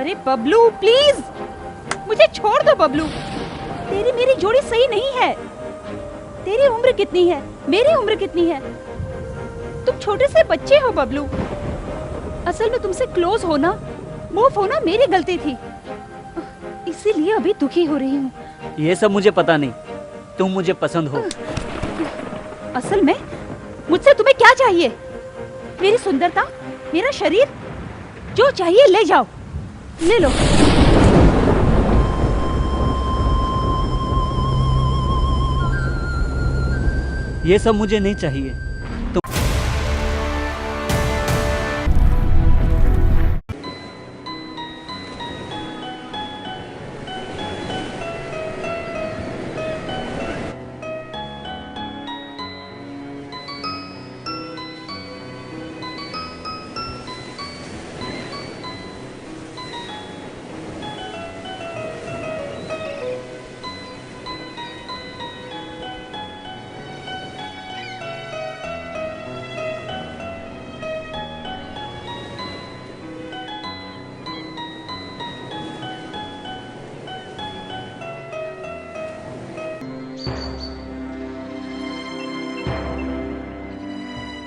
अरे बबलू प्लीज, मुझे छोड़ दो बबलू। तेरी मेरी जोड़ी सही नहीं है। तेरी उम्र कितनी है, मेरी उम्र कितनी है? तुम छोटे से बच्चे हो बबलू। असल में तुमसे क्लोज होना, मूव होना मेरी गलती थी, इसीलिए अभी दुखी हो रही हूँ। ये सब मुझे पता नहीं, तुम मुझे पसंद हो। असल में मुझसे तुम्हें क्या चाहिए? मेरी सुंदरता, मेरा शरीर, जो चाहिए ले जाओ, ले लो। ये सब मुझे नहीं चाहिए।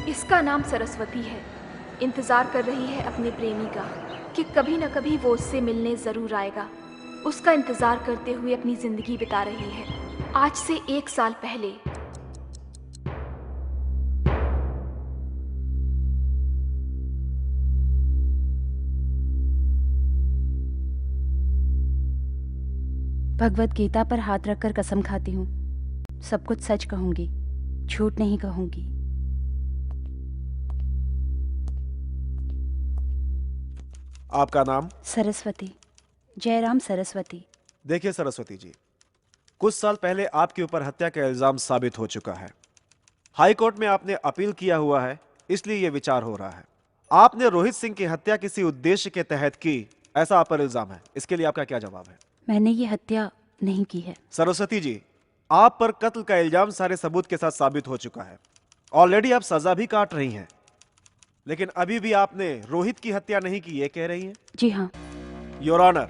इसका नाम सरस्वती है। इंतजार कर रही है अपने प्रेमी का कि कभी न कभी वो उससे मिलने जरूर आएगा। उसका इंतजार करते हुए अपनी जिंदगी बिता रही है। आज से 1 साल पहले भगवत गीता पर हाथ रखकर कसम खाती हूँ, सब कुछ सच कहूंगी, झूठ नहीं कहूंगी। आपका नाम? सरस्वती, जयराम सरस्वती। देखिए सरस्वती जी, कुछ साल पहले आपके ऊपर हत्या का इल्जाम साबित हो चुका है। हाई कोर्ट में आपने अपील किया हुआ है, इसलिए यह विचार हो रहा है। आपने रोहित सिंह की हत्या किसी उद्देश्य के तहत की, ऐसा आप पर इल्जाम है। इसके लिए आपका क्या जवाब है? मैंने ये हत्या नहीं की है। सरस्वती जी, आप पर कत्ल का इल्जाम सारे सबूत के साथ साबित हो चुका है। ऑलरेडी आप सजा भी काट रही हैं, लेकिन अभी भी आपने रोहित की हत्या नहीं की, ये कह रही हैं? जी हाँ। योर ऑनर,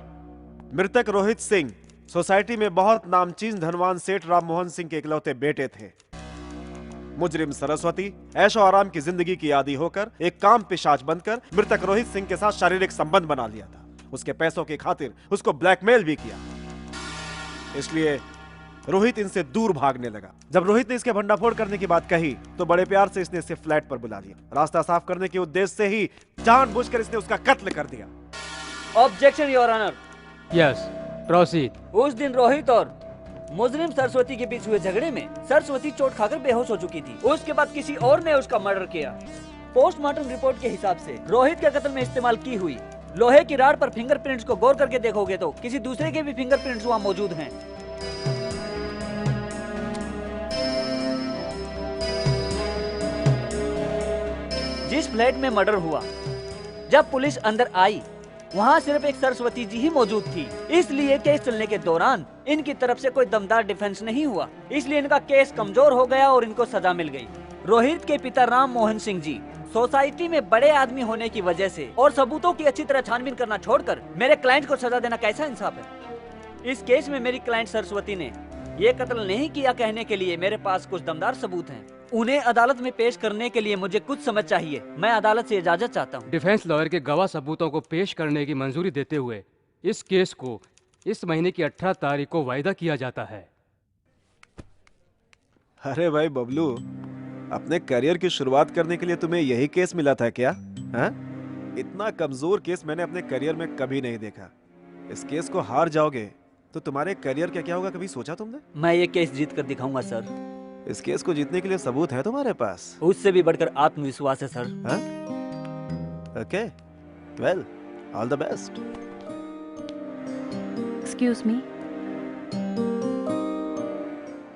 मृतक रोहित सिंह सोसाइटी में बहुत नामचीन धनवान सेठ राम मोहन सिंह के इकलौते बेटे थे। मुजरिम सरस्वती ऐशो आराम की जिंदगी की आदी होकर एक काम पिशाच बनकर मृतक रोहित सिंह के साथ शारीरिक संबंध बना लिया था। उसके पैसों की खातिर उसको ब्लैकमेल भी किया, इसलिए रोहित इनसे दूर भागने लगा। जब रोहित ने इसके भंडाफोड़ करने की बात कही तो बड़े प्यार से इसने इसे फ्लैट पर बुला लिया। रास्ता साफ करने के उद्देश्य से ही जानबूझकर इसने उसका कत्ल कर दिया। Objection your honour. Yes, proceed. उस दिन रोहित और मुजरिम सरस्वती के बीच हुए झगड़े में सरस्वती चोट खाकर बेहोश हो चुकी थी। उसके बाद किसी और ने उसका मर्डर किया। पोस्टमार्टम रिपोर्ट के हिसाब से रोहित के कत्ल में इस्तेमाल की हुई लोहे की राड पर फिंगरप्रिंट्स को गौर करके देखोगे तो किसी दूसरे के भी फिंगरप्रिंट्स वहाँ मौजूद हैं। जिस फ्लैट में मर्डर हुआ, जब पुलिस अंदर आई वहाँ सिर्फ एक सरस्वती जी ही मौजूद थी, इसलिए केस चलने के दौरान इनकी तरफ से कोई दमदार डिफेंस नहीं हुआ, इसलिए इनका केस कमजोर हो गया और इनको सजा मिल गई। रोहित के पिता राम मोहन सिंह जी सोसाइटी में बड़े आदमी होने की वजह से और सबूतों की अच्छी तरह छानबीन करना छोड़कर मेरे क्लाइंट को सजा देना कैसा इंसाफ है? इस केस में मेरी क्लाइंट सरस्वती ने ये कत्ल नहीं किया कहने के लिए मेरे पास कुछ दमदार सबूत हैं। उन्हें अदालत में पेश करने के लिए मुझे कुछ समय चाहिए। मैं अदालत से इजाजत चाहता हूँ। डिफेंस लॉयर के गवाह सबूतों को पेश करने की मंजूरी देते हुए इस केस को इस महीने की 18 तारीख को वायदा किया जाता है। अरे भाई बबलू, अपने करियर की शुरुआत करने के लिए तुम्हें यही केस मिला था क्या? हाँ? इतना कमजोर केस मैंने अपने करियर में कभी नहीं देखा। इस केस को हार जाओगे तो तुम्हारे करियर का क्या होगा, कभी सोचा तुमने? मैं ये केस जीत कर दिखाऊंगा सर। इस केस को जीतने के लिए सबूत है तुम्हारे पास? उससे भी बढ़कर आत्मविश्वास है sir. Okay, well, all the best. Excuse me.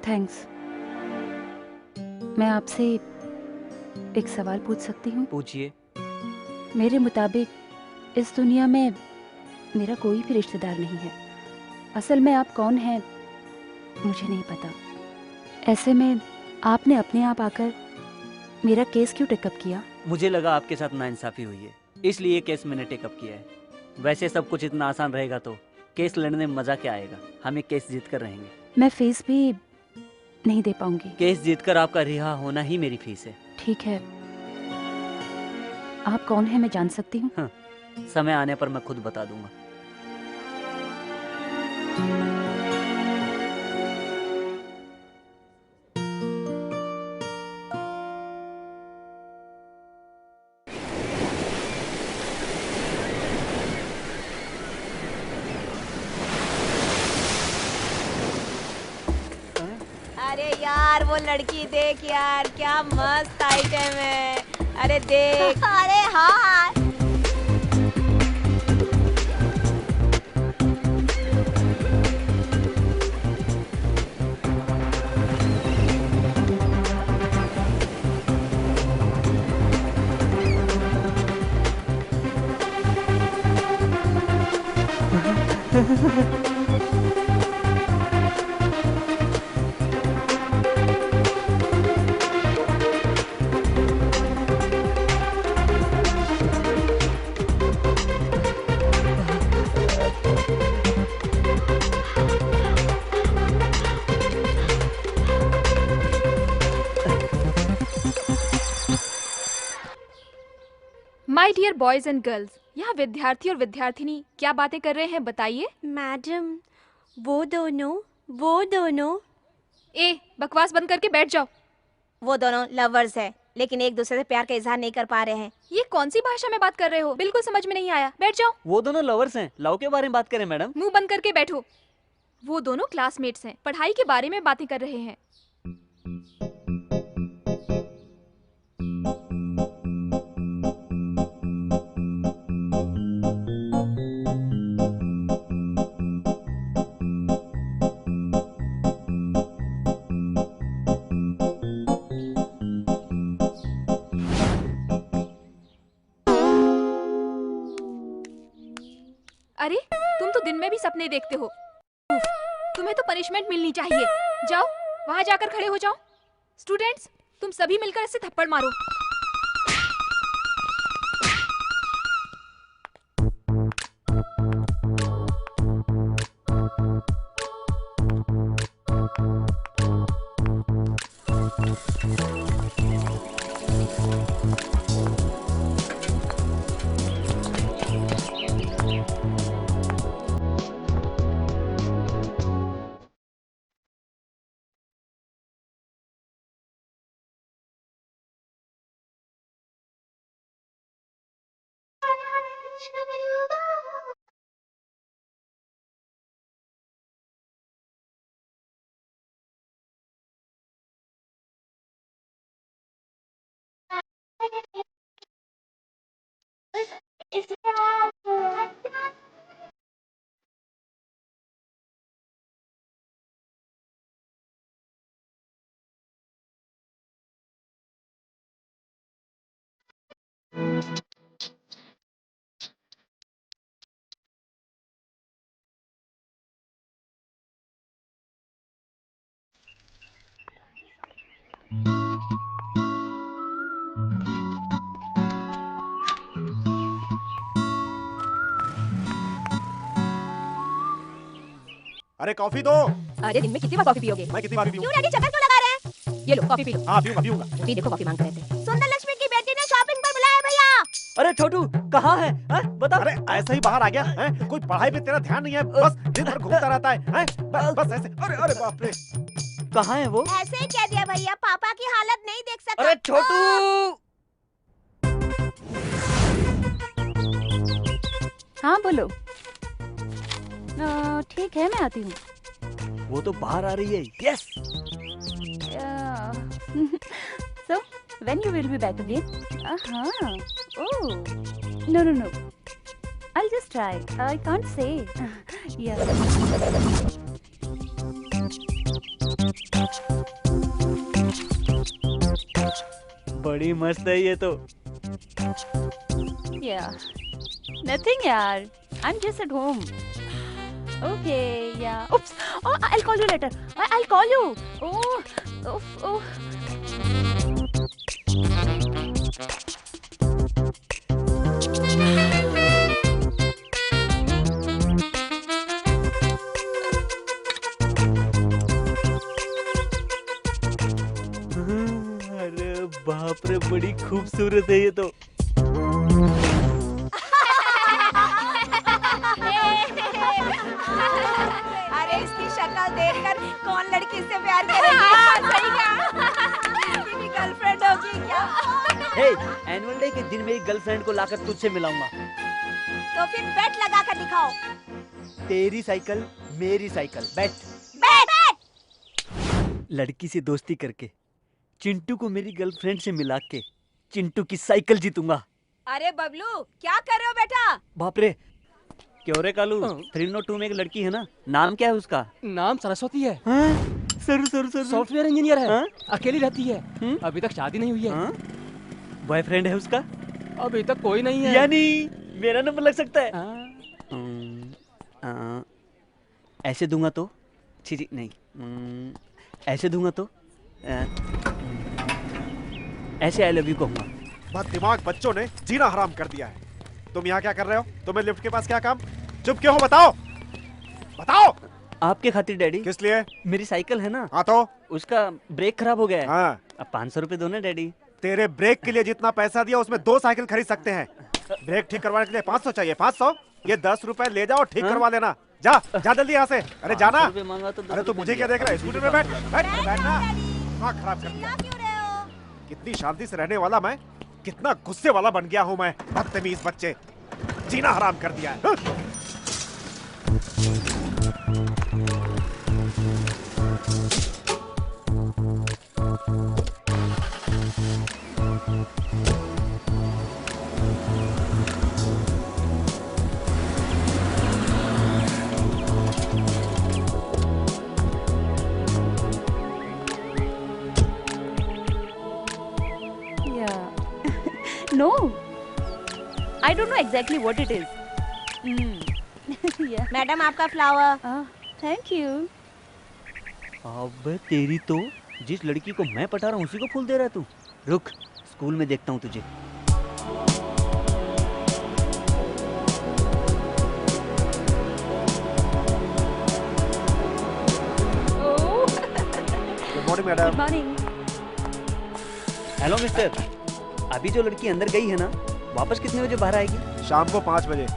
Thanks. मैं आपसे एक सवाल पूछ सकती हूँ? पूछिए। मेरे मुताबिक इस दुनिया में मेरा कोई भी रिश्तेदार नहीं है। असल में आप कौन हैं मुझे नहीं पता। ऐसे में आपने अपने आप आकर मेरा केस क्यों टेकअप किया? मुझे लगा आपके साथ नाइंसाफी हुई है, इसलिए केस मैंने टेकअप किया है। वैसे सब कुछ इतना आसान रहेगा तो केस लड़ने में मजा क्या आएगा। हम ये केस जीत कर रहेंगे। मैं फीस भी नहीं दे पाऊंगी। केस जीतकर आपका रिहा होना ही मेरी फीस है। ठीक है, आप कौन है मैं जान सकती हूँ? हाँ, समय आने पर मैं खुद बता दूंगा। अरे यार वो लड़की देख यार, क्या मस्त आइटम है। अरे देख। अरे हाँ। My dear boys and girls, यहाँ विद्यार्थी और विद्यार्थिनी क्या बातें कर रहे हैं बताइए। मैडम वो दोनों ए, बकवास बंद करके बैठ जाओ। वो दोनों लवर्स है, लेकिन एक दूसरे से प्यार का इजहार नहीं कर पा रहे हैं। ये कौन सी भाषा में बात कर रहे हो? बिल्कुल समझ में नहीं आया। बैठ जाओ। वो दोनों लवर्स हैं। लव के बारे में बात करें मैडम। मुंह बंद करके बैठो। वो दोनों क्लासमेट्स हैं, पढ़ाई के बारे में बातें कर रहे हैं। अरे तुम तो दिन में भी सपने देखते हो। उफ, तुम्हें तो पनिशमेंट मिलनी चाहिए। जाओ वहां जाकर खड़े हो जाओ। स्टूडेंट्स, तुम सभी मिलकर इसे थप्पड़ मारो। अरे कॉफी दो। अरे दिन में कितनी बार कॉफी पियोगे? मैं कितनी बार पीऊं? क्यों डैडी चक्कर क्यों लगा रहे हैं? ये लो कॉफी पी लो। हाँ पीऊंगा पीऊंगा। अभी देखो कॉफी मांग रहे थे। सुंदर लक्ष्मी की बेटी ने शॉपिंग पर बुलाया भैया। अरे छोटू कहाँ है? बता। अरे ऐसे ही बाहर आ गया है? कोई पढ़ाई पे तेरा ध्यान नहीं है, बस दिन भर घूमता रहता है? बस ऐसे। अरे अरे बाप रे। कहाँ है वो? ऐसे ही कह दिया भैया, पापा की हालत नहीं देख सकता। अरे छोटू। हाँ बोलो। ठीक है मैं आती हूँ। वो तो बाहर आ रही है। Yes. So when you will be back again? Oh no. I'll just try. I can't say. Yeah. बड़ी मस्त है ये तो। Yeah. Nothing, yaar. I'm just at home. Okay, yeah. Oops. Oh, I'll call you later. I'll call you. Oh. बाप रे, बड़ी खूबसूरत है ये तो। अरे इसकी शक्ल देखकर कौन लड़की से प्यार करेगी? सही कहा। इसकी गर्लफ्रेंड होगी क्या? एनुअल डे के दिन मेरी गर्लफ्रेंड को लाकर तुझसे मिलाऊंगा। तो फिर बेट लगा कर दिखाओ। तेरी साइकिल मेरी साइकिल, बेट। लड़की से दोस्ती करके चिंटू को मेरी गर्लफ्रेंड से मिला के चिंटू की साइकिल जीतूंगा। अरे बबलू, क्या कर रहे हो बेटा? बाप रे, क्यों रे कालू? 302 में एक लड़की है ना, नाम क्या है उसका? नाम सरस्वती है। सर सॉफ्टवेयर इंजीनियर है। हाँ? अकेली रहती है। अभी तक शादी नहीं हुई है। बॉयफ्रेंड है उसका? अभी तक कोई नहीं है। यानी मेरा नंबर लग सकता है। ऐसे दूंगा तो छी नहीं, ऐसे दूंगा तो ऐसे आई लव यू कहूंगा। बहुत दिमाग बच्चों ने जीना हराम कर दिया है। तुम यहाँ क्या कर रहे हो? तुम्हें लिफ्ट के पास क्या काम? चुप क्यों हो? बताओ बताओ। आपके खातिर डैडी। किस लिए? मेरी साइकिल है ना। हाँ तो? उसका ब्रेक खराब हो गया है। हाँ। अब 500 रुपए दो ना डैडी। तेरे ब्रेक के लिए जितना पैसा दिया उसमें 2 साइकिल खरीद सकते हैं। ब्रेक ठीक करवाने के लिए 500 चाहिए। 500? ये 10 रुपए ले जाओ, ठीक करवा लेना। जा जा जल्दी यहाँ से। अरे जाना। मांगा तो अरे तू मुझे क्या देख रहा है? स्कूटर में बैठ बैठना। दिमाग खराब कर दिया। क्यों रहे हो? कितनी शांति से रहने वाला मैं कितना गुस्से वाला बन गया हूँ मैं। बदतमीज बच्चे, जीना हराम कर दिया है। No, I don't know exactly what it is. Yeah. Madam आपका फ्लावर। Thank you. अबे तेरी तो, जिस लड़की को मैं पटा रहा हूँ उसी को फूल दे रहा है तू। रुक, स्कूल में देखता हूँ तुझे। Good morning madam. Good morning. Hello mister, अभी जो लड़की अंदर गई है ना, वापस कितने बजे बाहर आएगी? शाम को 5 बजे।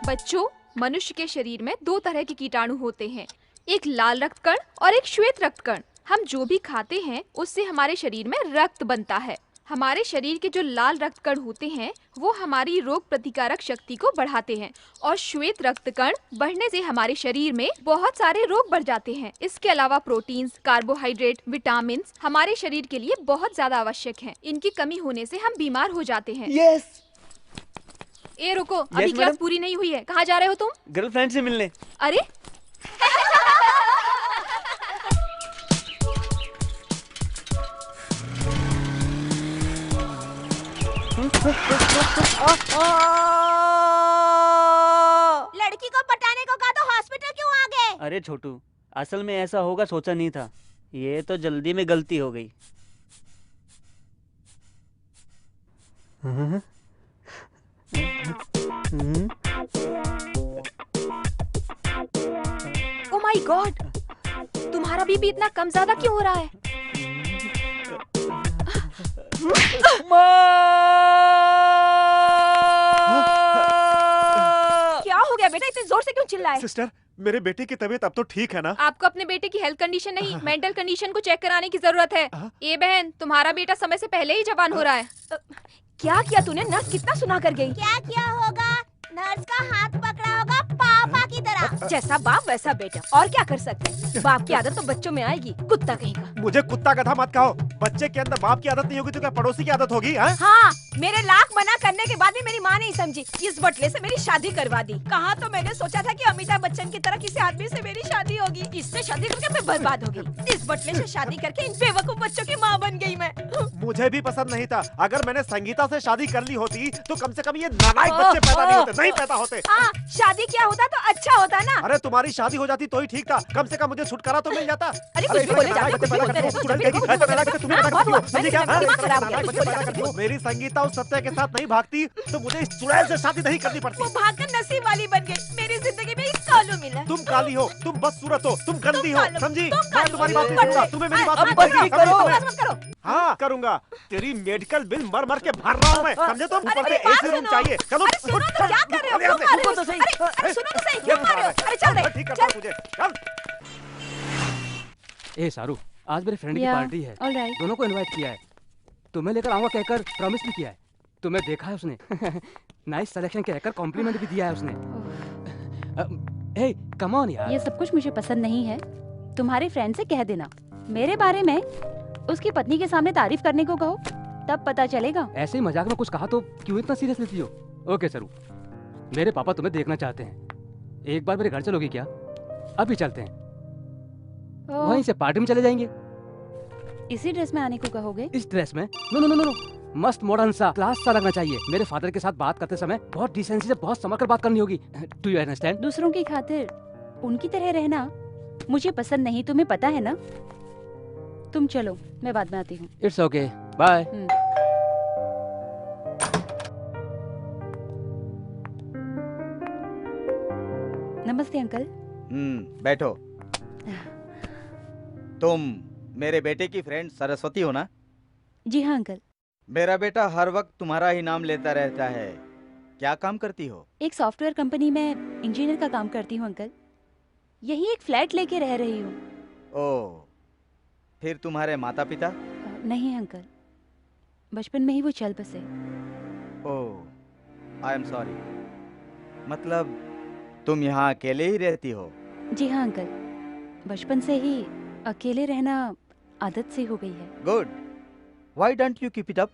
बच्चों, मनुष्य के शरीर में 2 तरह के कीटाणु होते हैं, एक लाल रक्त कण और एक श्वेत रक्त कण। हम जो भी खाते हैं उससे हमारे शरीर में रक्त बनता है। हमारे शरीर के जो लाल रक्त कण होते हैं वो हमारी रोग प्रतिकारक शक्ति को बढ़ाते हैं और श्वेत रक्त कण बढ़ने से हमारे शरीर में बहुत सारे रोग बढ़ जाते हैं। इसके अलावा प्रोटीन्स, कार्बोहाइड्रेट, विटामिन हमारे शरीर के लिए बहुत ज्यादा आवश्यक हैं। इनकी कमी होने से हम बीमार हो जाते हैं। यस। ए रुको, अभी क्लास मैडम। पूरी नहीं हुई है। कहाँ जा रहे हो तुम? गर्लफ्रेंड से मिलने। अरे लड़की को पटाने को कहा तो हॉस्पिटल क्यों आ गए? अरे छोटू, असल में ऐसा होगा सोचा नहीं था। ये तो जल्दी में गलती हो गई। ओ माय गॉड, तुम्हारा बीपी इतना कम ज्यादा क्यों हो रहा है? क्या हो गया बेटा, इतने जोर से क्यों चिल्लाए? सिस्टर, मेरे बेटे की तबीयत अब तो ठीक है ना? आपको अपने बेटे की हेल्थ कंडीशन नहीं, मेंटल कंडीशन को चेक कराने की जरूरत है। ए बहन, तुम्हारा बेटा समय से पहले ही जवान हो रहा है। क्या किया तूने? नर्स कितना सुना कर गई। क्या किया होगा? नर्स का हाथ पकड़ा होगा पापा की तरह। जैसा बाप वैसा बेटा, और क्या कर सकते हैं? बाप की आदत तो बच्चों में आएगी, कुत्ता कहेगा। मुझे कुत्ता गधा मत कहो। बच्चे के अंदर बाप की आदत नहीं होगी तो क्या पड़ोसी की आदत होगी? हाँ? हाँ, मेरे लाख मना करने के बाद भी मेरी माँ नहीं समझी। इस बटले से मेरी शादी करवा दी। कहाँ तो मैंने सोचा था कि अमिताभ बच्चन की तरह किसी आदमी से मेरी शादी होगी। इससे शादी करके मैं बर्बाद हो गई। इस बटले से शादी करके इन बेवकूफ बच्चों की माँ बन गई मैं। मुझे भी पसंद नहीं था। अगर मैंने संगीता से शादी कर ली होती तो कम से कम ये नालायक बच्चे पैदा नहीं होते। नहीं पैदा होते। हाँ, शादी किया होता तो अच्छा होता ना। अरे तुम्हारी शादी हो जाती तो ही ठीक था। कम से कम मुझे छुटकारा तो मिल जाता। अरे कुछ भी बोले जाते हो, कुछ भी बोलते रहते हो। मेरी संगीता उस सत्य के साथ नहीं भागती तो मुझे इस चुड़ैल से शादी नहीं करनी पड़ती। वो भागकर नसीब वाली बन गई। मेरी जिंदगी में इस कॉलोनी क्यों मिला? तुम काली हो, तुम बदसूरत हो, तुम गंदी हो, कालो, समझी? तुम मैं कालो, तुम्हारी बात नहीं तुम सुनूंगा, कालो। तुम्हें मेरी बात अब नहीं बस सुननी, भी करो, समझी बस तुम्हें? करो। हाँ करूंगा, तेरी मेडिकल बिल मर मर के भर रहा हूँ मैं, समझे तुम? ऊपर से मेरी बात एसी रूम सुनो। चाहिए, चलो अरे सुनो तो, क्या कर रहे हो? अरे क्यों मार रहे हो? रुको तो सही। अरे सुनो तो सही, क्यों मार रहे हो? अरे चल मैं रहे, ठीक करता हूँ तुझे, चल। ए सारू, आज मेरे फ्रेंड की Yeah, पार्टी है, all right. दोनों को इनवाइट किया है। तुम्हें लेकर आऊंगा कहकर प्रॉमिस भी किया है। तुम्हें देखा है उसने। नाइस सिलेक्शन कहकर कॉम्प्लीमेंट भी दिया है उसने। हे कम ऑन यार। ये सब कुछ मुझे पसंद नहीं है। तुम्हारे फ्रेंड से कह देना मेरे बारे में उसकी पत्नी के सामने तारीफ करने को कहो, तब पता चलेगा। ऐसे ही मजाक में कुछ कहा तो क्यों इतना सीरियस लेती हो? ओके सरू, मेरे पापा तुम्हें देखना चाहते हैं। एक बार मेरे घर चलोगी क्या? अभी चलते हैं, ओह, वहीं से पार्टी में चले जाएंगे। इसी ड्रेस में आने को कहोगे? इस ड्रेस में? No no no no no, मस्त मॉडर्न सा, क्लास सा लगना चाहिए। मेरे फादर के साथ बात करते समय बहुत डिसेंसी से, बहुत संभल कर बात करनी होगी। Do you understand? दूसरों की खातिर उनकी तरह रहना मुझे पसंद नहीं, तुम्हें पता है ना। तुम चलो, मैं बाद में आती हूँ। It's okay, bye. नमस्ते अंकल। बैठो। तुम मेरे बेटे की फ्रेंड सरस्वती हो ना? जी हाँ अंकल। मेरा बेटा हर वक्त तुम्हारा ही नाम लेता रहता है। क्या काम करती हो? एक सॉफ्टवेयर कंपनी में इंजीनियर का काम करती हूँ अंकल। यही एक फ्लैट लेके रह रही हूँ। ओह, फिर तुम्हारे माता पिता? नहीं अंकल, बचपन में ही वो चल बसे। ओह, आई एम सॉरी। मतलब तुम यहाँ अकेले ही रहती हो? जी हाँ अंकल, बचपन से ही अकेले रहना आदत सी हो गई है। Good, why don't you keep it up?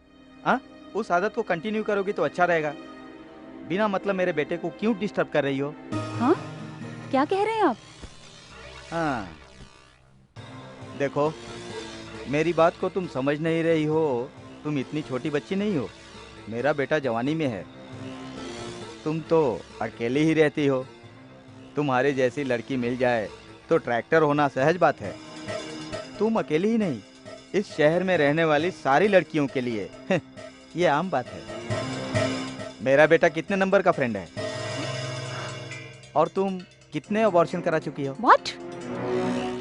हाँ, उस आदत को कंटिन्यू करोगी तो अच्छा रहेगा। बिना मतलब मेरे बेटे को क्यों डिस्टर्ब कर रही हो? हाँ, क्या कह रहे हैं आप? हाँ, देखो, मेरी बात को तुम समझ नहीं रही हो। तुम इतनी छोटी बच्ची नहीं हो। मेरा बेटा जवानी में है, तुम तो अकेली ही रहती हो। तुम्हारे जैसी लड़की मिल जाए तो ट्रैक्टर होना सहज बात है। तुम अकेली ही नहीं, इस शहर में रहने वाली सारी लड़कियों के लिए ये आम बात है। मेरा बेटा कितने नंबर का फ्रेंड है? और तुम कितने अबॉर्शन करा चुकी हो? What?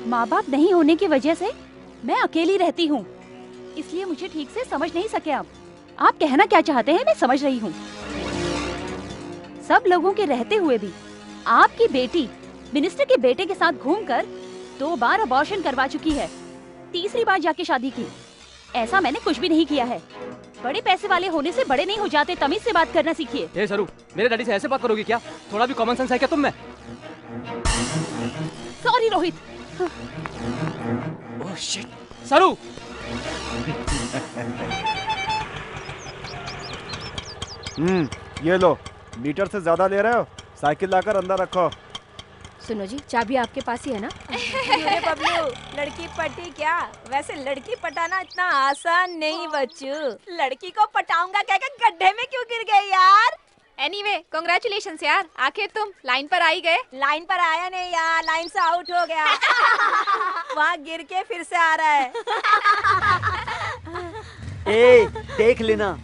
माँ बाप नहीं होने की वजह से मैं अकेली रहती हूँ, इसलिए मुझे ठीक से समझ नहीं सके आप। आप कहना क्या चाहते हैं मैं समझ रही हूँ। सब लोगों के रहते हुए भी आपकी बेटी मिनिस्टर के बेटे के साथ घूमकर 2 बार अबॉर्शन करवा चुकी है, 3री बार जाके शादी की। ऐसा मैंने कुछ भी नहीं किया है। बड़े पैसे वाले होने से बड़े नहीं हो जाते, तमीज से बात करना सीखिए। ए सरू, मेरे डैडी से ऐसे बात करोगी क्या? थोड़ा भी कॉमन सेंस है क्या तुम में? सॉरी रोहित। ओह शिट, सरू! ये लो, मीटर से ज्यादा ले रहे हो, साइकिल लाकर अंदर रखो। सुनो जी, चाबी आपके पास ही है ना? अरे बबलू, लड़की पटी क्या? वैसे लड़की पटाना इतना आसान नहीं बच्चू। लड़की को पटाऊंगा कहकर गड्ढे में क्यों गिर गए यार? एनीवे, कांग्रेचुलेशंस यार, आखिर तुम लाइन पर आ ही गए। लाइन पर आया नहीं यार, लाइन से आउट हो गया। वहाँ गिर के फिर से आ रहा है। ए, देख लेना,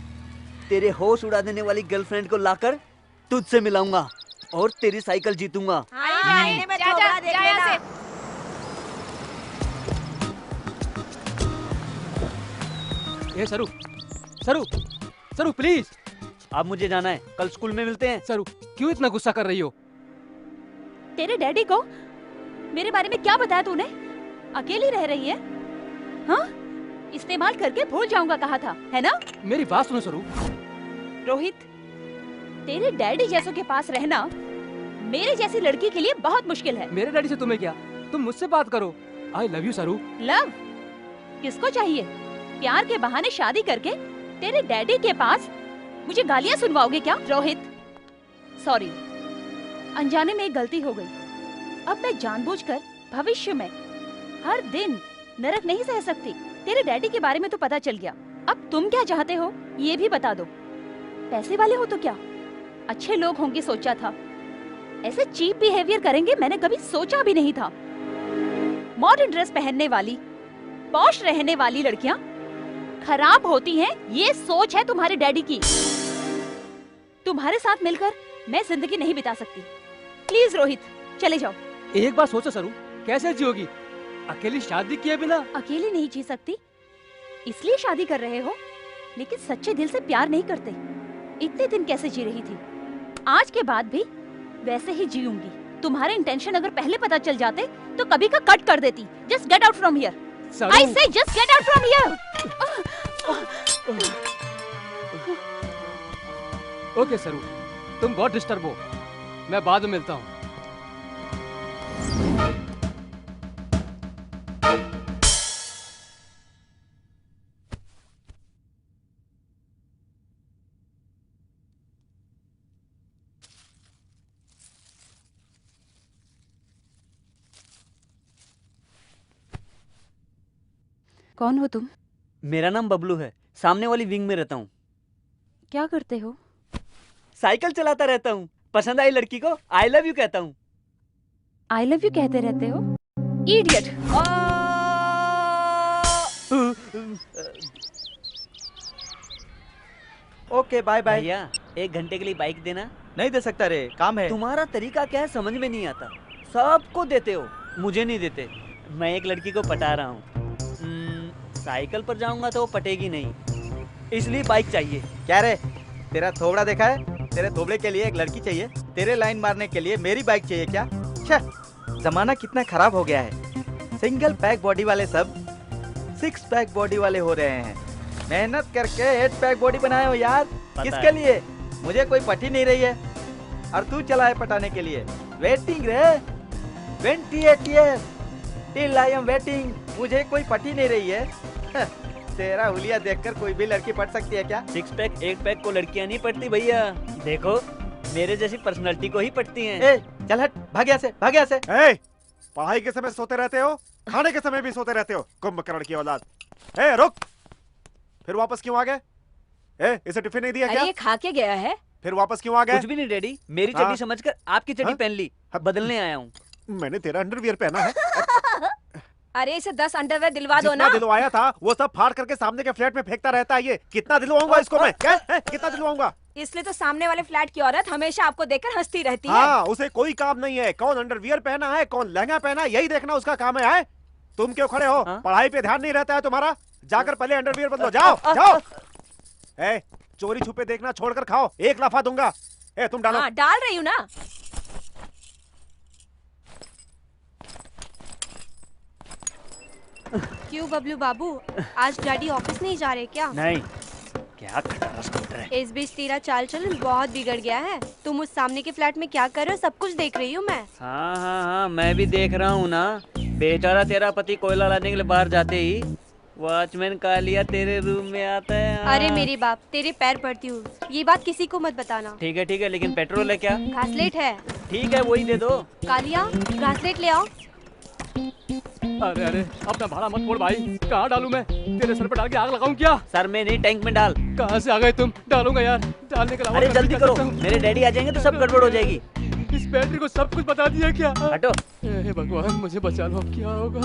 तेरे होश उड़ा देने वाली गर्लफ्रेंड को लाकर तुझसे मिलाऊंगा और तेरी साइकिल जीतूंगा। आईने में जा, थोबड़ा जा, देख जा यहाँ लेना। ए सरू, सरू, सरू प्लीज। अब मुझे जाना है, कल स्कूल में मिलते हैं। सरू, क्यों इतना गुस्सा कर रही हो? तेरे डैडी को मेरे बारे में क्या बताया तूने? अकेली रह रही है? हाँ? इस्तेमाल करके भूल जाऊंगा कहा था, है ना? मेरी बात सुनो सरू। रोहित, तेरे डैडी जैसों के पास रहना मेरे जैसी लड़की के लिए बहुत मुश्किल है। मेरे डैडी से तुम्हें क्या? तुम मुझसे बात करो। आई लव यू सरू। लव किसको चाहिए? प्यार के बहाने शादी करके तेरे डैडी के पास मुझे गालियां सुनवाओगे क्या? रोहित, सॉरी, अनजाने में एक गलती हो गई। अब मैं जानबूझकर भविष्य में हर दिन नरक नहीं सह सकती। तेरे डैडी के बारे में तो पता चल गया, अब तुम क्या चाहते हो ये भी बता दो। पैसे वाले हो तो क्या? अच्छे लोग होंगे सोचा था, ऐसे चीप बिहेवियर करेंगे मैंने कभी सोचा भी नहीं था। मॉडर्न ड्रेस पहनने वाली, पॉश रहने वाली लड़कियां खराब होती हैं, ये सोच है तुम्हारे डैडी की। तुम्हारे साथ मिलकर मैं जिंदगी नहीं बिता सकती। प्लीज रोहित, चले जाओ। एक बार सोचो सरू, कैसे जियोगी अकेली शादी किए बिना? अकेले नहीं जी सकती, इसलिए शादी कर रहे हो, लेकिन सच्चे दिल से प्यार नहीं करते। इतने दिन कैसे जी रही थी, आज के बाद भी वैसे ही जीऊंगी। तुम्हारे इंटेंशन अगर पहले पता चल जाते तो कभी का कट कर देती। Just get out from here. I say just get out from here. Okay Saru, तुम बहुत डिस्टर्ब हो, मैं बाद में मिलता हूँ। कौन हो तुम? मेरा नाम बबलू है, सामने वाली विंग में रहता हूँ। क्या करते हो? साइकिल चलाता रहता हूँ। पसंद आई लड़की को आई लव यू कहता हूँ। आई लव यू कहते रहते हो? इडियट। Okay bye bye. भैया 1 घंटे के लिए बाइक देना। नहीं दे सकता रे, काम है। तुम्हारा तरीका क्या है समझ में नहीं आता। सबको देते हो, मुझे नहीं देते। मैं एक लड़की को पटा रहा हूँ। साइकिल पर जाऊंगा तो वो पटेगी नहीं, इसलिए बाइक चाहिए। क्या रे, तेरा थोबड़ा देखा है? तेरे थोबड़े के लिए एक लड़की चाहिए, तेरे लाइन मारने के लिए मेरी बाइक चाहिए क्या? जमाना कितना खराब हो गया है। सिंगल पैक बॉडी वाले सब 6 पैक बॉडी वाले हो रहे हैं। मेहनत करके 8 पैक बॉडी बनाए हो यार। किसके लिए? मुझे कोई पटी नहीं रही है और तू चला है पटाने के लिए। वेटिंग रे 28 years till I am waiting। मुझे कोई पटी नहीं रही है। तेरा हुलिया देखकर कोई भी लड़की पट सकती है क्या? 6 पैक 8 पैक को लड़कियां नहीं पटती भैया। देखो मेरे जैसी पर्सनालिटी को ही पटती हैं। ए, चल हट, भाग यहाँ से, भाग यहाँ से। ए, पढ़ाई के समय सोते रहते हो, खाने के समय भी सोते रहते हो, कुंभकर्ण की औलाद। ए, रुक, फिर वापस क्यों आ गए? ए, इसे टिफिन नहीं दिया क्या? अरे ये खा के गया है। फिर वापस क्यों आ गए? कुछ भी नहीं डैडी, मेरी हाँ? चड्डी समझकर आपकी चड्डी हाँ? पहन ली, बदलने आया हूँ। मैंने तेरा अंडरवियर पहना है। अरे इसे 10 अंडरवेयर दिलवा दो जितना ना। दिलवाया था वो सब फाड़ करके सामने के फ्लैट में फेंकता रहता है। ये कितना दिलवाऊंगा इसको मैं? क्या कितना दिलवाऊंगा? इसलिए तो सामने वाले फ्लैट की औरत हमेशा आपको देखकर हंसती रहती है। हाँ, उसे कोई काम नहीं है कौन अंडरवियर पहना है, कौन लहंगा पहना है, यही देखना उसका काम है। तुम क्यों खड़े हो? हाँ? पढ़ाई पे ध्यान नहीं रहता है तुम्हारा? जाकर पहले अंडरवियर बदलो, जाओ जाओ। ए, चोरी छुपे देखना छोड़कर खाओ, 1 लाफा दूंगा। ए, तुम डालो। हाँ, डाल रही हूँ ना। क्यों बबलू बाबू, आज डैडी ऑफिस नहीं जा रहे क्या? नहीं, क्या खटारा स्कूटर है। इस बीच तेरा चाल चलन बहुत बिगड़ गया है। तुम उस सामने के फ्लैट में क्या कर रहे हो सब कुछ देख रही हूँ मैं। हाँ हाँ हाँ, मैं भी देख रहा हूँ ना। बेचारा तेरा पति कोयला लाने के लिए बाहर जाते ही वॉचमैन कालिया तेरे रूम में आता है। अरे मेरे बाप, तेरे पैर पड़ती हूँ, ये बात किसी को मत बताना। ठीक है, लेकिन पेट्रोल है क्या? घासलेट है। ठीक है, वही दे दो। कालिया, घासलेट ले आओ। अरे अरे, अपना भाड़ा मत फोड़ भाई। कहाँ डालूं मैं? तेरे सर पे डाल के आग लगाऊं क्या? सर में नहीं, टैंक में डाल। कहाँ से आ गए तुम? डालूंगा यार, डालने के अलावा अरे कुछ जल्दी नहीं कर करो, सकता हूं। मेरे डैडी आ जाएंगे तो सब गड़बड़ हो जाएगी। इस बैटरी को सब कुछ बता दिया क्या? हटो। हे भगवान, मुझे बचा लो, क्या होगा?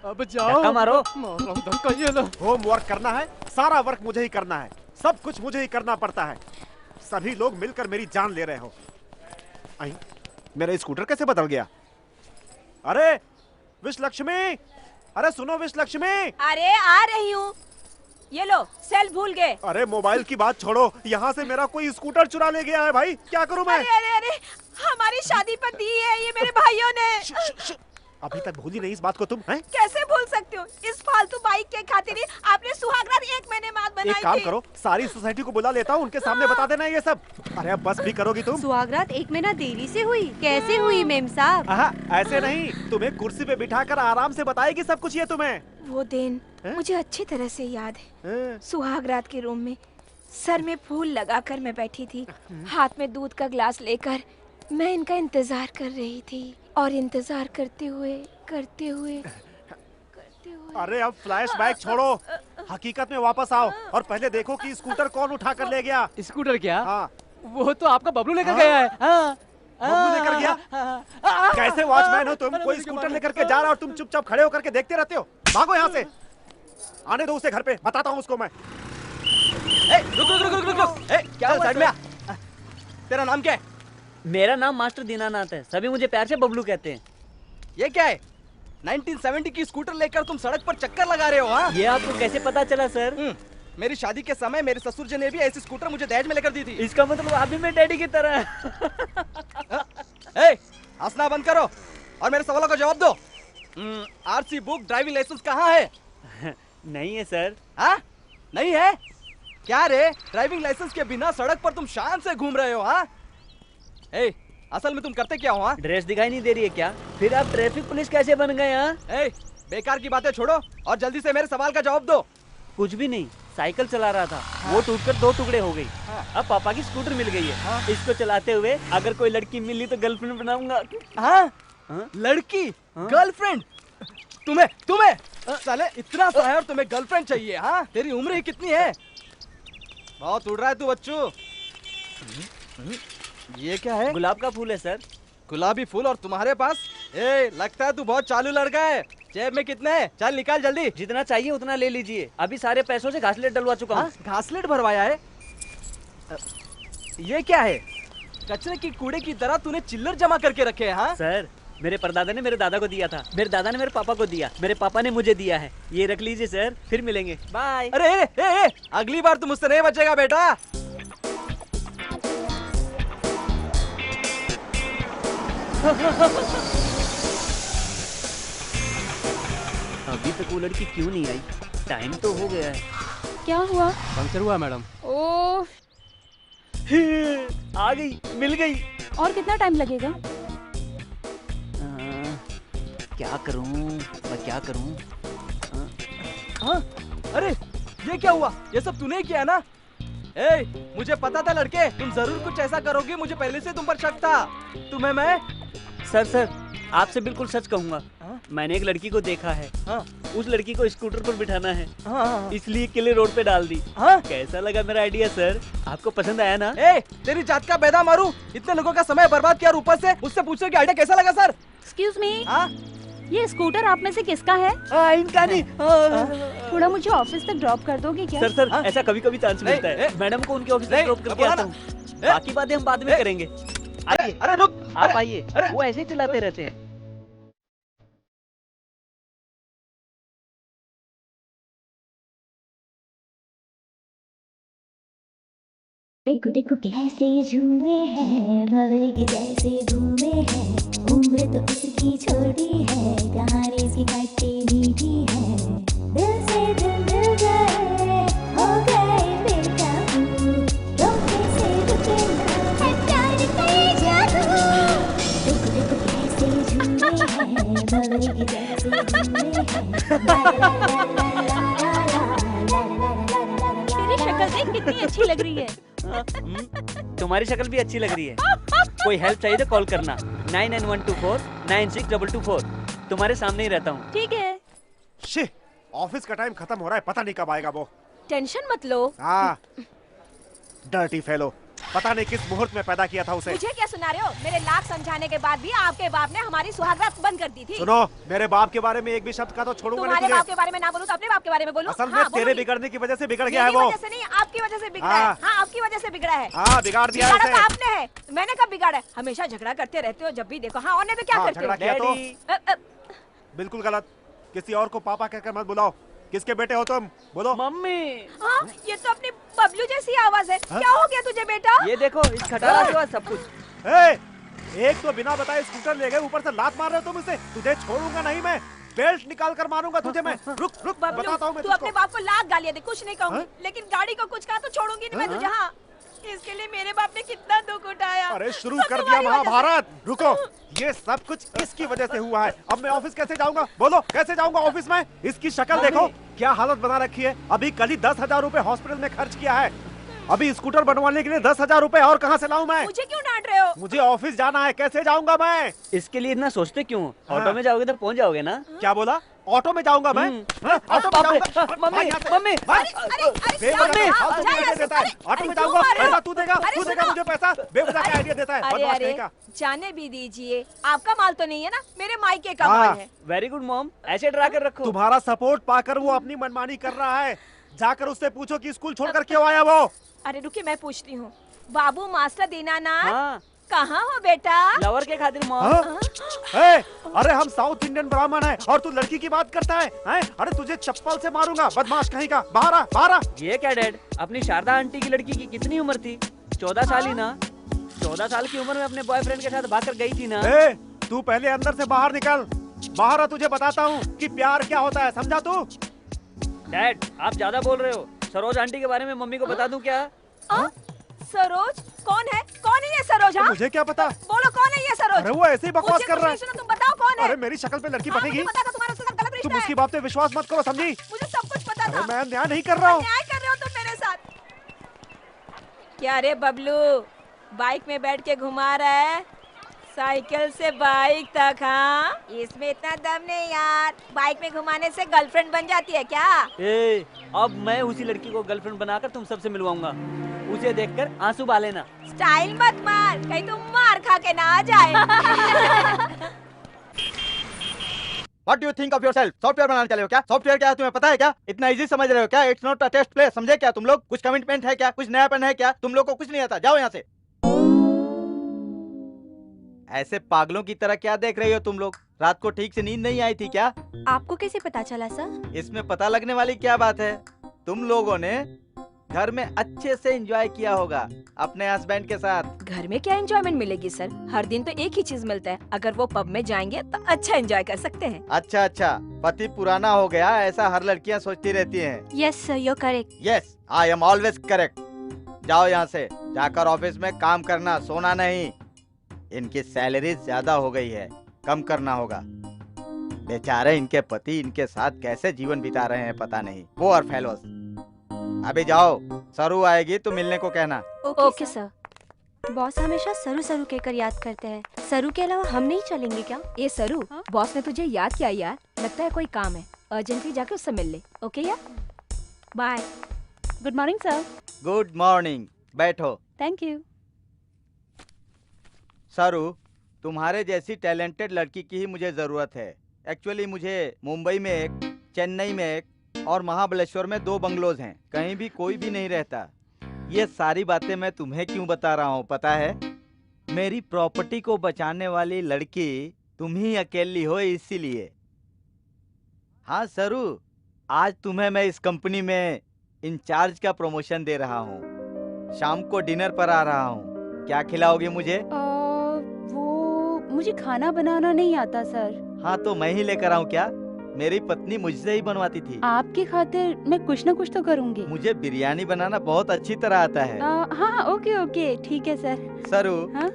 अब जाओ। धक्का मारो। मार रहा हूं धक्का, ये लो। होमवर्क करना है, सारा वर्क मुझे ही करना है, सब कुछ मुझे ही करना पड़ता है। सभी लोग मिलकर मेरी जान ले रहे हो। आई, मेरा स्कूटर कैसे बदल गया? अरे विश लक्ष्मी, अरे सुनो विश लक्ष्मी। अरे आ रही हूँ। ये लो, सेल भूल गए। अरे मोबाइल की बात छोड़ो, यहाँ से मेरा कोई स्कूटर चुरा ले गया है भाई, क्या करूं मैं? अरे अरे अरे, हमारी शादी पर दी है ये मेरे भाइयों ने। अभी तक भूली नहीं इस बात को तुम हैं? कैसे भूल सकते हो? इस फालतू बाइक के खातिर आपने सुहागरात 1 महीने बाद बनाई थी। एक काम करो, सारी सोसाइटी को बुला लेता हूँ, उनके सामने बता देना ये सब। अरे अब बस भी करोगी तुम? सुहागरात 1 महीना देरी से हुई? कैसे हुई मेम साहब? ऐसे नहीं, तुम्हें कुर्सी पे बिठाकर आराम से बताएगी सब कुछ ये तुम्हें। वो दिन मुझे अच्छी तरह से याद है। सुहागरात के रूम में सर में फूल लगाकर मैं बैठी थी, हाथ में दूध का ग्लास लेकर मैं इनका इंतजार कर रही थी और इंतजार करते हुए अरे अब फ्लैशबैक छोड़ो, हकीकत में वापस आओ और पहले देखो कि स्कूटर कौन उठा कर ले गया। स्कूटर क्या? हाँ, वो तो आपका बबलू लेकर गया है। बबलू लेकर गया? कैसे वॉचमैन हो तुम? कोई स्कूटर लेकर के जा रहा और तुम चुपचाप खड़े होकर के देखते रहते हो। भागो यहाँ से, आने दो उसे घर पे, बताता हूँ उसको मैं। रुक। क्या हुआ? साइड में आ। तेरा नाम क्या है? मेरा नाम मास्टर दीनानाथ है, सभी मुझे प्यार से बबलू कहते हैं। ये क्या है? 1970 की स्कूटर लेकर तुम सड़क पर चक्कर लगा रहे हो? हाँ, ये आपको कैसे पता चला सर? मेरी शादी के समय मेरे ससुर जी ने भी ऐसी स्कूटर मुझे दहेज में लेकर दी थी। इसका मतलब आप भी मेरे डैडी की तरह हैं। हंसना बंद करो और मेरे सवालों का जवाब दो। आरसी बुक, ड्राइविंग लाइसेंस कहाँ है? नहीं है सर। हाँ, नहीं है? क्या रे, ड्राइविंग लाइसेंस के बिना सड़क पर तुम शान से घूम रहे हो? हाँ, असल में तुम करते क्या हो? हाँ, ड्रेस दिखाई नहीं दे रही है क्या? फिर आप ट्रैफिक पुलिस कैसे बन गए? हाँ, बेकार की बातें छोड़ो और जल्दी से मेरे सवाल का जवाब दो। कुछ भी नहीं, साइकिल चला रहा था। वो टूटकर 2 टुकड़े हो गई। अब पापा की स्कूटर मिल गई है। इसको चलाते हुए अगर कोई लड़की मिली तो गर्लफ्रेंड बनाऊंगा। हाँ? लड़की? गर्लफ्रेंड? तुम्हें साले इतना सा है और तुम्हें गर्लफ्रेंड चाहिए? हाँ, तेरी उम्र ही कितनी है? बहुत उड़ रहा है तू बच्चू। ये क्या है? गुलाब का फूल है सर। गुलाबी फूल और तुम्हारे पास? लगता है तू बहुत चालू लड़का है। जेब में कितने हैं? चल निकाल जल्दी। जितना चाहिए उतना ले लीजिए। अभी सारे पैसों से घासलेट डलवा चुका हूँ। घासलेट भरवाया है? ये क्या है? कचरे की कूड़े की तरह तूने चिल्लर जमा करके रखे हैं? हाँ सर, मेरे परदादा ने मेरे दादा को दिया था, मेरे दादा ने मेरे पापा को दिया, मेरे पापा ने मुझे दिया है। ये रख लीजिए सर, फिर मिलेंगे। बाय। अरे अगली बार तुम मुझसे नहीं बचेगा बेटा। अभी तक वो लड़की क्यों नहीं आई? टाइम तो हो गया है। क्या हुआ? पंक्चर हुआ मैडम। ओह, आ गई, मिल गई। और कितना टाइम लगेगा? क्या करूं, मैं क्या करूं? हाँ? अरे ये क्या हुआ? ये सब तूने किया ना? मुझे पता था लड़के, तुम जरूर कुछ ऐसा करोगे। मुझे पहले से तुम पर शक था। तुम्हें मैं सर आपसे बिल्कुल सच कहूंगा। मैंने एक लड़की को देखा है। उस लड़की को स्कूटर पर बिठाना है, इसलिए किले रोड पे डाल दी। कैसा लगा मेरा आइडिया सर? आपको पसंद आया ना? तेरी जात का बेदा मारू, इतने लोगों का समय बर्बाद किया और ऊपर से मुझसे पूछो कि आइडिया कैसा लगा सर? एक्सक्यूज मी, ये स्कूटर आप में से किसका है? इनका नहीं। थोड़ा मुझे ऑफिस तक ड्रॉप कर दोगे क्या? सर ऐसा कभी कभी चांस मिलता है। मैडम को उनके ऑफिस तक ड्रॉप करके आता हूँ। बाकी बातें हम बाद में करेंगे। आइए, अरे रुक, आप आइए। वो ऐसे ही चलाते रहते हैं। देखो देखो कैसे झूमे हैं, भंवर के जैसे घूमे हैं। उम्र तो उसकी छोटी है, कहानी इसकी खट्टी मीठी है। दिल से दिल मिल गए, हो गए बेकाबू। रोके से रुके ना है प्यार का ये जादू। देखो देखो कैसे झूमे हैं, भंवर के जैसे घूमे हैं। ला ला ला ला ला ला ला ला। तेरी शक्ल देख कितनी अच्छी लग रही है। तुम्हारी शक्ल भी अच्छी लग रही है। कोई हेल्प चाहिए तो कॉल करना 9914962224। तुम्हारे सामने ही रहता हूँ। ठीक है। शिट, ऑफिस का टाइम खत्म हो रहा है, पता नहीं कब आएगा वो। टेंशन मत लो। हाँ, डर्टी फेलो, पता नहीं किस मुहूर्त में पैदा किया था उसे। मुझे क्या सुना रहे हो? मेरे लाख समझाने के बाद भी आपके बाप ने हमारी सुहागरात बंद कर दी थी। सुनो, मेरे बाप के बारे में एक भी शब्द का तो छोड़ूंगा नहीं तुम्हारे तुझे। बाप के बारे में ना बोलूं तो अपने बाप के बारे में बोलूं? असल में तेरे बिगड़ने की वजह से बिगड़ गया है वो। मेरी वजह से नहीं, आपकी वजह से बिगड़ा है। हाँ, आपकी वजह से बिगड़ा है। हाँ, बिगाड़ दिया बिगाड़ा है तो आपने है, मैंने कब बिगाड़ा है? हमेशा झगड़ा करते रहते हो जब भी देखो। हाँ, और नहीं तो क्या करते हो? झगड़ा किया तो बिल्कुल गलत। किसी और को पापा कहकर मत बुलाओ। किसके बेटे हो तुम? बोलो। मम्मी। हाँ, ये तो अपनी बबलू जैसी आवाज है। क्या हो गया तुझे बेटा? ये देखो, इस खटारा के बाद सब कुछ। एक तो बिना बताए स्कूटर ले गए, ऊपर से लात मार रहे हो तुम इसे। तुझे छोड़ूंगा नहीं मैं, बेल्ट निकाल कर मारूंगा तुझे मैं। रुक बताता हूँ मैं तू अपने बाप को लाख गालियां दे, कुछ नहीं कहूंगी, लेकिन गाड़ी को कुछ कहा तो छोड़ूंगी नहीं मैं तुझे। हाँ, इसके लिए मेरे बाप ने कितना दुख उठाया। अरे शुरू कर दिया महाभारत। रुको, ये सब कुछ इसकी वजह से हुआ है। अब मैं ऑफिस कैसे जाऊंगा? बोलो, कैसे जाऊंगा ऑफिस में? इसकी शक्ल देखो, क्या हालत बना रखी है। अभी कल ही 10,000 रुपए हॉस्पिटल में खर्च किया है। अभी स्कूटर बनवाने के लिए 10,000 रुपए और कहाँ से लाऊं मैं? मुझे क्यों डांट रहे हो? मुझे ऑफिस जाना है, कैसे जाऊंगा मैं? इसके लिए इतना सोचते क्यों? ऑटो में जाओगे तो पहुंच जाओगे ना। क्या बोला? ऑटो में जाऊंगा मैं? ऑटो में जाऊंगा? मम्मी ऑटो में जाऊंगा? पैसा तू देगा मुझे पैसा? बेवजह का आइडिया देता है। अरे जाने भी दीजिए, आपका माल तो नहीं है ना, मेरे मायके का माल है। वेरी गुड मॉम, ऐसे डरा कर रखो। तुम्हारा सपोर्ट पाकर वो अपनी मनमानी कर रहा है। जाकर उससे पूछो कि स्कूल छोड़कर क्यों आया वो। अरे रुकिए, मैं पूछती हूँ। बाबू मास्टर दीनानाथ। हाँ, कहाँ हो बेटा? लवर के खातिर मॉम। हाँ? ए, अरे हम साउथ इंडियन ब्राह्मण हैं और तू लड़की की बात करता है? अरे तुझे चप्पल से मारूंगा, बदमाश कहीं का। बाहर आ, बाहर आ। ये क्या डैड, अपनी शारदा आंटी की लड़की की कितनी उम्र थी? 14 साल ही ना? 14 साल की उम्र में अपने बॉयफ्रेंड के साथ भागकर गई थी ना? ए, तू पहले अंदर से बाहर निकल। बाहर आ, तुझे बताता हूँ कि प्यार क्या होता है, समझा तू? डैड आप ज्यादा बोल रहे हो। सरोज आंटी के बारे में मम्मी को बता दूं क्या? सरोज? कौन है? कौन है ये सरोज? हाँ? मुझे क्या पता? बोलो कौन है ये सरोज? अरे वो ऐसे ही बकवास कर रहा है। सुनो, तुम बताओ कौन है? अरे मेरी शक्ल पे लड़की बनेगी? मुझे पता था तुम्हारा उसके साथ गलत रिश्ता तुम उसकी बात पे विश्वास मत करो, समझी? मुझे सब कुछ पता था। मैं न्याय नहीं कर रहा हूँ। न्याय कर रहे हो तुम मेरे साथ। क्या रे बबलू, बाइक में बैठ के घुमा रहा है? साइकिल से बाइक तक? हाँ, इसमें इतना दम नहीं यार। बाइक में घुमाने से गर्लफ्रेंड बन जाती है क्या? ए, अब मैं उसी लड़की को गर्लफ्रेंड बनाकर तुम सबसे मिलवाऊंगा। उसे देखकर आंसू बहा लेना। स्टाइल मत मार, कहीं तुम मार खा के ना आ जाए। What do you think of yourself? Software बनाने चले हो क्या? सॉफ्टवेयर क्या है तुम्हें पता है क्या? इतना इजी समझ रहे हो क्या? It's not a test play, समझे क्या तुम लोग? कुछ कमिटमेंट है क्या? कुछ नयापन है क्या? तुम लोग को कुछ नहीं आता, जाओ यहाँ से। ऐसे पागलों की तरह क्या देख रही हो तुम लोग? रात को ठीक से नींद नहीं आई थी क्या? आपको कैसे पता चला सर? इसमें पता लगने वाली क्या बात है? तुम लोगों ने घर में अच्छे से एंजॉय किया होगा अपने हस्बैंड के साथ। घर में क्या एंजॉयमेंट मिलेगी सर? हर दिन तो एक ही चीज मिलता है। अगर वो पब में जाएंगे तो अच्छा एंजॉय कर सकते हैं। अच्छा अच्छा, पति पुराना हो गया ऐसा हर लड़कियां सोचती रहती हैं। Yes sir, you are correct. Yes, I am always correct. जाओ यहाँ से, जाकर ऑफिस में काम करना, सोना नहीं। इनकी सैलरी ज्यादा हो गई है, कम करना होगा। बेचारे इनके पति इनके साथ कैसे जीवन बिता रहे हैं पता नहीं। वो और फेलोस। अभी जाओ, सरू आएगी तो मिलने को कहना। Okay sir. बॉस हमेशा सरू सरू कहकर याद करते हैं। सरू के अलावा हम नहीं चलेंगे क्या? ये सरू, बॉस ने तुझे याद किया यार। लगता है कोई काम है, अर्जेंटली जाके उससे मिल ले। ओके यार, bye. Good morning sir. Good morning, बैठो। Thank you. सरू, तुम्हारे जैसी टैलेंटेड लड़की की ही मुझे जरूरत है। एक्चुअली मुझे मुंबई में एक, चेन्नई में एक और महाबलेश्वर में 2 बंगलोज हैं। कहीं भी कोई भी नहीं रहता। ये सारी बातें मैं तुम्हें क्यों बता रहा हूँ पता है? मेरी प्रॉपर्टी को बचाने वाली लड़की तुम ही अकेली हो, इसीलिए। हाँ सरू, आज तुम्हें मैं इस कंपनी में इंचार्ज का प्रमोशन दे रहा हूँ। शाम को डिनर पर आ रहा हूँ, क्या खिलाओगे मुझे? वो मुझे खाना बनाना नहीं आता सर। हाँ तो मैं ही लेकर आऊँ क्या? मेरी पत्नी मुझसे ही बनवाती थी। आपकी खातिर मैं कुछ न कुछ तो करूँगी। मुझे बिरयानी बनाना बहुत अच्छी तरह आता है। हाँ ओके ओके, ठीक है सर। सरू, हाँ?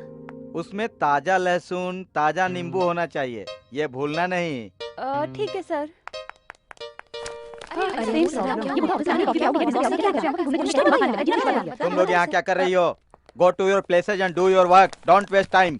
उसमें ताजा लहसुन, ताजा नींबू होना चाहिए, ये भूलना नहीं। ठीक है सर। तुम लोग यहाँ क्या कर रही हो? Go to your places and do your work, don't waste time.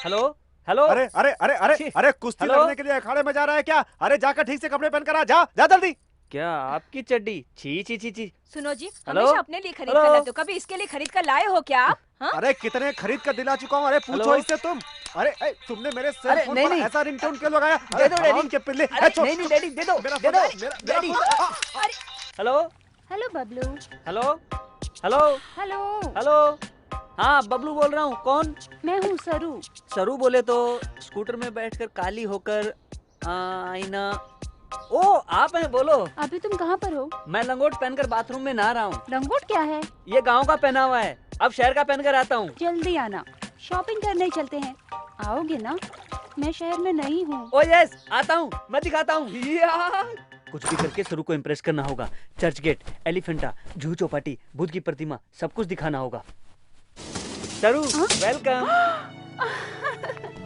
Hello hello. अरे अरे अरे अरे अरे, कुश्ती लड़ने के लिए अखाड़े में जा रहा है क्या? अरे जाकर ठीक से कपड़े पहन कर आ, जा जा जल्दी। क्या आपकी चड्डी? छी छी छी छी। सुनो जी, हेलो? हमेशा अपने लिए खरीद कर लाते हो, कभी इसके लिए खरीद कर लाए हो क्या आप? हाँ? अरे कितने खरीद कर दिला चुका हूँ। अरे पूछो इससे तुम। अरे तुमने मेरे सेल फोन पर ऐसा रिंगटोन क्यों लगाया? दे दो डैडी के पिल्ले। नहीं नहीं डैडी, दे दो दे दो daddy. Hello hello Bablu. Hello hello hello hello. हाँ बबलू बोल रहा हूँ। कौन? मैं हूँ सरू। सरू बोले तो स्कूटर में बैठकर काली होकर आईना। ओ आप हैं, बोलो। अभी तुम कहाँ पर हो? मैं लंगोट पहनकर बाथरूम में नहा रहा हूँ। लंगोट क्या है? ये गांव का पहनावा है, अब शहर का पहनकर आता हूँ। जल्दी आना, शॉपिंग करने चलते हैं। आओगे ना? मैं शहर में नहीं हूँ। ओ यस, आता हूँ, मैं दिखाता हूँ। कुछ भी करके सरू को इम्प्रेस करना होगा। चर्च गेट, एलिफेंटा, जूहू चौपाटी, बुद्ध की प्रतिमा, सब कुछ दिखाना होगा। सरू वेलकम।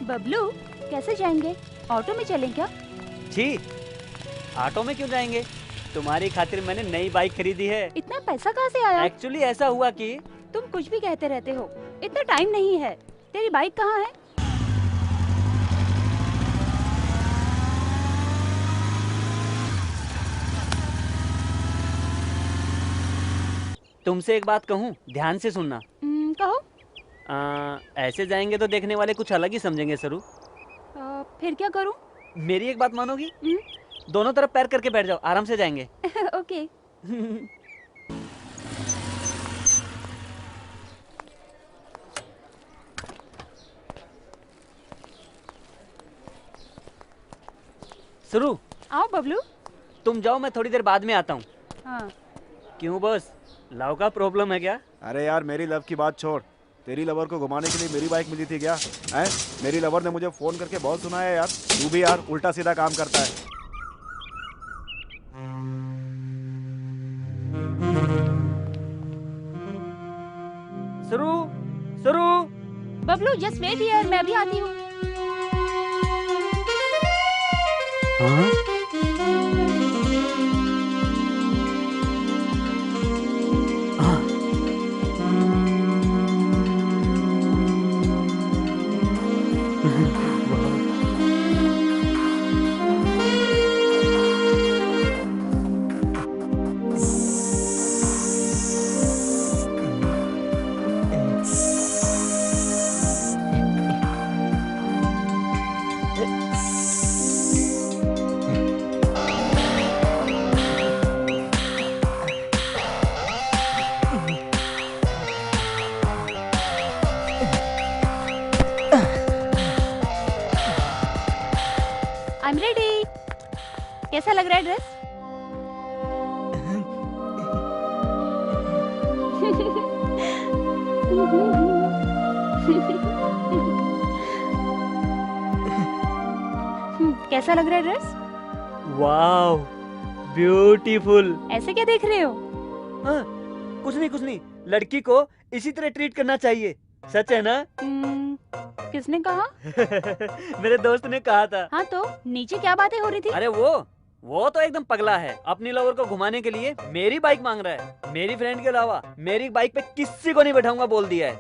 बबलू कैसे जाएंगे? ऑटो में चलें क्या? जी, ऑटो में क्यों जाएंगे? तुम्हारी खातिर मैंने नई बाइक खरीदी है। इतना पैसा कहाँ से आया? एक्चुअली ऐसा हुआ कि तुम कुछ भी कहते रहते हो, इतना टाइम नहीं है। तेरी बाइक कहाँ है? तुमसे एक बात कहूँ, ध्यान से सुनना। कहो। ऐसे जाएंगे तो देखने वाले कुछ अलग ही समझेंगे सरू। फिर क्या करूँ? मेरी एक बात मानोगी? दोनों तरफ पैर करके बैठ जाओ, आराम से जाएंगे। ओके। शुरू। आओ बबलू। तुम जाओ, मैं थोड़ी देर बाद में आता हूँ। हाँ। क्यों बॉस, लव का प्रॉब्लम है क्या? अरे यार मेरी लव की बात छोड़, तेरी लवर को घुमाने के लिए मेरी बाइक मिली थी क्या? हैं? मेरी लवर ने मुझे फोन करके बहुत सुनाया यार। तू भी यार उल्टा सीधा काम करता है। शुरू, शुरू। बबलू जस्ट वेट हियर, मैं अभी आती हूँ। हाँ? I'm ready. कैसा लग रहा है ड्रेस? कैसा लग रहा है ड्रेस? Wow, beautiful. ऐसे क्या देख रहे हो? हाँ, कुछ नहीं, लड़की को इसी तरह ट्रीट करना चाहिए। सच है ना? किसने कहा? मेरे दोस्त ने कहा था। हाँ तो नीचे क्या बातें हो रही थी? अरे वो तो एकदम पगला है। अपनी लवर को घुमाने के लिए मेरी बाइक मांग रहा है। मेरी फ्रेंड के अलावा मेरी बाइक पे किसी को नहीं बैठाऊंगा बोल दिया है।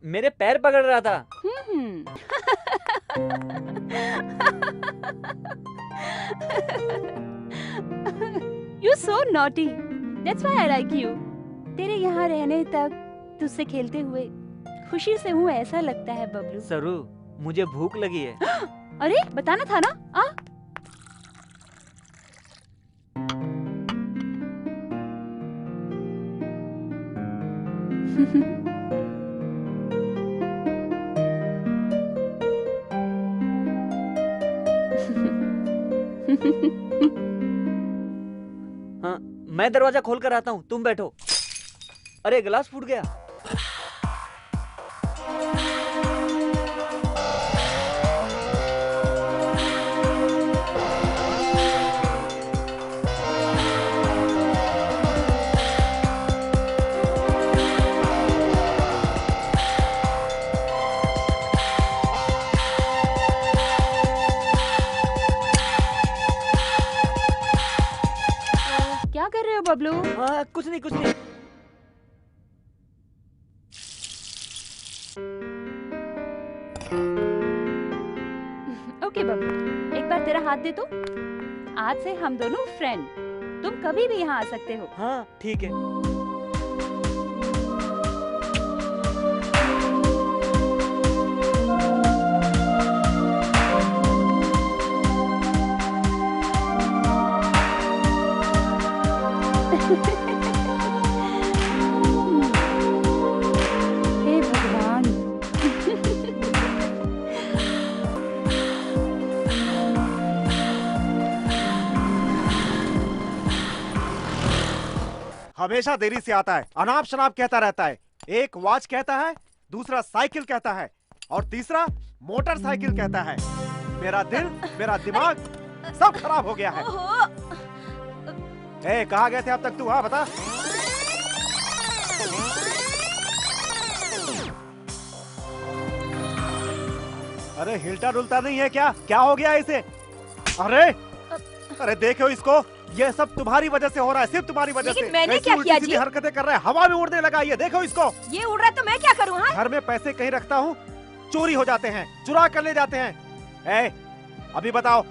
मेरे पैर पकड़ रहा था। You're so naughty. That's why I like you. तेरे यहाँ रहने तक, तुझसे खेलते हुए खुशी से हूँ ऐसा लगता है बबलू। सरू, मुझे भूख लगी है। अरे बताना था ना। आ? हाँ, मैं दरवाजा खोल कर आता हूँ, तुम बैठो। अरे गिलास फूट गया। क्या कर रहे हो बबलू? कुछ नहीं। ओके बबलू, एक बार तेरा हाथ दे तो। आज से हम दोनों फ्रेंड। तुम कभी भी यहाँ आ सकते हो। हाँ ठीक है। हे भगवान। हमेशा देरी से आता है, अनाप शनाप कहता रहता है। एक वॉच कहता है, दूसरा साइकिल कहता है और तीसरा मोटरसाइकिल कहता है। मेरा दिल, मेरा दिमाग सब खराब हो गया है। ए, कहाँ गए थे अब तक तू? हाँ बता। अरे हिलता डुलता नहीं है क्या? क्या हो गया इसे? अरे देखो इसको, ये सब तुम्हारी वजह से हो रहा है, सिर्फ तुम्हारी वजह से। मैंने क्या किया जी? हरकतें कर रहा है, हवा में उड़ने लगा। ये देखो इसको। ये उड़ रहा है तो मैं क्या करूँ? हाँ? घर में पैसे कहीं रखता हूँ, चोरी हो जाते हैं, चुरा कर ले जाते हैं। ए, अभी बताओ,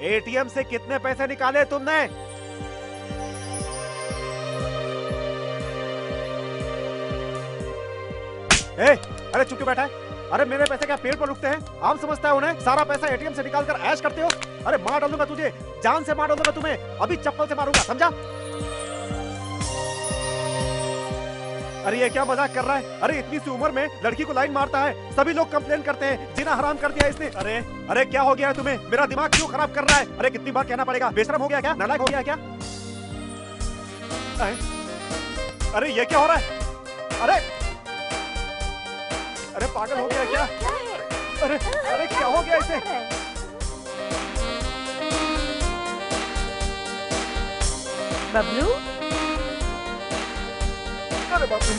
एटीएम से कितने पैसे निकाले तुमने? ए, अरे चुप क्यों बैठा है? अरे मेरे पैसे क्या पेड़ पर रुकते हैं? आम समझता है उन्हें? सारा पैसा एटीएम से निकाल कर ऐश करते हो। अरे मार डालूंगा तुझे, जान से मार डालूंगा तुम्हें, अभी चप्पल से मारूंगा, समझा? अरे ये क्या मजाक कर रहा है? अरे इतनी सी उम्र में लड़की को लाइन मारता है, सभी लोग कंप्लेन करते हैं, जीना हराम कर दिया इसने। अरे अरे क्या हो गया है तुम्हें? मेरा दिमाग क्यों खराब कर रहा है? अरे कितनी बार कहना पड़ेगा? बेशरम हो गया क्या? नालायक हो गया क्या? अरे ये क्या हो रहा है? अरे अरे पागल हो गया क्या? अरे अरे क्या हो गया इसे? बबलू, अरे बाप रे!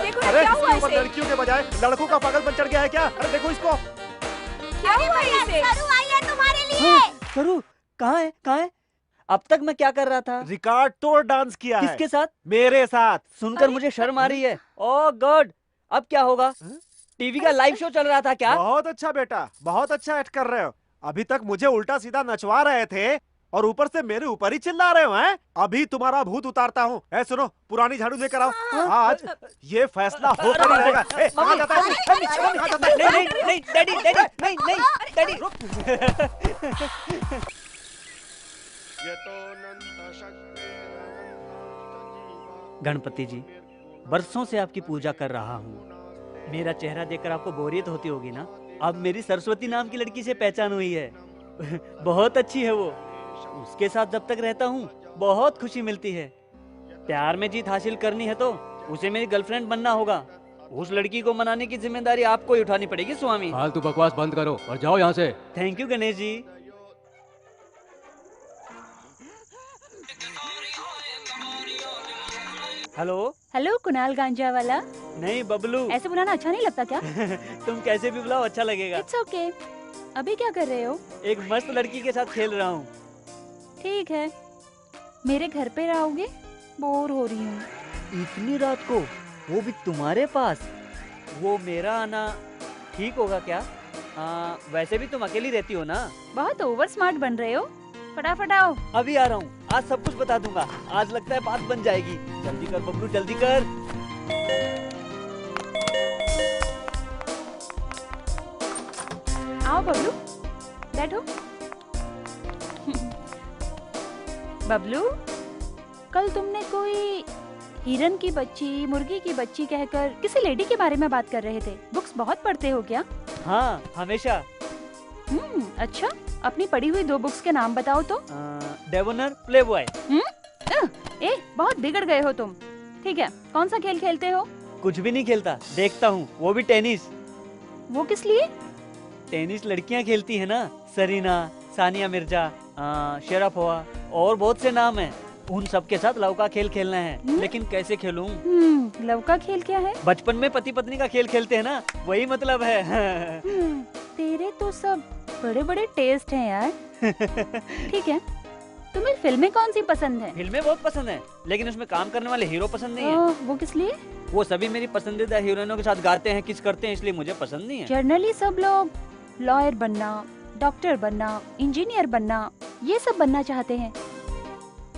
देखो ना, क्या हुआ इसे? लड़कियों के बजाय लड़कों का पागलपन चढ़ गया है क्या? अरे देखो इसको। क्या हुआ इसे? सरू आई है तुम्हारे लिए। सरू कहाँ है? कहाँ है? अब तक मैं क्या कर रहा था? रिकॉर्ड तोड़ डांस किया है। किसके साथ? मेरे साथ। सुनकर मुझे शर्म आ रही है। ओह गॉड, अब क्या होगा? टीवी का लाइव शो चल रहा था क्या? बहुत अच्छा बेटा, बहुत अच्छा एक्ट कर रहे हो। अभी तक मुझे उल्टा सीधा नचवा रहे थे और ऊपर से मेरे ऊपर ही चिल्ला रहे हो हैं? अभी तुम्हारा भूत उतारता हूँ। ऐ सुनो, पुरानी झाड़ू लेकर आओ। आज ये फैसला होकर ही रहेगा। कहाँ जाता है? कहाँ जाता है? नहीं नहीं नहीं डैडी डैडी नहीं नहीं डैडी रुक। गणपति जी, बरसों से आपकी पूजा कर रहा हूँ। मेरा चेहरा देखकर आपको बोरियत होती होगी ना? अब मेरी सरस्वती नाम की लड़की से पहचान हुई है। बहुत अच्छी है वो। उसके साथ जब तक रहता हूँ बहुत खुशी मिलती है। प्यार में जीत हासिल करनी है तो उसे मेरी गर्लफ्रेंड बनना होगा। उस लड़की को मनाने की जिम्मेदारी आपको ही उठानी पड़ेगी स्वामी। फालतू बकवास बंद करो और जाओ यहाँ से। Thank you Ganesh ji. Hello hello Kunal गांजा वाला। नहीं बबलू। ऐसे बुलाना अच्छा नहीं लगता क्या? तुम कैसे भी बुलाओ अच्छा लगेगा। It's okay. अभी क्या कर रहे हो? एक मस्त लड़की के साथ खेल रहा हूँ। ठीक है, मेरे घर पे रहोगे? बोर हो रही हूँ। इतनी रात को, वो भी तुम्हारे पास? वो मेरा आना ठीक होगा क्या? वैसे भी तुम अकेली रहती हो ना? बहुत ओवर स्मार्ट बन रहे हो। फटाफट आओ। अभी आ रहा हूँ, आज सब कुछ बता दूंगा। आज लगता है बात बन जाएगी। जल्दी कर बबलू, जल्दी कर। आओ बबलू, बैठो। बबलू, कल तुमने कोई हिरन की बच्ची, मुर्गी की बच्ची कहकर किसी लेडी के बारे में बात कर रहे थे। बुक्स बहुत पढ़ते हो क्या? हाँ, हमेशा। अच्छा, अपनी पढ़ी हुई 2 बुक्स के नाम बताओ तो। डेवोनर, प्लेबॉय। बहुत बिगड़ गए हो तुम। ठीक है, कौन सा खेल खेलते हो? कुछ भी नहीं खेलता, देखता हूँ, वो भी टेनिस। वो किस लिए? टेनिस लड़कियाँ खेलती है ना, सरीना, सानिया मिर्जा, शरापोवा और बहुत से नाम हैं। उन सब के साथ लव का खेल खेलना है। लेकिन कैसे खेलूं? लव का खेल क्या है? बचपन में पति पत्नी का खेल खेलते हैं ना, वही मतलब है। तेरे तो सब बड़े बड़े टेस्ट हैं यार। ठीक है, तुम्हें फिल्में कौन सी पसंद है? फिल्में बहुत पसंद है, लेकिन उसमें काम करने वाले हीरो पसंद नहीं है। वो किस लिए? वो सभी मेरी पसंदीदा हीरोइनों के साथ गाते हैं, किस करते हैं, इसलिए मुझे पसंद नहीं है। जनरली सब लोग लॉयर बनना, डॉक्टर बनना, इंजीनियर बनना, ये सब बनना चाहते हैं।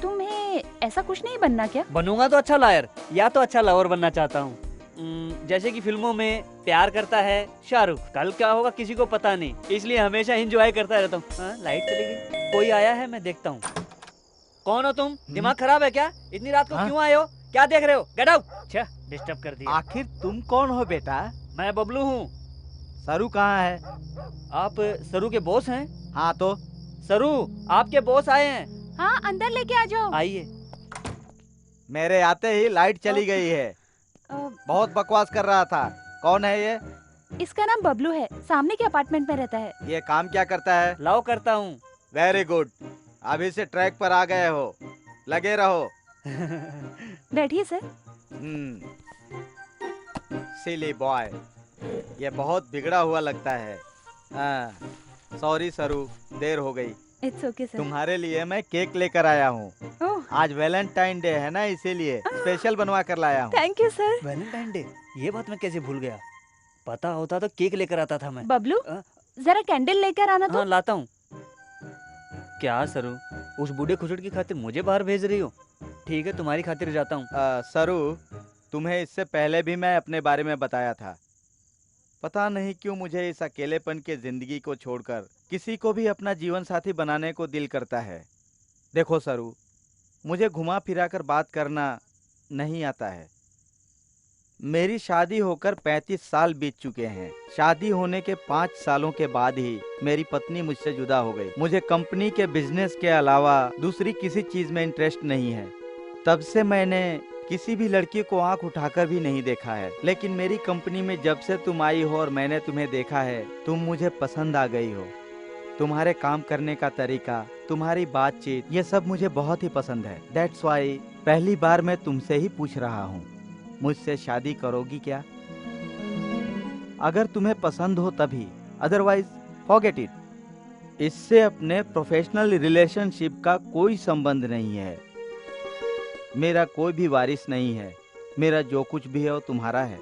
तुम्हें ऐसा कुछ नहीं बनना क्या? बनूंगा तो अच्छा लायर या तो अच्छा लवर बनना चाहता हूँ। जैसे कि फिल्मों में प्यार करता है शाहरुख, कल क्या होगा किसी को पता नहीं, इसलिए हमेशा एंजॉय करता रहता हूँ। लाइट चली गई, कोई आया है, मैं देखता हूँ। कौन हो तुम? दिमाग खराब है क्या? इतनी रात को क्यों आए हो? क्या देख रहे हो? Get out. अच्छा, डिस्टर्ब कर दिया। आखिर तुम कौन हो बेटा? मैं बबलू हूँ। सरू कहाँ है? आप सरू के बॉस हैं? हाँ तो सरू, आपके बॉस आए हैं। हाँ, अंदर लेके आ जाओ। आइए। मेरे आते ही लाइट चली गई है। बहुत बकवास कर रहा था। कौन है ये? इसका नाम बबलू है, सामने के अपार्टमेंट में रहता है। ये काम क्या करता है? लव करता हूँ। वेरी गुड, अभी से ट्रैक पर आ गए हो, लगे रहो। बैठिए सर। सिली बॉय, ये बहुत बिगड़ा हुआ लगता है। सॉरी सरू, देर हो गई। It's okay sir. तुम्हारे लिए मैं केक लेकर आया हूँ। आज वैलेंटाइन डे है ना, इसीलिए स्पेशल बनवा कर लाया हूँ। Thank you sir. Valentine day, ये बात मैं कैसे भूल गया? पता होता तो केक लेकर आता था मैं। बबलू, जरा कैंडल लेकर आना तो। हाँ, लाता हूँ। क्या सरू, उस बूढ़े खुसड़ की खातिर मुझे बाहर भेज रही हो? ठीक है, तुम्हारी खातिर जाता हूँ। सरू, तुम्हें इससे पहले भी मैं अपने बारे में बताया था। पता नहीं क्यों मुझे इस अकेलेपन के जिंदगी को छोड़कर किसी को भी अपना जीवन साथी बनाने को दिल करता है। देखो सरू, मुझे घुमा फिरा कर बात करना नहीं आता है। मेरी शादी होकर 35 साल बीत चुके हैं। शादी होने के 5 सालों के बाद ही मेरी पत्नी मुझसे जुदा हो गई। मुझे कंपनी के बिजनेस के अलावा दूसरी किसी चीज में इंटरेस्ट नहीं है। तब से मैंने किसी भी लड़की को आंख उठाकर भी नहीं देखा है। लेकिन मेरी कंपनी में जब से तुम आई हो और मैंने तुम्हें देखा है, तुम मुझे पसंद आ गई हो। तुम्हारे काम करने का तरीका, तुम्हारी बातचीत, ये सब मुझे बहुत ही पसंद है। दैट्स वाई पहली बार मैं तुमसे ही पूछ रहा हूँ, मुझसे शादी करोगी क्या? अगर तुम्हें पसंद हो तभी, अदरवाइज फॉरगेट इट। इससे अपने प्रोफेशनल रिलेशनशिप का कोई संबंध नहीं है। मेरा कोई भी वारिस नहीं है। मेरा जो कुछ भी है वो तुम्हारा है।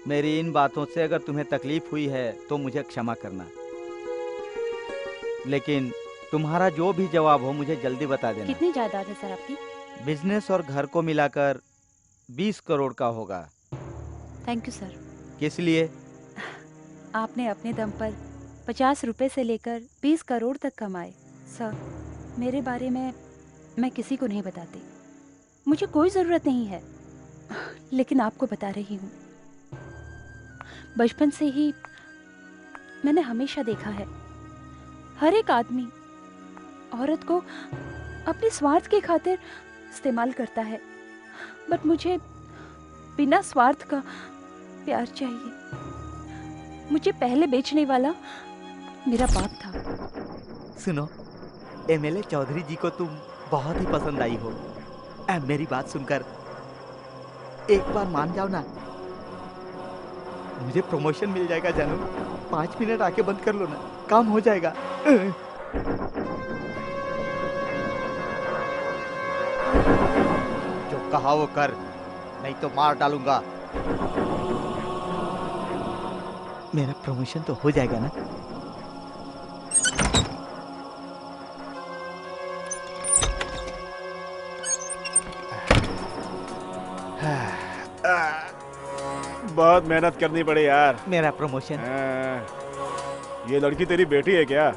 मेरी इन बातों से अगर तुम्हें तकलीफ हुई है तो मुझे क्षमा करना, लेकिन तुम्हारा जो भी जवाब हो मुझे जल्दी बता देना। कितनी जायदाद है सर आपकी? बिजनेस और घर को मिलाकर 20 करोड़ का होगा। Thank you sir. किस लिए? आपने अपने दम पर 50 रुपए से लेकर 20 करोड़ तक कमाए। सर, मेरे बारे में मैं किसी को नहीं बताती। मुझे कोई ज़रूरत नहीं है, लेकिन आपको बता रही हूँ। बचपन से ही मैंने हमेशा देखा है, हर एक आदमी औरत को अपने स्वार्थ की खातिर इस्तेमाल करता है, बट मुझे बिना स्वार्थ का प्यार चाहिए। मुझे पहले बेचने वाला मेरा बाप था। सुनो, एमएलए चौधरी जी को तुम बहुत ही पसंद आई हो। मेरी बात सुनकर एक बार मान जाओ ना, मुझे प्रमोशन मिल जाएगा जानू। 5 मिनट आके बंद कर लो ना, काम हो जाएगा। जो कहा वो कर, नहीं तो मार डालूंगा। मेरा प्रमोशन तो हो जाएगा ना? बहुत मेहनत करनी पड़ी यार। मेरा प्रमोशन। ये लड़की तेरी बेटी है क्या?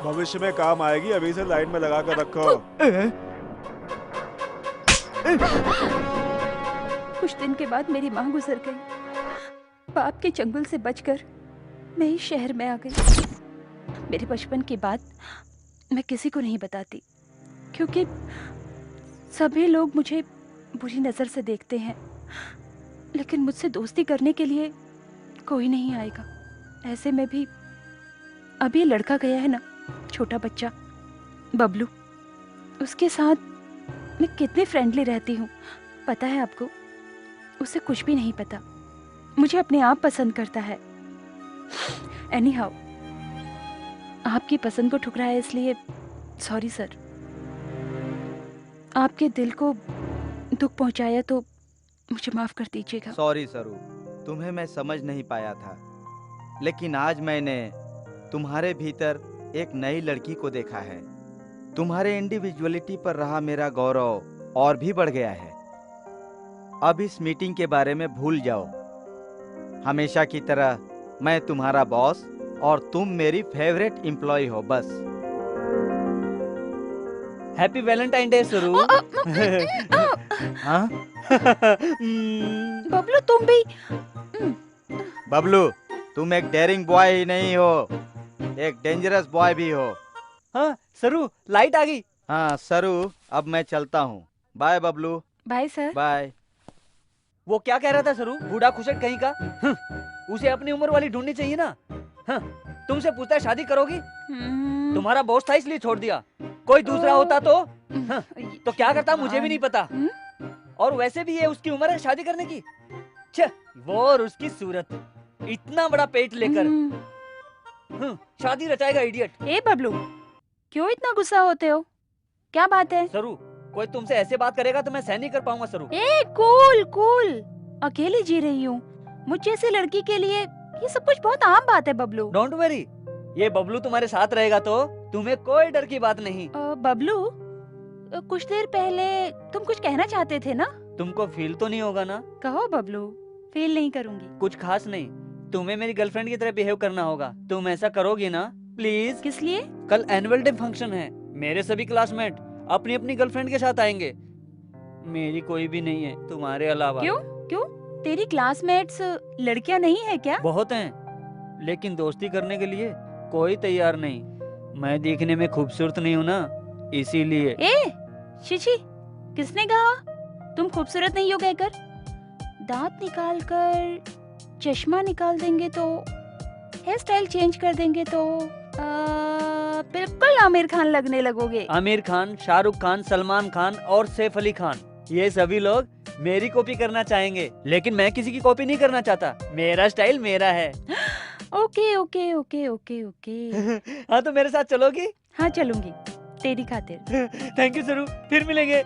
भविष्य में काम आएगी, अभी से लाइन में लगा कर रखो। कुछ दिन के बाद मेरी माँ गुजर गई। बाप के चंगुल से बचकर मैं इस शहर में आ गई। मेरे बचपन की बात मैं किसी को नहीं बताती, क्योंकि सभी लोग मुझे बुरी नज़र से देखते हैं, लेकिन मुझसे दोस्ती करने के लिए कोई नहीं आएगा। ऐसे में भी अभी लड़का गया है ना, छोटा बच्चा बबलू, उसके साथ मैं कितनी फ्रेंडली रहती हूँ पता है आपको? उसे कुछ भी नहीं पता, मुझे अपने आप पसंद करता है। एनी हाउ, आपकी पसंद को ठुकराया इसलिए सॉरी सर। आपके दिल को दुख पहुंचाया तो मुझे माफ कर दीजिएगा। सॉरी सरू, तुम्हें मैं समझ नहीं पाया था, लेकिन आज मैंने तुम्हारे भीतर एक नई लड़की को देखा है। तुम्हारे इंडिविजुअलिटी पर रहा मेरा गौरव और भी बढ़ गया है। अब इस मीटिंग के बारे में भूल जाओ। हमेशा की तरह मैं तुम्हारा बॉस और तुम मेरी फेवरेट एम्प्लॉय हो, बस। हैप्पी वैलेंटाइन डे सरू। हाँ? बबलू तुम भी। बबलू, तुम एक डेयरिंग बॉय ही नहीं हो, एक डेंजरस बॉय भी हो। हाँ सरू, लाइट आ गई। हाँ सरू, अब मैं चलता हूँ। Bye Bablu. Bye sir. Bye. वो क्या कह रहा था सरू, बूढ़ा खुशट कहीं का? उसे अपनी उम्र वाली ढूंढनी चाहिए ना। तुमसे पूछता है शादी करोगी? तुम्हारा बॉस था इसलिए छोड़ दिया, कोई दूसरा होता तो क्या करता मुझे भी नहीं पता। और वैसे भी ये उसकी उम्र है शादी करने की। वो और उसकी सूरत, इतना बड़ा पेट लेकर शादी रचाएगा इडियट। ए बबलू, क्यों इतना गुस्सा होते हो? क्या बात है? सरू, कोई तुमसे ऐसे बात करेगा तो मैं सहन नहीं कर पाऊंगा सरू। ए कूल कूल, अकेली जी रही हूँ। मुझ जैसी लड़की के लिए ये सब कुछ बहुत आम बात है बबलू। डोंट वरी, ये बबलू तुम्हारे साथ रहेगा तो तुम्हें कोई डर की बात नहीं। बबलू, कुछ देर पहले तुम कुछ कहना चाहते थे ना? तुमको फील तो नहीं होगा ना? कहो बबलू, फील नहीं करूंगी। कुछ खास नहीं, तुम्हें मेरी गर्लफ्रेंड की तरह बिहेव करना होगा। तुम ऐसा करोगी ना प्लीज? किस लिए? कल एनुअल डे फंक्शन है, मेरे सभी क्लासमेट अपनी अपनी गर्लफ्रेंड के साथ आएंगे। मेरी कोई भी नहीं है तुम्हारे अलावा। क्यों? क्यों? तेरी क्लासमेट्स लड़कियां नहीं है क्या? बहुत हैं, लेकिन दोस्ती करने के लिए कोई तैयार नहीं। मैं दिखने में खूबसूरत नहीं हूँ ना, इसीलिए। ए, शिशी, किसने कहा तुम खूबसूरत नहीं हो कहकर? दांत निकाल कर चश्मा निकाल देंगे तो, हेयर स्टाइल चेंज कर देंगे तो बिल्कुल आमिर खान लगने लगोगे। आमिर खान, शाहरुख खान, सलमान खान और सैफ अली खान, ये सभी लोग मेरी कॉपी करना चाहेंगे, लेकिन मैं किसी की कॉपी नहीं करना चाहता। मेरा स्टाइल मेरा है। Okay okay okay okay okay. हाँ तो मेरे साथ चलोगी? हाँ चलूंगी, तेरी खातिर। थैंक यू सरू, फिर मिलेंगे।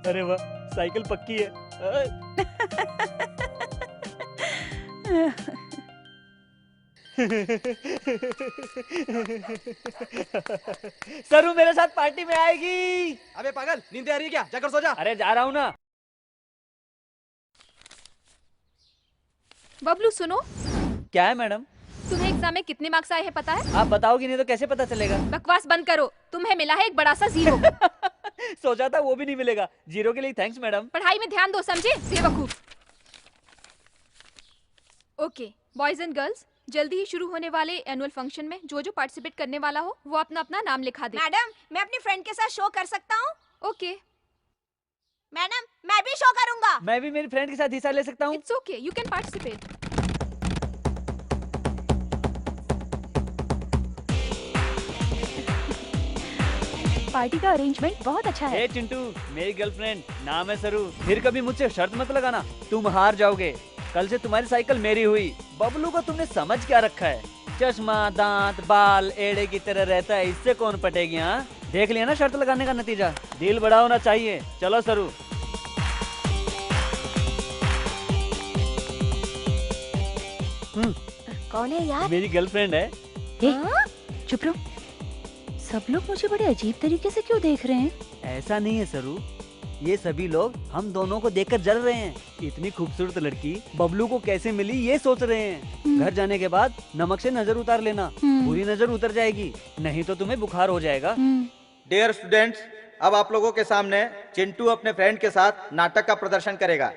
अरे वाह, साइकिल पक्की है। सरू मेरे साथ पार्टी में आएगी। अबे पागल, नींद आ रही है क्या? जाकर सो जा। अरे जा रहा हूँ ना। बबलू सुनो, क्या है मैडम? तुम्हें एग्जाम में कितने मार्क्स आए हैं पता है? आप बताओगी नहीं तो कैसे पता चलेगा? बकवास बंद करो, तुम्हें मिला है एक बड़ा सा 0। सोचा था वो भी नहीं मिलेगा। 0 के लिए थैंक्स मैडम। पढ़ाई में ध्यान दो, समझे बेवकूफ। ओके बॉयज एंड गर्ल्स, जल्दी ही शुरू होने वाले एनुअल फंक्शन में जो जो पार्टिसिपेट करने वाला हो वो अपना अपना नाम लिखा दे। मैडम, मैं अपनी फ्रेंड के साथ शो कर सकता हूँ? ओके मैडम, मैं भी शो करूंगा। मैं भी मेरी फ्रेंड के साथ हिस्सा ले सकता हूँ? It's okay, you can participate. Party का अरेंजमेंट बहुत अच्छा है। हे चिंटू, मेरी गर्लफ्रेंड, नाम है सरू। फिर कभी मुझसे शर्त मत लगाना, तुम हार जाओगे। कल से तुम्हारी साइकिल मेरी हुई। बबलू को तुमने समझ क्या रखा है? चश्मा, दांत, बाल एड़े की तरह रहता है, इससे कौन पटेगी? हाँ, देख लिया ना शर्त लगाने का नतीजा। दिल बड़ा होना चाहिए। चलो सरू। कौन है यार? मेरी गर्लफ्रेंड है। चुप रहो, सब लोग मुझे बड़े अजीब तरीके से क्यों देख रहे हैं? ऐसा नहीं है सरू, ये सभी लोग हम दोनों को देखकर जल रहे हैं। इतनी खूबसूरत लड़की बबलू को कैसे मिली ये सोच रहे हैं। घर जाने के बाद नमक से नजर उतार लेना, पूरी नजर उतर जाएगी, नहीं तो तुम्हें बुखार हो जाएगा। डियर स्टूडेंट्स, अब आप लोगों के सामने चिंटू अपने फ्रेंड के साथ नाटक का प्रदर्शन करेगा।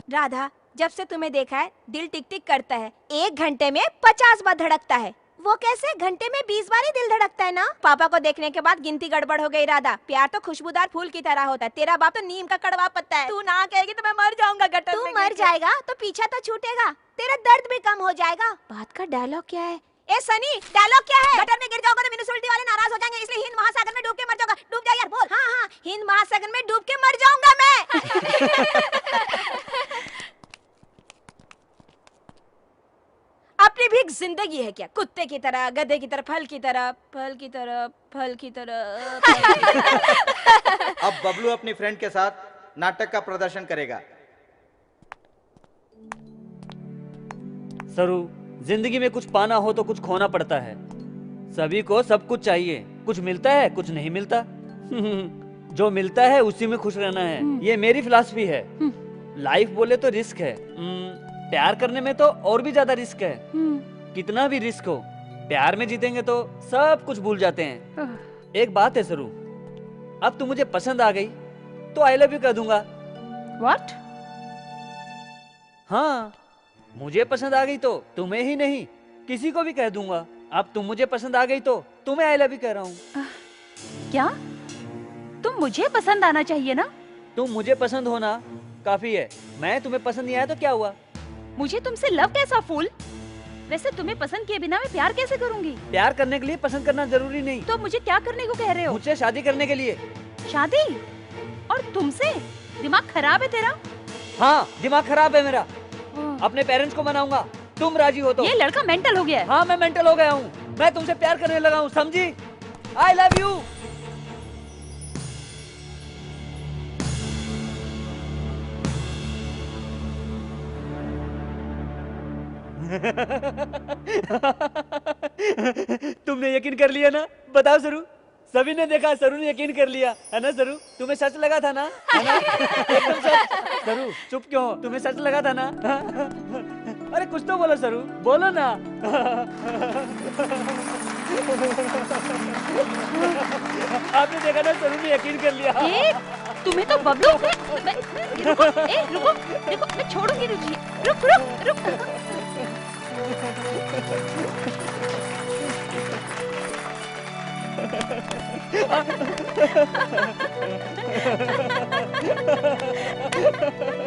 राधा, जब से तुम्हें देखा है दिल टिक टिक करता है। 1 घंटे में 50 बार धड़कता है। वो कैसे? घंटे में 20 बार ही दिल धड़कता है ना। पापा को देखने के बाद गिनती गड़बड़ हो गई। राधा, प्यार तो खुशबूदार फूल की तरह होता है। तेरा बाप तो नीम का कड़वा पत्ता है। तू ना कहेगी तो मैं मर जाऊंगा गटर में। तू मर जाएगा तो पीछा तो छूटेगा, तेरा दर्द भी कम हो जाएगा। बात का डायलॉग क्या है? ए सनी, डायलॉग क्या है? गटर में गिर जाओगा तो म्युनिसिपैलिटी वाले नाराज हो जाएंगे, इसलिए हिंद महासागर में डूब के मर जाऊंगा। डूब जा यार, बोल। हाँ हाँ, हिंद महासागर में डूब के मर जाऊंगा मैं। अपनी भी एक जिंदगी है क्या? कुत्ते की तरह, गधे की तरह, फल की तरह, फल की तरह, फल की तरह। अब बबलू अपनी फ्रेंड के साथ नाटक का प्रदर्शन करेगा। सरू, जिंदगी में कुछ पाना हो तो कुछ खोना पड़ता है। सभी को सब कुछ चाहिए, कुछ मिलता है कुछ नहीं मिलता। जो मिलता है उसी में खुश रहना है, ये मेरी फिलॉसफी है। लाइफ बोले तो रिस्क है, प्यार करने में तो और भी ज्यादा रिस्क है। कितना भी रिस्क हो, प्यार में जीतेंगे तो सब कुछ भूल जाते हैं। एक बात है सरू, अब तू मुझे पसंद आ गई तो आई लव यू कह दूंगा। What? हाँ, मुझे पसंद आ गई तो तुम्हें ही नहीं किसी को भी कह दूंगा। अब तुम मुझे पसंद आ गई तो तुम्हें आई लव यू कह रहा हूँ। क्या? तुम मुझे पसंद आना चाहिए ना? तुम मुझे पसंद होना काफी है, मैं तुम्हें पसंद नहीं आया तो क्या हुआ? मुझे तुमसे लव कैसा फूल? वैसे तुम्हें पसंद किए बिना मैं प्यार कैसे करूंगी? प्यार करने के लिए पसंद करना जरूरी नहीं। तो मुझे क्या करने को कह रहे हो? मुझसे शादी करने के लिए। शादी? और तुमसे? दिमाग खराब है तेरा? हाँ, दिमाग खराब है मेरा। अपने पेरेंट्स को मनाऊंगा, तुम राजी हो तो। ये लड़का मेंटल हो गया है। हाँ, मैं मेंटल हो गया हूँ। मैं तुमसे प्यार करने लगा हूँ, समझी? आई लव यू। तुमने यकीन कर लिया ना? बताओ जरूर, सभी ने देखा, सरू ने यकीन कर लिया, है ना सरू? तुम्हें सच लगा था ना? है ना? एकदम सच। सरू चुप क्यों हो? तुम्हें सच लगा था ना? अरे कुछ तो बोलो सरू, बोलो ना। आपने देखा ना, सरू ने यकीन कर लिया। तुम्हें तो बबलू रुको, रुको, देखो मैं छोड़ूंगी रुचि, रुक रुक रुक।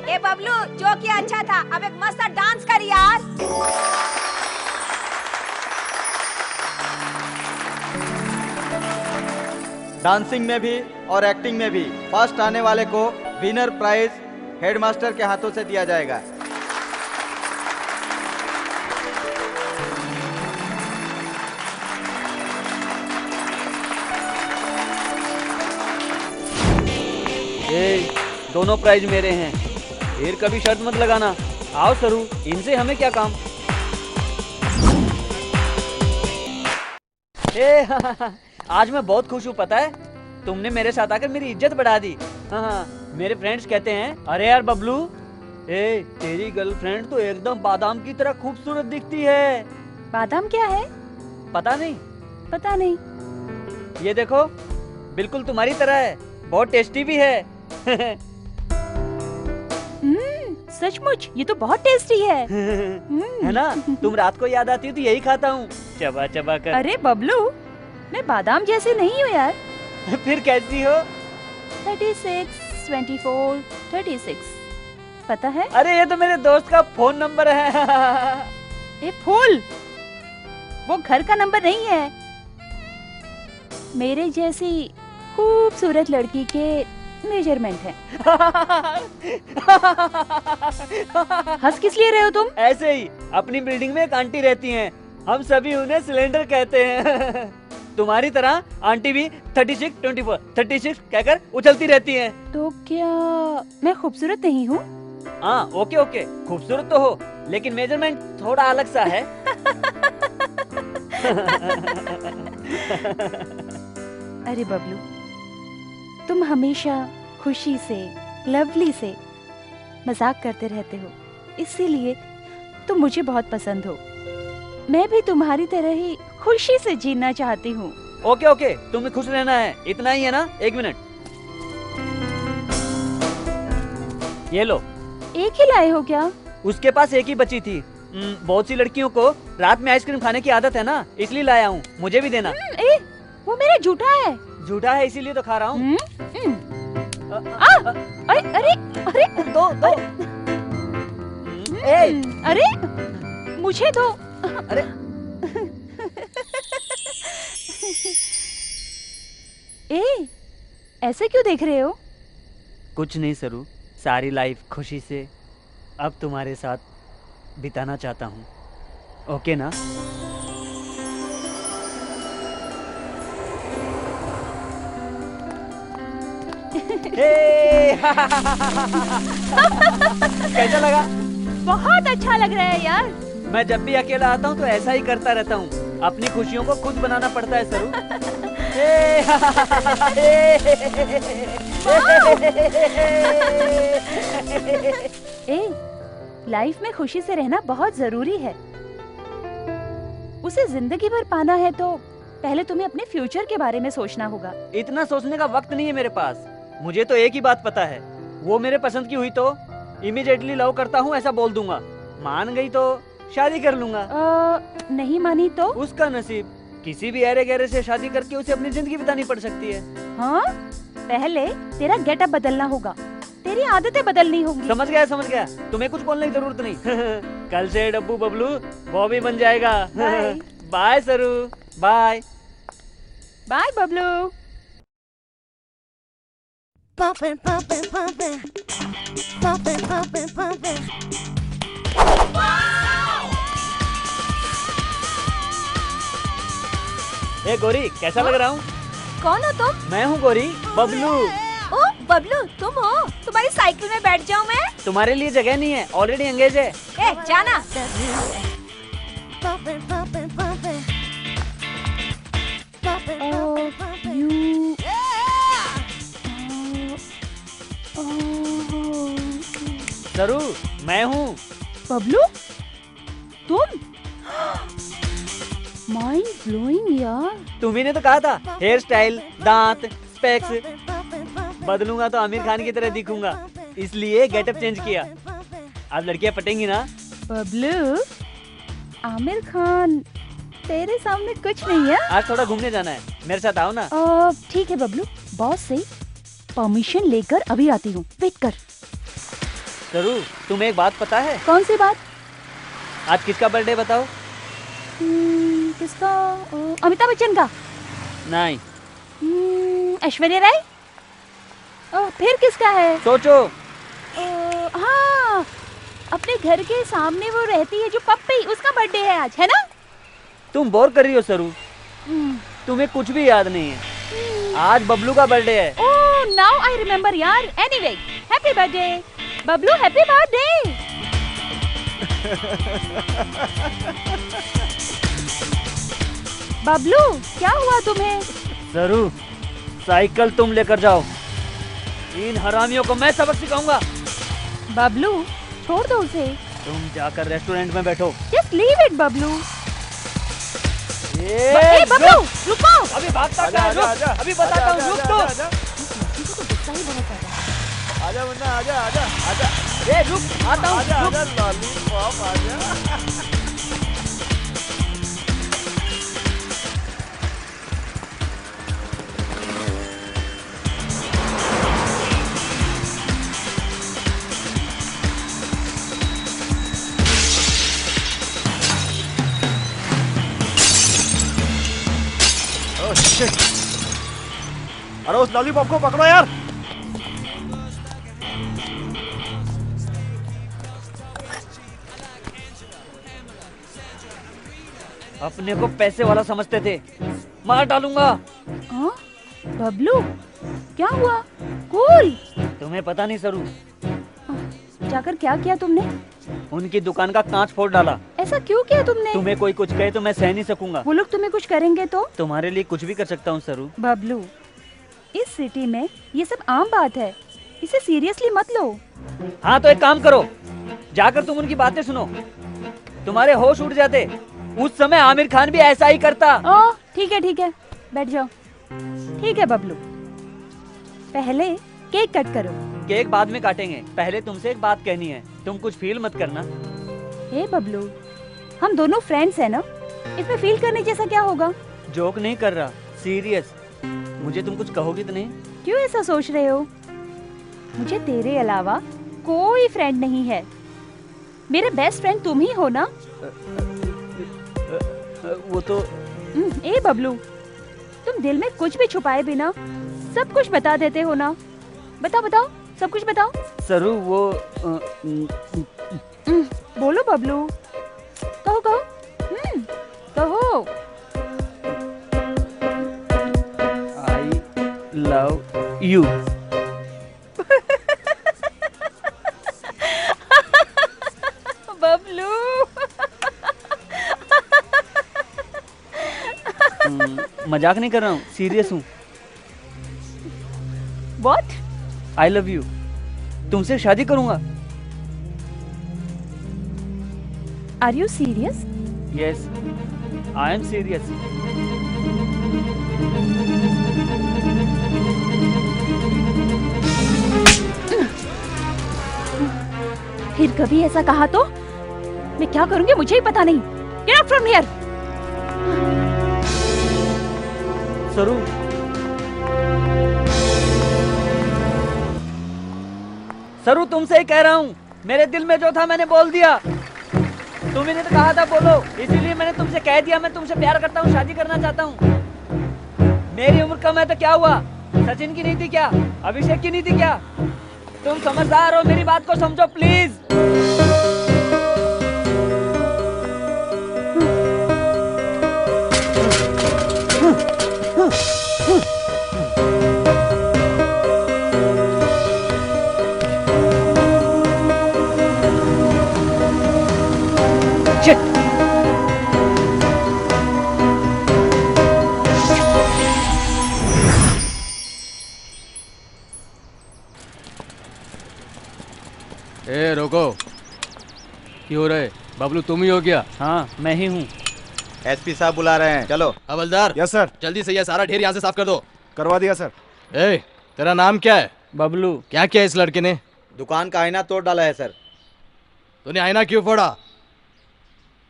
ए बबलू, जो किया अच्छा था, अब एक मस्त डांस कर यार। डांसिंग में भी और एक्टिंग में भी फर्स्ट आने वाले को विनर प्राइज हेडमास्टर के हाथों से दिया जाएगा। दोनों प्राइज मेरे हैं, फिर कभी शर्त मत लगाना। आओ सरू, इनसे हमें क्या काम। आज मैं बहुत खुश हूँ, पता है? तुमने मेरे साथ आकर मेरी इज्जत बढ़ा दी। हाँ, मेरे फ्रेंड्स कहते हैं, अरे यार बबलू, तेरी गर्लफ्रेंड तो एकदम बादाम की तरह खूबसूरत दिखती है। बादाम क्या है? पता नहीं। पता नहीं। ये देखो, बिल्कुल तुम्हारी तरह है, बहुत टेस्टी भी है। सचमुच ये तो बहुत टेस्टी है। है ना? तुम रात को याद आती हो तो यही खाता हूँ, चबा चबा कर। अरे बबलू, मैं बादाम जैसी नहीं हूँ यार। फिर कैसी हो? 36, 24, 36, पता है? अरे ये तो मेरे दोस्त का फोन नंबर है। ये फूल, वो घर का नंबर नहीं है। मेरे जैसी खूबसूरत लड़की के मेजरमेंट है। हंस किस लिए रहे हो तुम? ऐसे ही, अपनी बिल्डिंग में एक आंटी रहती हैं, हम सभी उन्हें सिलेंडर कहते हैं। तुम्हारी तरह आंटी भी 36, 24, 36 कहकर उछलती रहती हैं। तो क्या मैं खूबसूरत नहीं हूँ? हाँ, ओके ओके, खूबसूरत तो हो, लेकिन मेजरमेंट थोड़ा अलग सा है। अरे बबलू, तुम हमेशा खुशी से, लवली से मजाक करते रहते हो, इसीलिए तुम मुझे बहुत पसंद हो। मैं भी तुम्हारी तरह ही खुशी से जीना चाहती हूँ। ओके ओके, तुम्हें खुश रहना है, इतना ही है ना? 1 मिनट, ये लो। एक ही लाए हो क्या? उसके पास एक ही बची थी। बहुत सी लड़कियों को रात में आइसक्रीम खाने की आदत है ना, इसलिए लाया हूँ, मुझे भी देना। वो मेरा झूठा है। झूठा है इसीलिए तो खा रहा हूँ। अरे अरे अरे, दो। अरे मुझे दो। अरे ऐसे क्यों देख रहे हो? कुछ नहीं सरू, सारी लाइफ खुशी से अब तुम्हारे साथ बिताना चाहता हूँ, ओके ना? कैसा लगा? बहुत अच्छा लग रहा है यार। मैं जब भी अकेला आता हूँ तो ऐसा ही करता रहता हूँ, अपनी खुशियों को खुद बनाना पड़ता है सरू। लाइफ में खुशी से रहना बहुत जरूरी है। उसे जिंदगी भर पाना है तो पहले तुम्हें अपने फ्यूचर के बारे में सोचना होगा। इतना सोचने का वक्त नहीं है मेरे पास। मुझे तो एक ही बात पता है, वो मेरे पसंद की हुई तो इमीडिएटली लव करता हूँ ऐसा बोल दूंगा, मान गई तो शादी कर लूंगा। नहीं मानी तो उसका नसीब। किसी भी अरे गहरे से शादी करके उसे अपनी जिंदगी बितानी पड़ सकती है। हाँ, पहले तेरा गेटअप बदलना होगा, तेरी आदतें बदलनी होंगी। समझ गया, तुम्हें कुछ बोलने की जरूरत नहीं। कल से डब्बू बबलू बॉबी बन जाएगा। Bye Saru, bye bye Bablu. Pumpin', pumpin', pumpin', pumpin', pumpin', pumpin'. ए गोरी, कैसा लग रहा हूँ? कौन हो तुम? मैं हूँ गोरी, बबलू। ओ बबलू, तुम हो? तुम्हारी साइकिल में बैठ जाऊँ मैं? तुम्हारे लिए जगह नहीं है, ऑलरेडी एंगेज है। ए जाना। Pumpin', pumpin', pumpin'. Pumpin', pumpin', pumpin'. You सरू, मैं हूँ। बबलू, तुम? माइंड ब्लोइंग यार। तुम्ही ने तो कहा था हेयर स्टाइल, दांत, स्पेक्स बदलूंगा तो आमिर खान की तरह दिखूंगा, इसलिए गेटअप चेंज किया। अब लड़कियां पटेंगी ना। बबलू, आमिर खान तेरे सामने कुछ नहीं है। आज थोड़ा घूमने जाना है, मेरे साथ आओ ना। ठीक है बबलू, बॉस से परमिशन लेकर अभी आती हूँ, वेट कर। सरू, तुम्हें एक बात पता है? कौन सी बात? आज किसका बर्थडे बताओ? किसका? अमिताभ बच्चन का? नहीं। ऐश्वर्या राय? फिर किसका है? सोचो। हाँ, अपने घर के सामने वो रहती है जो पप्पी, उसका बर्थडे है आज, है ना? तुम बोर कर रही हो सरू, तुम्हें कुछ भी याद नहीं है। आज बबलू का बर्थडे है। ओह, नाउ आई रिमेम्बर यार। Anyway, happy birthday Bablu, happy birthday. Bablu, क्या हुआ तुम्हें? सरू, साइकिल तुम लेकर जाओ, इन हरामियों को मैं सबक सिखाऊंगा। बबलू, छोड़ दो उसे। तुम जाकर रेस्टोरेंट में बैठो। Just leave it Bablu. Bablu, रुको। अभी भागता क्या है? रुक, अभी बताता हूँ, रुक तो। आजा मुन्ना, आजा आजा आजा। ए रुक, आता हूँ। आजा आजा लॉलीपॉप आजा। अरे उस लॉलीपॉप को पकड़ो यार। अपने को पैसे वाला समझते थे, मार डालूंगा। हाँ? बबलू, क्या हुआ? कूल। तुम्हें पता नहीं सरू, जाकर क्या किया तुमने? उनकी दुकान का कांच फोड़ डाला। ऐसा क्यों किया तुमने? तुम्हें कोई कुछ कहे तो मैं सह नहीं सकूंगा। वो लोग तुम्हें कुछ करेंगे तो? तुम्हारे लिए कुछ भी कर सकता हूँ सरू। बबलू, इस सिटी में ये सब आम बात है, इसे सीरियसली मत लो। हाँ तो एक काम करो, जाकर तुम उनकी बातें सुनो, तुम्हारे होश उड़ जाते। उस समय आमिर खान भी ऐसा ही करता। ओह, ठीक है, बैठ जाओ। ठीक है बबलू, पहले केक कट करो। केक बाद में काटेंगे, पहले तुमसे एक बात कहनी है, तुम कुछ फील मत करना। हे बबलू, हम दोनों फ्रेंड्स हैं ना, इसमें फील करने जैसा क्या होगा? जोक नहीं कर रहा, सीरियस। मुझे तुम कुछ कहोगी तो नहीं? क्यों ऐसा सोच रहे हो? मुझे तेरे अलावा कोई फ्रेंड नहीं है, मेरे बेस्ट फ्रेंड तुम ही हो ना। वो तो ए बबलू, तुम दिल में कुछ भी छुपाए बिना सब कुछ बता देते हो ना। बताओ, सब कुछ बताओ। सरू, वो बोलो बबलू, कहो कहो। कहो। I love you. बबलू। मजाक नहीं कर रहा हूँ, सीरियस हूँ। What? आई लव यू, तुमसे शादी करूंगा। Are you serious? Yes, I am serious. फिर कभी ऐसा कहा तो मैं क्या करूंगी मुझे ही पता नहीं। Get out from here. सरू, सरू तुमसे ही कह रहा हूँ, मेरे दिल में जो था मैंने बोल दिया। तुम्ही ने तो कहा था बोलो, इसीलिए मैंने तुमसे कह दिया मैं तुमसे प्यार करता हूँ, शादी करना चाहता हूँ। मेरी उम्र कम है तो क्या हुआ? सचिन की नहीं थी क्या? अभिषेक की नहीं थी क्या? तुम समझदार हो, मेरी बात को समझो प्लीज। रोको। क्यों रे बबलू, तुम ही हो क्या? हाँ मैं ही हूँ। एसपी साहब बुला रहे हैं, चलो। हवलदार, यस सर। जल्दी से ये सारा ढेर यहाँ से साफ कर दो। करवा दिया सर। ए, तेरा नाम क्या है? बबलू। क्या किया इस लड़के ने? दुकान का आईना तोड़ डाला है सर। तूने आईना क्यों फोड़ा?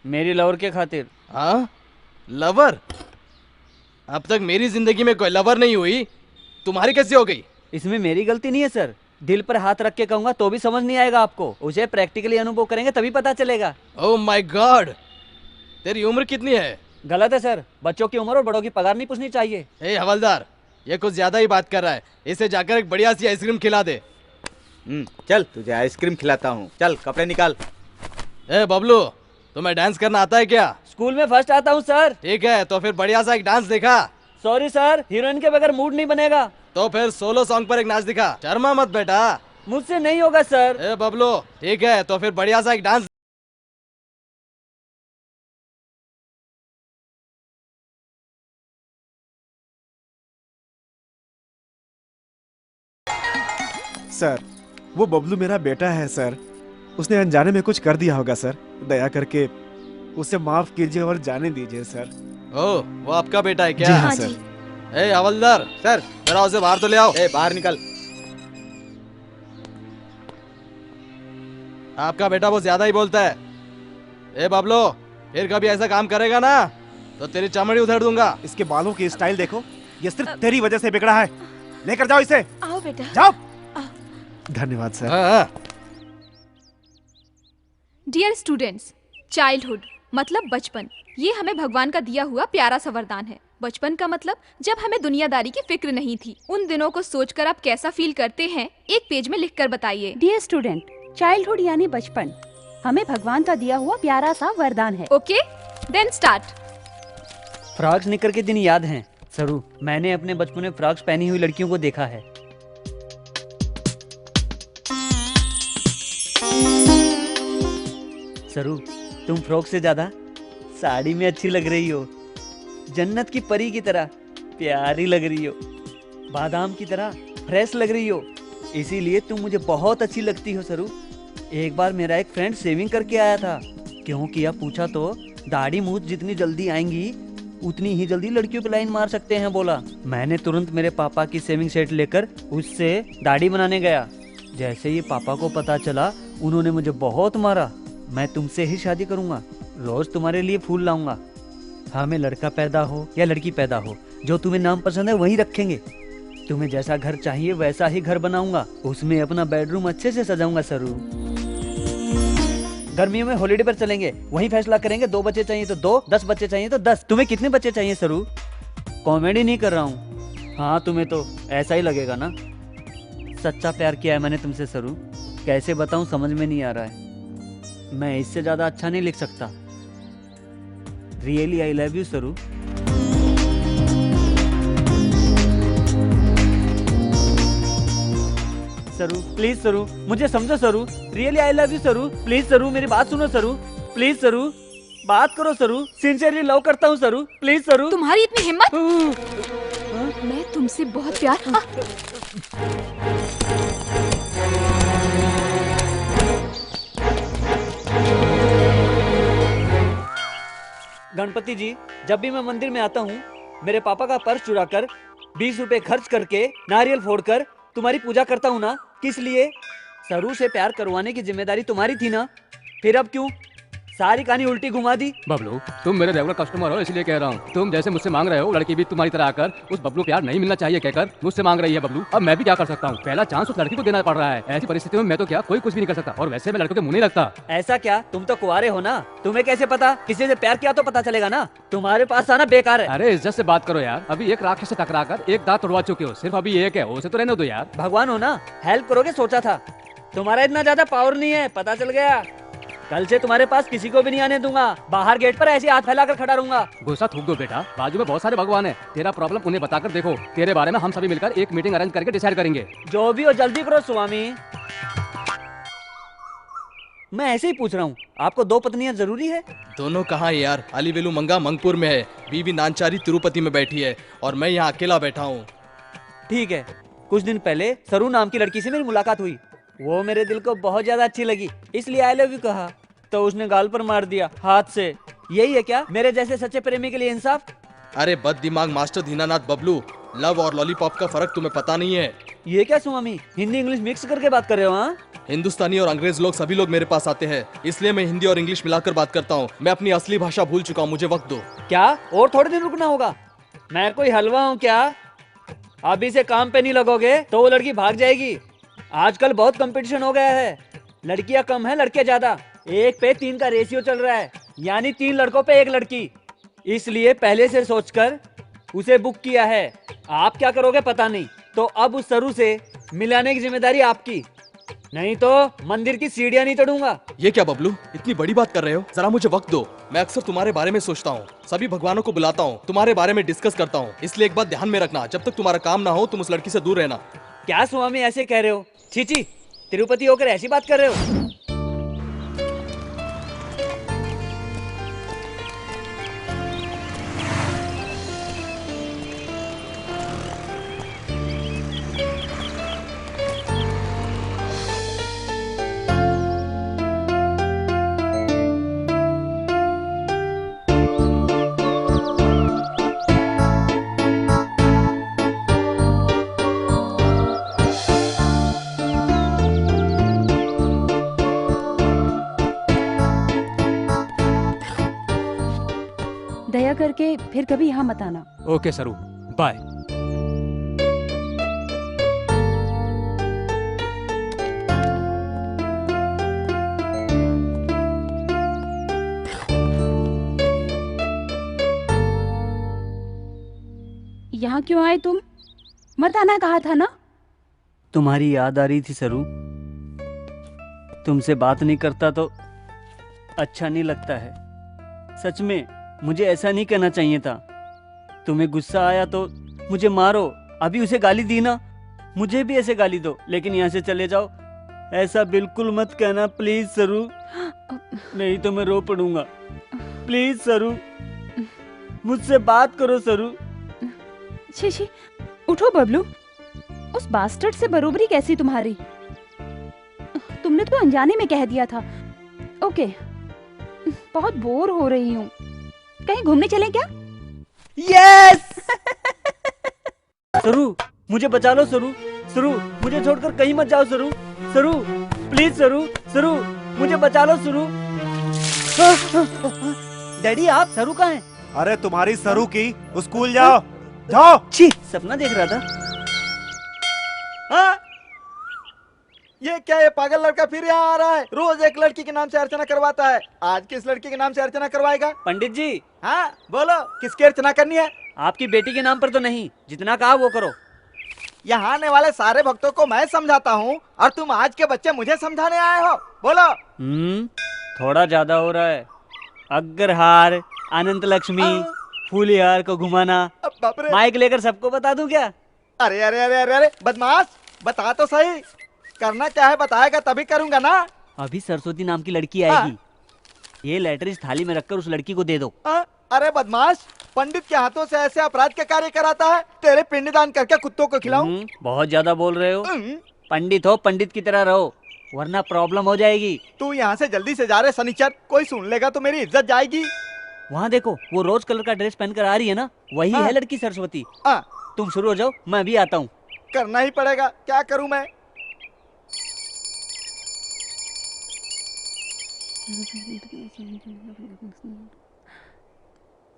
मेरी लवर के खातिर। हाँ, लवर? अब तक मेरी जिंदगी में कोई लवर नहीं हुई, तुम्हारी कैसे हो गई? इसमें मेरी गलती नहीं है सर। दिल पर हाथ रख के कहूंगा तो भी समझ नहीं आएगा आपको। उसे प्रैक्टिकली अनुभव करेंगे तभी पता चलेगा। ओह माय गॉड, तेरी उम्र कितनी है? गलत है सर, बच्चों की उम्र और बड़ों की पगार नहीं पूछनी चाहिए। ए हवलदार, ये कुछ ज्यादा ही बात कर रहा है। इसे जाकर एक बढ़िया सी आइसक्रीम खिला दे। चल तुझे आइसक्रीम खिलाता हूँ, चल कपड़े निकाल। ए बबलू, तुम्हें डांस करना आता है क्या? स्कूल में फर्स्ट आता हूँ सर। ठीक है, तो फिर बढ़िया सा एक डांस दिखा। सॉरी सर, हीरोइन के बगैर मूड नहीं बनेगा। तो फिर सोलो सॉन्ग पर एक नाच दिखा। शर्मा मत बेटा। मुझसे नहीं होगा सर। ए बबलू, ठीक है, तो फिर बढ़िया सा एक डांस। सर वो बबलू मेरा बेटा है सर। उसने अनजाने में कुछ कर दिया होगा सर। दया करके उसे माफ कीजिए और जाने दीजिए सर। ओ, वो आपका बेटा है क्या? जी हाँ सर। ए हवलदार, सर जरा उसे बाहर तो ले आओ। ए बाहर निकल। आपका बेटा बहुत ज्यादा ही बोलता है। ए बबलू, फिर कभी ऐसा काम करेगा ना तो तेरी चमड़ी उधेड़ दूंगा। इसके बालों की स्टाइल देखो, ये सिर्फ तेरी वजह से बिगड़ा है। लेकर जाओ इसे। आओ बेटा। जाओ। धन्यवाद सर। डियर स्टूडेंट्स, चाइल्डहुड मतलब बचपन, ये हमें भगवान का दिया हुआ प्यारा सा वरदान है। बचपन का मतलब जब हमें दुनियादारी की फिक्र नहीं थी। उन दिनों को सोचकर आप कैसा फील करते हैं, एक पेज में लिखकर बताइए। डियर स्टूडेंट, चाइल्डहुड यानी बचपन हमें भगवान का दिया हुआ प्यारा सा वरदान है। Okay, then start. फ्रॉक्स निकर के दिन याद हैं सरू। मैंने अपने बचपन में फ्रॉक्स पहनी हुई लड़कियों को देखा है। सरू, तुम फ्रॉक से ज्यादा साड़ी में अच्छी लग रही हो। जन्नत की परी की तरह प्यारी लग रही हो। बादाम की तरह फ्रेश लग रही हो। इसीलिए तुम मुझे बहुत अच्छी लगती हो सरू। एक बार मेरा एक फ्रेंड शेविंग करके आया था। क्यों किया पूछा तो दाढ़ी मूछ जितनी जल्दी आएंगी उतनी ही जल्दी लड़कियों पे लाइन मार सकते हैं बोला। मैंने तुरंत मेरे पापा की शेविंग सेट लेकर उससे दाढ़ी बनाने गया। जैसे ही पापा को पता चला उन्होंने मुझे बहुत मारा। मैं तुमसे ही शादी करूंगा, रोज तुम्हारे लिए फूल लाऊंगा। हमें लड़का पैदा हो या लड़की पैदा हो, जो तुम्हें नाम पसंद है वही रखेंगे। तुम्हें जैसा घर चाहिए वैसा ही घर बनाऊंगा। उसमें अपना बेडरूम अच्छे से सजाऊंगा सरू। गर्मियों में हॉलिडे पर चलेंगे, वहीं फैसला करेंगे 2 बच्चे चाहिए तो 2, 10 बच्चे चाहिए तो 10। तुम्हें कितने बच्चे चाहिए सरू? कॉमेडी नहीं कर रहा हूँ। हाँ तुम्हें तो ऐसा ही लगेगा ना। सच्चा प्यार किया है मैंने तुमसे सरू। कैसे बताऊं समझ में नहीं आ रहा है। मैं इससे ज्यादा अच्छा नहीं लिख सकता। रियली आई लव यू सरू। सरू प्लीज सरू, मुझे समझो सरू। रियली आई लव यू सरू। प्लीज सरू, मेरी बात सुनो सरू। प्लीज सरू, बात करो सरू। सिंसियरली लव करता हूँ सरू। प्लीज सरू। तुम्हारी इतनी हिम्मत? मैं तुमसे बहुत प्यार। गणपति जी, जब भी मैं मंदिर में आता हूँ मेरे पापा का पर्स चुराकर 20 रुपए खर्च करके नारियल फोड़कर तुम्हारी पूजा करता हूँ ना। किस लिए? सरू से प्यार करवाने की जिम्मेदारी तुम्हारी थी ना। फिर अब क्यों सारी कहानी उल्टी घुमा दी? बबलू, तुम मेरे रेगुलर कस्टमर हो इसलिए कह रहा हूँ। तुम जैसे मुझसे मांग रहे हो, लड़की भी तुम्हारी तरह आकर उस बबलू प्यार नहीं मिलना चाहिए कहकर मुझसे मांग रही है बबलू। अब मैं भी क्या कर सकता हूँ? पहला चांस उस लड़की को देना पड़ रहा है। ऐसी परिस्थिति में मैं तो क्या कोई कुछ भी नहीं कर सकता। और वैसे मैं लड़कों के मुंह नहीं लगता। ऐसा क्या? तुम तो कुंवारे हो ना, तुम्हें कैसे पता? किसी से प्यार किया तो पता चलेगा ना। तुम्हारे पास आना बेकार है। अरे इज्जत से बात करो यार। अभी एक राक्षस से टकराकर एक दांत तोड़वा चुके हो, सिर्फ अभी एक है, उसे तो रहने दो यार। भगवान हो ना, हेल्प करोगे सोचा था। तुम्हारा इतना ज्यादा पावर नहीं है, पता चल गया। कल से तुम्हारे पास किसी को भी नहीं आने दूंगा। बाहर गेट पर ऐसे हाथ फैलाकर खड़ा रहूंगा। गुस्सा थूक दो बेटा, बाजू में बहुत सारे भगवान है। तेरा प्रॉब्लम उन्हें बताकर देखो। तेरे बारे में हम सभी मिलकर एक मीटिंग अरेंज करके डिसाइड करेंगे। जो भी हो जल्दी करो स्वामी। मैं ऐसे ही पूछ रहा हूँ, आपको 2 पत्नियां जरूरी है? दोनों कहाँ है यार? अलीवेलू मंगा मंगपुर में है, बीवी नानचारी तिरुपति में बैठी है और मैं यहाँ अकेला बैठा हूँ। ठीक है, कुछ दिन पहले सरू नाम की लड़की से मेरी मुलाकात हुई। वो मेरे दिल को बहुत ज्यादा अच्छी लगी, इसलिए आई लव यू कहा, तो उसने गाल पर मार दिया हाथ से। यही है क्या मेरे जैसे सच्चे प्रेमी के लिए इंसाफ? अरे बद दिमाग मास्टर दीनानाथ बबलू, लव और लॉलीपॉप का फर्क तुम्हें पता नहीं है। ये क्या स्वामी, हिंदी इंग्लिश मिक्स करके बात कर रहे हो? हाँ, हिंदुस्तानी और अंग्रेज लोग सभी लोग मेरे पास आते हैं, इसलिए मैं हिंदी और इंग्लिश मिलाकर बात करता हूँ। मैं अपनी असली भाषा भूल चुका हूँ, मुझे वक्त दो। क्या और थोड़े दिन रुकना होगा? मैं कोई हलवा हूँ क्या? अभी से काम पे नहीं लगोगे तो वो लड़की भाग जाएगी। आजकल बहुत कंपटीशन हो गया है, लड़कियां कम है लड़के ज्यादा। 1 पे 3 का रेशियो चल रहा है, यानी 3 लड़कों पे 1 लड़की। इसलिए पहले से सोचकर उसे बुक किया है। आप क्या करोगे पता नहीं, तो अब उस सरू से मिलाने की जिम्मेदारी आपकी, नहीं तो मंदिर की सीढ़ियां नहीं चढ़ूंगा। ये क्या बबलू, इतनी बड़ी बात कर रहे हो? जरा मुझे वक्त दो। मैं अक्सर तुम्हारे बारे में सोचता हूँ, सभी भगवानों को बुलाता हूँ, तुम्हारे बारे में डिस्कस करता हूँ। इसलिए एक बात ध्यान में रखना, जब तक तुम्हारा काम ना हो तुम उस लड़की से दूर रहना। क्या स्वामी ऐसे कह रहे हो? छी, तिरुपति होकर ऐसी बात कर रहे हो? दया करके फिर कभी यहाँ मत आना। ओके सरू, बाय। यहाँ क्यों आए तुम? मत आना कहा था ना। तुम्हारी याद आ रही थी सरू, तुमसे बात नहीं करता तो अच्छा नहीं लगता है। सच में मुझे ऐसा नहीं कहना चाहिए था। तुम्हें गुस्सा आया तो मुझे मारो, अभी उसे गाली दी ना, मुझे भी ऐसे गाली दो, लेकिन यहाँ से चले जाओ। ऐसा बिल्कुल मत कहना प्लीज सरू, नहीं तो मैं रो पड़ूंगा। प्लीज सरू, मुझसे बात करो सरू। छी, उठो बबलू। उस बास्टर्ड से बरोबरी कैसी तुम्हारी? तुमने तो अनजाने में कह दिया था। ओके, बहुत बोर हो रही हूँ, कहीं घूमने चलें क्या? यस! सरू, मुझे बचा लो सरू। सरू, मुझे छोड़कर कहीं मत जाओ सरू। सरू, प्लीज सरू। सरू, मुझे बचा लो सरू। डैडी आप सरू कहाँ हैं? अरे तुम्हारी सरू की, स्कूल जाओ जाओ। छी, सपना देख रहा था। हाँ? ये क्या, ये पागल लड़का फिर यहाँ आ रहा है? रोज एक लड़की के नाम से अर्चना करवाता है, आज किस लड़की के नाम से अर्चना करवाएगा? पंडित जी। हाँ बोलो, किसकी अर्चना करनी है? आपकी बेटी के नाम पर तो नहीं, जितना कहा वो करो। यहाँ आने वाले सारे भक्तों को मैं समझाता हूँ और तुम आज के बच्चे मुझे समझाने आए हो? बोलो। थोड़ा ज्यादा हो रहा है। अग्रहार, अनंत लक्ष्मी, फूलिहार को घुमाना, माइक लेकर सबको बता दूं क्या? अरे अरे अरे अरे अरे बदमाश, बता तो सही, करना क्या है बताएगा तभी करूंगा ना। अभी सरस्वती नाम की लड़की आएगी, ये लेटर इस थाली में रखकर उस लड़की को दे दो। अरे बदमाश, पंडित के हाथों से ऐसे अपराध के कार्य कराता है? तेरे पिंडदान करके कुत्तों को खिलाऊं? बहुत ज्यादा बोल रहे हो। पंडित हो, पंडित की तरह रहो, वरना प्रॉब्लम हो जाएगी। तू यहाँ से जल्दी से जा रहे सनीचर, कोई सुन लेगा तो मेरी इज्जत जाएगी। वहाँ देखो, वो रोज कलर का ड्रेस पहनकर आ रही है ना, वही है लड़की सरस्वती। तुम शुरू हो जाओ, मैं भी आता हूँ। करना ही पड़ेगा, क्या करूँ मैं?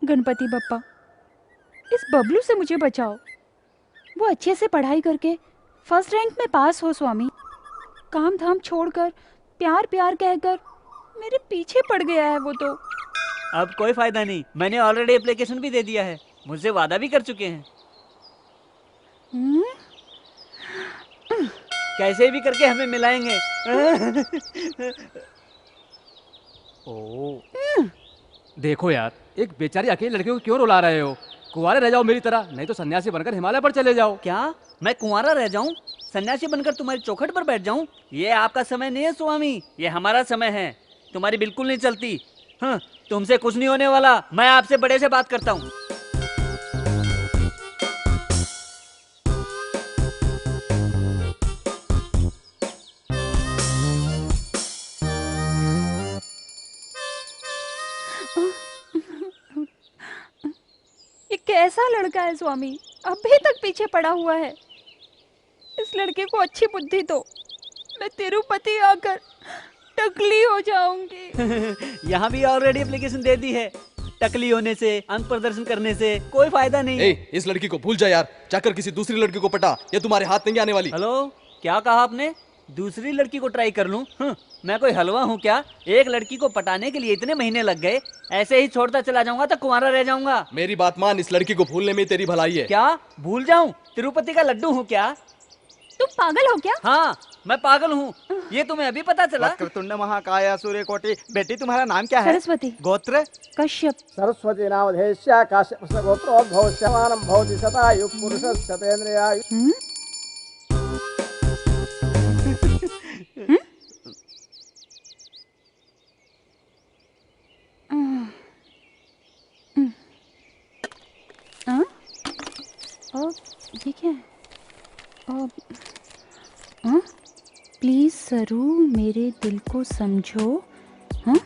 गणपति बप्पा, इस बबलू से मुझे बचाओ। वो अच्छे से पढ़ाई करके फर्स्ट रैंक में पास हो स्वामी। काम धाम छोड़कर प्यार प्यार कहकर मेरे पीछे पड़ गया है वो तो। अब कोई फायदा नहीं, मैंने ऑलरेडी एप्लीकेशन भी दे दिया है, मुझसे वादा भी कर चुके हैं। कैसे भी करके हमें मिलाएंगे। देखो यार, एक बेचारी अकेली लड़की को क्यों रुला रहे हो? कुंवारे रह जाओ मेरी तरह, नहीं तो सन्यासी बनकर हिमालय पर चले जाओ। क्या मैं कुंवारा रह जाऊं? सन्यासी बनकर तुम्हारी चौखट पर बैठ जाऊं? ये आपका समय नहीं है स्वामी, ये हमारा समय है। तुम्हारी बिल्कुल नहीं चलती। हाँ, तुमसे कुछ नहीं होने वाला। मैं आपसे बड़े से बात करता हूँ। कैसा लड़का है स्वामी, अभी तक पीछे पड़ा हुआ है। इस लड़के को अच्छी बुद्धि दो, मैं तिरुपति आकर टकली हो जाऊंगी। यहाँ भी ऑलरेडी एप्लीकेशन दे दी है। टकली होने से, अंक प्रदर्शन करने से कोई फायदा नहीं है। इस लड़की को भूल जा यार, जाकर किसी दूसरी लड़की को पटा, ये तुम्हारे हाथ नहीं आने वाली। हेलो, क्या कहा आपने? दूसरी लड़की को ट्राई कर लूं? मैं कोई हलवा हूँ क्या? एक लड़की को पटाने के लिए इतने महीने लग गए, ऐसे ही छोड़ता चला जाऊंगा तो कुंवारा रह जाऊंगा। मेरी बात मान, इस लड़की को भूलने में तेरी भलाई है। क्या भूल जाऊं? तिरुपति का लड्डू हूँ क्या? तुम पागल हो क्या? हाँ, मैं पागल हूँ। ये तुम्हें अभी पता चला? वक्रतुंड महाकाय सूर्यकोटि। बेटी तुम्हारा नाम क्या है? सरस्वती। गोत्र? कश्यप। सरस्वती नामधेयस्य काश्यपस्य गोत्रोद्भवस्य मानं भवति शतायुः पुरुषस्य शतेन्द्रियायुः। ये क्या है? प्लीज सरू, मेरे दिल को समझो। हाँ,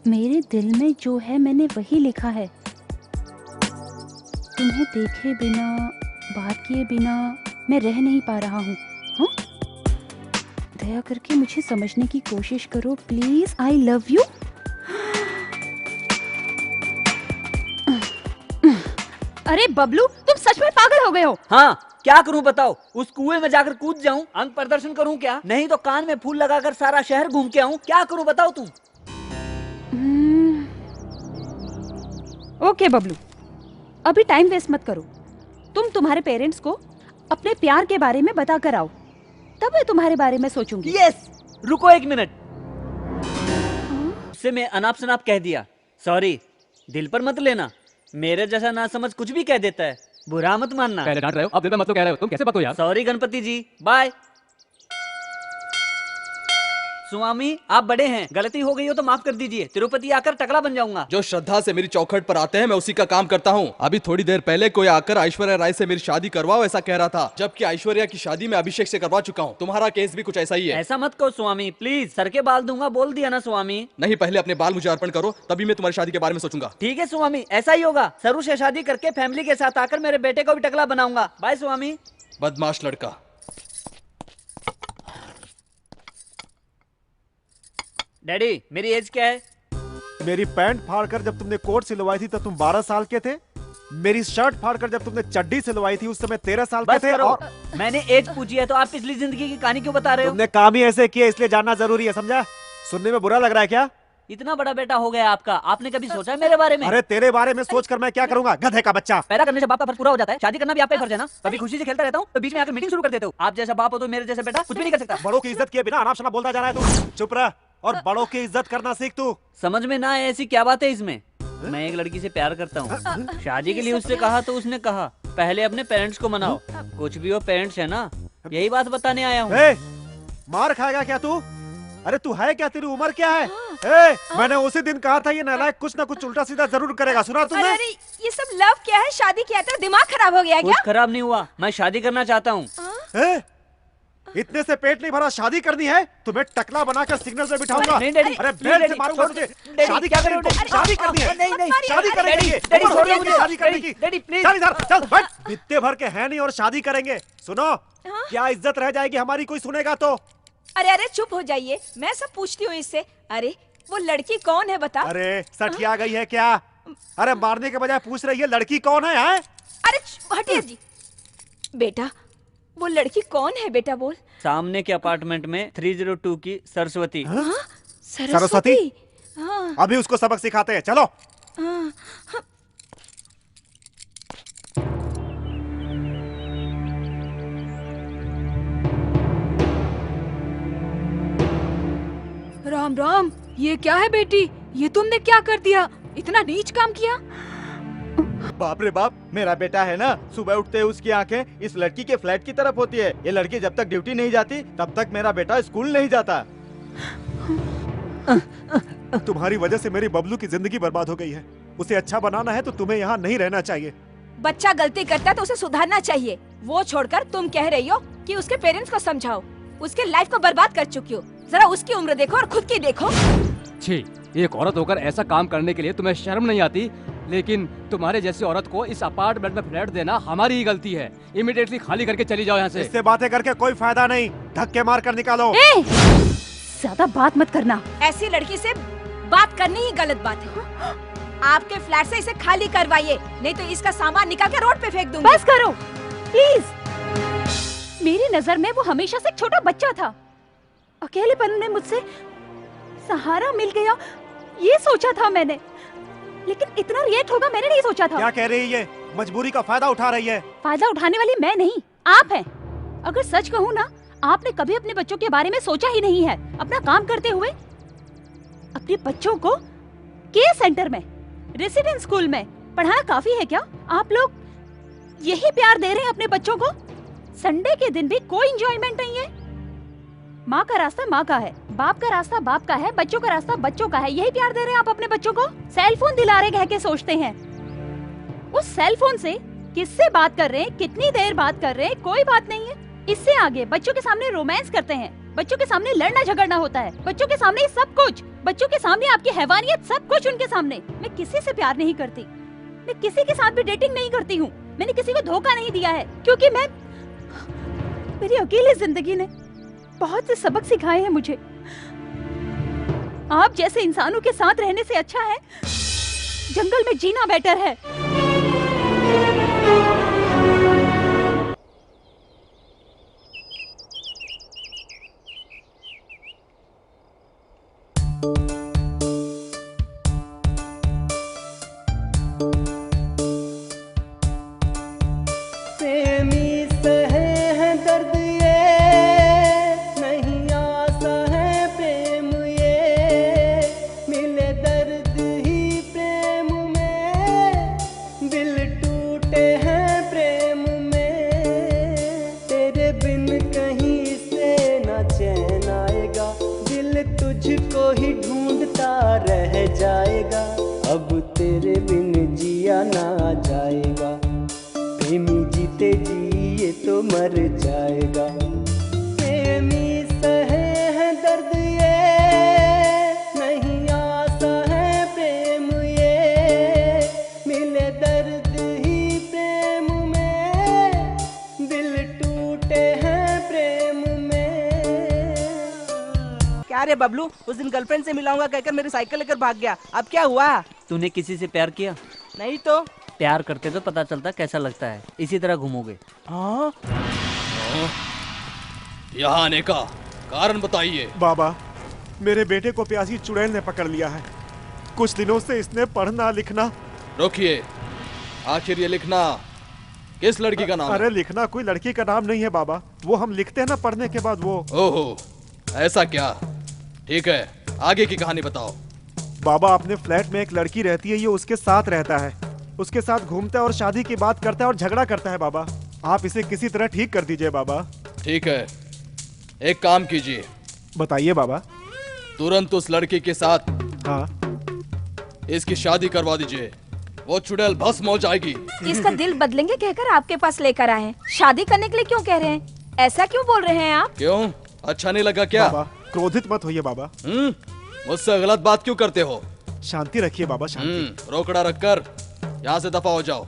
मेरे दिल में जो है मैंने वही लिखा है। तुम्हें देखे बिना, बात किए बिना मैं रह नहीं पा रहा हूँ। हाँ, दया करके मुझे समझने की कोशिश करो प्लीज। I love you. अरे बबलू, तुम सच में पागल हो गए हो। हाँ, क्या करूं बताओ? उस कुएं में जाकर कूद जाऊं, अंक प्रदर्शन करूं क्या? नहीं तो कान में फूल लगाकर सारा शहर घूम के आऊं? क्या करूं बताओ तुम? ओके बबलू, अभी टाइम वेस्ट मत करो। तुम तुम्हारे पेरेंट्स को अपने प्यार के बारे में बता कर आओ, तब मैं तुम्हारे बारे में सोचूंगी। यस, रुको एक मिनट। उससे मैं अनाप शनाप कह दिया, सॉरी, दिल पर मत लेना। मेरे जैसा ना समझ कुछ भी कह देता है, बुरा मत मानना। पहले डांट रहे हो, अब दिल में मतलब कह रहे हो। तुम कैसे बात हो यार? सॉरी गणपति जी, बाय। स्वामी, आप बड़े हैं, गलती हो गई हो तो माफ कर दीजिए। तिरुपति आकर टकला बन जाऊंगा। जो श्रद्धा से मेरी चौखट पर आते हैं, मैं उसी का काम करता हूँ। अभी थोड़ी देर पहले कोई आकर ऐश्वर्या राय से मेरी शादी करवाओ ऐसा कह रहा था, जबकि ऐश्वर्या की शादी मैं अभिषेक से करवा चुका हूँ। तुम्हारा केस भी कुछ ऐसा ही है। ऐसा मत कहो स्वामी, प्लीज। सर के बाल दूंगा, बोल दिया ना स्वामी। नहीं, पहले अपने बाल मुझे अर्पण करो, तभी मैं तुम्हारी शादी के बारे में सोचूंगा। ठीक है स्वामी, ऐसा ही होगा। सरू से शादी करके फैमिली के साथ आकर मेरे बेटे को भी टकला बनाऊंगा। बाय स्वामी। बदमाश लड़का। डैडी, मेरी एज क्या है? मेरी पैंट फाड़कर जब तुमने कोट सिलवाई थी तब तुम 12 साल के थे। मेरी शर्ट फाड़कर जब तुमने चड्डी सिलवाई थी उस समय 13 साल के थे। और मैंने एज पूछी है तो आप पिछली जिंदगी की कहानी क्यों बता रहे हो? तुमने काम ही ऐसे किया, इसलिए जानना जरूरी है, समझा? सुनने में बुरा लग रहा है क्या? इतना बड़ा बेटा हो गया आपका, आपने कभी सोचा है मेरे बारे में? अरे तेरे बारे में सोचकर मैं क्या करूंगा, गधे का बच्चा। पैदा करने से बाप का फर्ज पूरा हो जाता है, शादी करना भी आपका ही फर्ज है ना। कभी खुशी से खेलता रहता हूँ तो बीच में आकर मीटिंग शुरू कर देते हो। आप जैसा बाप हो तो मेरे जैसा बेटा कुछ भी नहीं कर सकता। बड़ों की इज्जत किए बिना अनाप शनाप बोलता जा रहा है तू। चुप रह और बड़ों की इज्जत करना सीख तू। समझ में ना आए ऐसी क्या बात है इसमें? मैं एक लड़की से प्यार करता हूँ, शादी के लिए उससे कहा तो उसने कहा पहले अपने पेरेंट्स को मनाओ। कुछ भी हो पेरेंट्स है ना, यही बात बताने आया हूँ। मार खाएगा क्या तू? अरे तू है क्या, तेरी उम्र क्या है? मैंने उसी दिन कहा था ये नालायक कुछ ना कुछ उल्टा सीधा जरूर करेगा, सुना तुमने? अरे ये सब लव क्या है? शादी किया तो दिमाग खराब हो गया क्या? कुछ खराब नहीं हुआ, मैं शादी करना चाहता हूँ। इतने से पेट नहीं भरा, शादी करनी है? तुम्हें टकला बनाकर सिग्नल पे बिठाऊंगा। नहीं डैडी, अरे बेल्ट से मारूंगा तुझे। शादी क्या करोगे? शादी करनी है? नहीं नहीं, शादी करेंगे। डैडी छोड़ो मुझे शादी करने की। Daddy please. चल इधर चल, बैठ। बित्ते भर के हैं नहीं और शादी करेंगे। सुनो, क्या इज्जत रह जाएगी हमारी, कोई सुनेगा तो? अरे अरे चुप हो जाइए, मैं सब पूछती हूँ इससे। अरे वो लड़की कौन है बता? अरे सठिया गई है क्या? अरे मारने के बजाय पूछ रही है लड़की कौन है? अरे हटिए जी। बेटा वो लड़की कौन है बेटा, बोल। सामने के अपार्टमेंट में 302 की सरस्वती। सरस्वती? हाँ। अभी उसको सबक सिखाते हैं, चलो। हाँ। राम राम, ये क्या है बेटी? ये तुमने क्या कर दिया? इतना नीच काम किया? बाप रे बाप, मेरा बेटा है ना, सुबह उठते ही उसकी आंखें इस लड़की के फ्लैट की तरफ होती है। ये लड़की जब तक ड्यूटी नहीं जाती तब तक मेरा बेटा स्कूल नहीं जाता। तुम्हारी वजह से मेरी बबलू की जिंदगी बर्बाद हो गई है। उसे अच्छा बनाना है तो तुम्हें यहाँ नहीं रहना चाहिए। बच्चा गलती करता है तो उसे सुधारना चाहिए। वो छोड़कर तुम कह रही हो कि उसके पेरेंट्स को समझाओ। उसके लाइफ को बर्बाद कर चुकी हो। जरा उसकी उम्र देखो और खुद की देखो। छी, एक औरत होकर ऐसा काम करने के लिए तुम्हें शर्म नहीं आती? लेकिन तुम्हारे जैसी औरत को इस अपार्टमेंट में फ्लैट देना हमारी ही गलती है। इमीडिएटली खाली करके चली जाओ यहाँ से। इससे बातें करके कोई फायदा नहीं, धक्के मार कर निकालो। ज्यादा बात मत करना। ऐसी लड़की से बात करनी ही गलत बात है। आपके फ्लैट से इसे खाली करवाइए, नहीं तो इसका सामान निकाल के रोड पे फेंक दूंगी। बस करो प्लीज। मेरी नजर में वो हमेशा से एक छोटा बच्चा था। अकेलेपन में मुझसे सहारा मिल गया, ये सोचा था मैंने, लेकिन इतना रिएक्ट होगा मैंने नहीं सोचा था। क्या कह रही है? मजबूरी का फायदा उठा रही है। फायदा उठाने वाली मैं नहीं, आप हैं। अगर सच कहूँ ना, आपने कभी अपने बच्चों के बारे में सोचा ही नहीं है। अपना काम करते हुए अपने बच्चों को केयर सेंटर में, रेसिडेंस स्कूल में पढ़ाना काफी है क्या? आप लोग यही प्यार दे रहे हैं अपने बच्चों को? संडे के दिन भी कोई एंजॉयमेंट नहीं है। माँ का रास्ता माँ का है, बाप का रास्ता बाप का है, बच्चों का रास्ता बच्चों का है। यही प्यार दे रहे हैं आप अपने बच्चों को? सेल फोन दिला रहे कह के सोचते हैं। उस सेल फोन से किससे बात कर रहे हैं, कितनी देर बात कर रहे हैं, कोई बात नहीं है। इससे आगे बच्चों के सामने रोमांस करते हैं, बच्चों के सामने लड़ना झगड़ना होता है, बच्चों के सामने सब कुछ, बच्चों के सामने आपकी हैवानियत, सब कुछ उनके सामने। मैं किसी से प्यार नहीं करती, मैं किसी के साथ भी डेटिंग नहीं करती हूँ। मैंने किसी को धोखा नहीं दिया है, क्योंकि मेरी अकेली जिंदगी ने बहुत से सबक सिखाए हैं मुझे। आप जैसे इंसानों के साथ रहने से अच्छा है जंगल में जीना बेटर है। अरे बबलू, उस दिन गर्लफ्रेंड से मिलाऊंगा कहकर मेरी साइकिल लेकर भाग गया। अब क्या हुआ? तूने किसी से प्यार किया? नहीं तो। प्यार करते तो पता चलता कैसा लगता है। इसी तरह घूमोगे। हाँ? यहाँ आने का कारण बताइए। बाबा, मेरे बेटे को प्यासी चुड़ैल ने पकड़ लिया है। कुछ दिनों से इसने पढ़ना लिखना। रोकिए, आखिर ये लिखना किस लड़की का नाम है? अरे लिखना कोई लड़की का नाम नहीं है बाबा, वो हम लिखते हैं ना पढ़ने के बाद वो। ओहो, ऐसा क्या? ठीक है, आगे की कहानी बताओ। बाबा, अपने फ्लैट में एक लड़की रहती है, ये उसके साथ रहता है, उसके साथ घूमता है और शादी की बात करता है और झगड़ा करता है। बाबा, आप इसे किसी तरह ठीक कर दीजिए बाबा। ठीक है, एक काम कीजिए। बताइए बाबा। तुरंत उस लड़की के साथ इसकी शादी करवा दीजिए, वो चुड़ैल भस्म हो जाएगी। इसका दिल बदलेंगे कहकर आपके पास लेकर आए हैं। शादी करने के लिए क्यों कह रहे हैं? ऐसा क्यों बोल रहे हैं आप? क्यों, अच्छा नहीं लगा क्या? बाबा, क्रोधित मत होइए बाबा। मुझसे गलत बात क्यों करते हो? शांति रखिए बाबा, शांति। रोकड़ा रखकर यहाँ से दफा हो जाओ।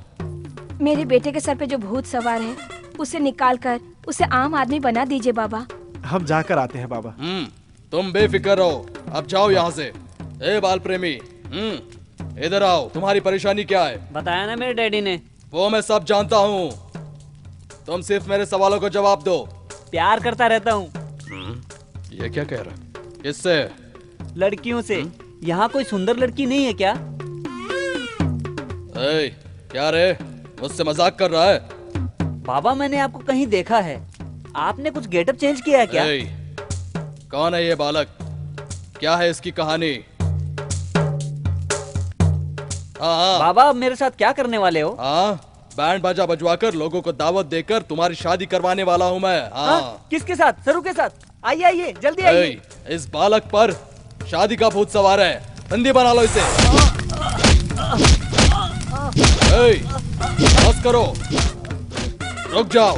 मेरे बेटे के सर पे जो भूत सवार है उसे निकाल कर उसे आम आदमी बना दीजिए बाबा। हम जाकर आते हैं बाबा। तुम बेफिक्र रहो, अब जाओ यहाँ से। ए बाल प्रेमी, इधर आओ। तुम्हारी परेशानी क्या है? बताया ना मेरे डैडी ने। वो मैं सब जानता हूँ, तुम सिर्फ मेरे सवालों को जवाब दो। प्यार करता रहता हूँ। ये क्या कह रहा? किससे? लड़कियों से। यहाँ कोई सुंदर लड़की नहीं है क्या? क्या रे, मुझसे मजाक कर रहा है? बाबा, मैंने आपको कहीं देखा है। आपने कुछ गेटअप चेंज किया है क्या? कौन है ये बालक? क्या है इसकी कहानी? हाँ। बाबा, मेरे साथ क्या करने वाले हो? हाँ, बैंड बाजा बजवाकर लोगों को दावत देकर तुम्हारी शादी करवाने वाला हूँ मैं। हाँ। किसके साथ? सरू के साथ? आइए आइए, जल्दी आइए। इस बालक पर शादी का भूत सवार है, बंदी बना लो इसे। बस करो, रुक जाओ।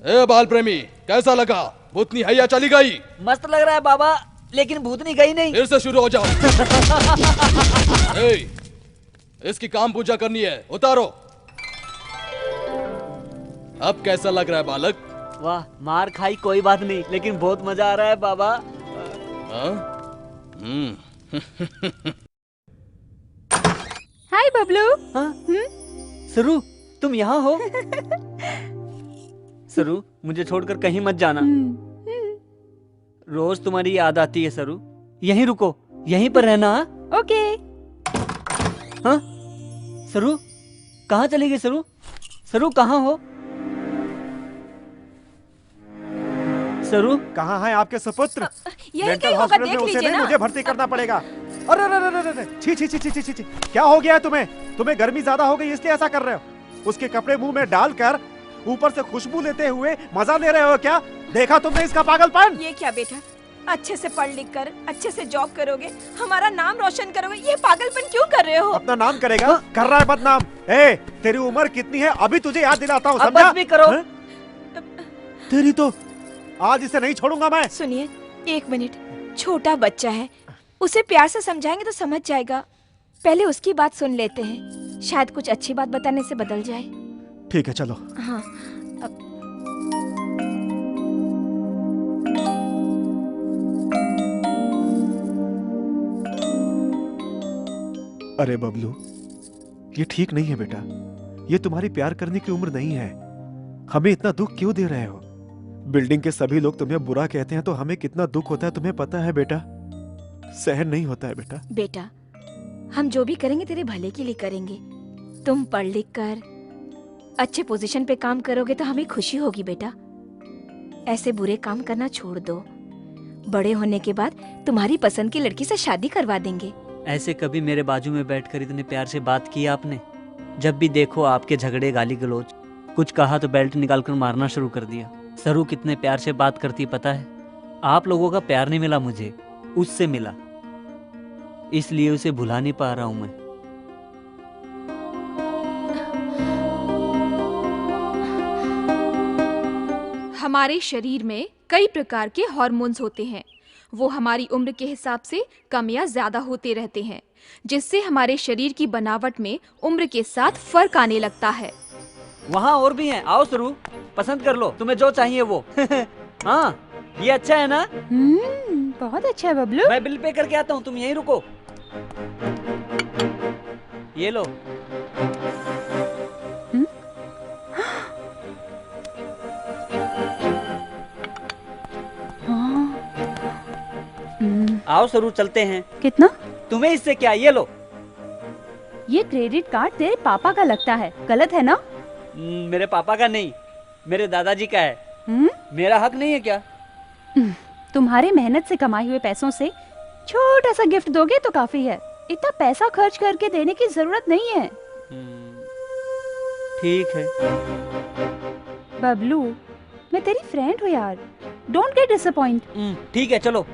ए बाल प्रेमी, कैसा लगा? भूतनी हैया चली गई। मस्त लग रहा है बाबा। लेकिन भूतनी गई नहीं। फिर से शुरू हो जाओ। ए, इसकी काम पूजा करनी है, उतारो। अब कैसा लग रहा है बालक? वाह, मार खाई कोई बात नहीं, लेकिन बहुत मजा आ रहा है बाबा। हाय बबलू। सरू, तुम यहाँ हो? सरू, मुझे छोड़कर कहीं मत जाना। रोज तुम्हारी याद आती है सरू। यहीं रुको, यहीं पर रहना। ओके। हाँ? सरू, कहाँ चली गई सरू? सरू कहाँ हो? सरू, कहाँ है आपके सुपुत्र? यही मेंटल कहीं होगा, हॉस्पिटल में देख उसे लीजिए नहीं, ना। मुझे भर्ती करना पड़ेगा। अरे अरे अरे अरे, छी छी छी छी छी छी, क्या हो गया है तुम्हें? तुम्हें गर्मी ज्यादा हो गई इसलिए ऐसा कर रहे हो? उसके कपड़े मुंह में डालकर ऊपर से खुशबू लेते हुए मजा ले रहे हो क्या? देखा तुमने इसका पागलपन? ये क्या बेटा, अच्छे से पढ़ लिख कर अच्छे से जॉब करोगे, हमारा नाम रोशन करोगे, ये पागलपन क्यों कर रहे हो? अपना नाम करेगा? कर रहा है बदनाम। ए, तेरी उम्र कितनी है अभी तुझे याद दिलाता हूँ, अब समझा? बस भी करो। तेरी तो आज इसे नहीं छोड़ूंगा मैं। सुनिए, एक मिनट, छोटा बच्चा है, उसे प्यार से समझाएंगे तो समझ जाएगा। पहले उसकी बात सुन लेते हैं, शायद कुछ अच्छी बात बताने से बदल जाए। ठीक है, चलो। हाँ। अरे बबलू, ये ठीक नहीं है बेटा। ये तुम्हारी प्यार करने की उम्र नहीं है। हमें इतना दुख क्यों दे रहे हो? बिल्डिंग के सभी लोग तुम्हें बुरा कहते हैं तो हमें कितना दुख होता है तुम्हें पता है बेटा? सहन नहीं होता है बेटा। बेटा, हम जो भी करेंगे तेरे भले के लिए करेंगे। तुम पढ़ लिख कर अच्छे पोजीशन पे काम करोगे तो हमें खुशी होगी बेटा। ऐसे बुरे काम करना छोड़ दो। बड़े होने के बाद तुम्हारी पसंद की लड़की से शादी करवा देंगे। ऐसे कभी मेरे बाजू में बैठकर इतने प्यार से बात की आपने? जब भी देखो आपके झगड़े, गाली गलौज। कुछ कहा तो बेल्ट निकालकर मारना शुरू कर दिया। सरू कितने प्यार से बात करती पता है? आप लोगों का प्यार नहीं मिला मुझे, उससे मिला, इसलिए उसे भुला नहीं पा रहा हूं मैं। हमारे शरीर में कई प्रकार के हार्मोन्स होते हैं। वो हमारी उम्र के हिसाब से कम या ज्यादा होते रहते हैं, जिससे हमारे शरीर की बनावट में उम्र के साथ फर्क आने लगता है। वहाँ और भी हैं, आओ सरू, पसंद कर लो तुम्हें जो चाहिए वो। हाँ, ये अच्छा है ना? बहुत अच्छा है बबलू। मैं बिल पे करके आता हूँ, तुम यहीं रुको। ये लो। आओ सरू, चलते हैं। कितना? तुम्हें इससे क्या, ये लो। ये क्रेडिट कार्ड तेरे पापा का लगता है, गलत है ना? मेरे पापा का नहीं, मेरे दादाजी का है। मेरा हक नहीं है क्या? तुम्हारे मेहनत से कमाए हुए पैसों से छोटा सा गिफ्ट दोगे तो काफी है। इतना पैसा खर्च करके देने की जरूरत नहीं है। ठीक है बबलू, मैं तेरी फ्रेंड हूँ यार, डोंट गेट डिसअपॉइंट। ठीक है, चलो।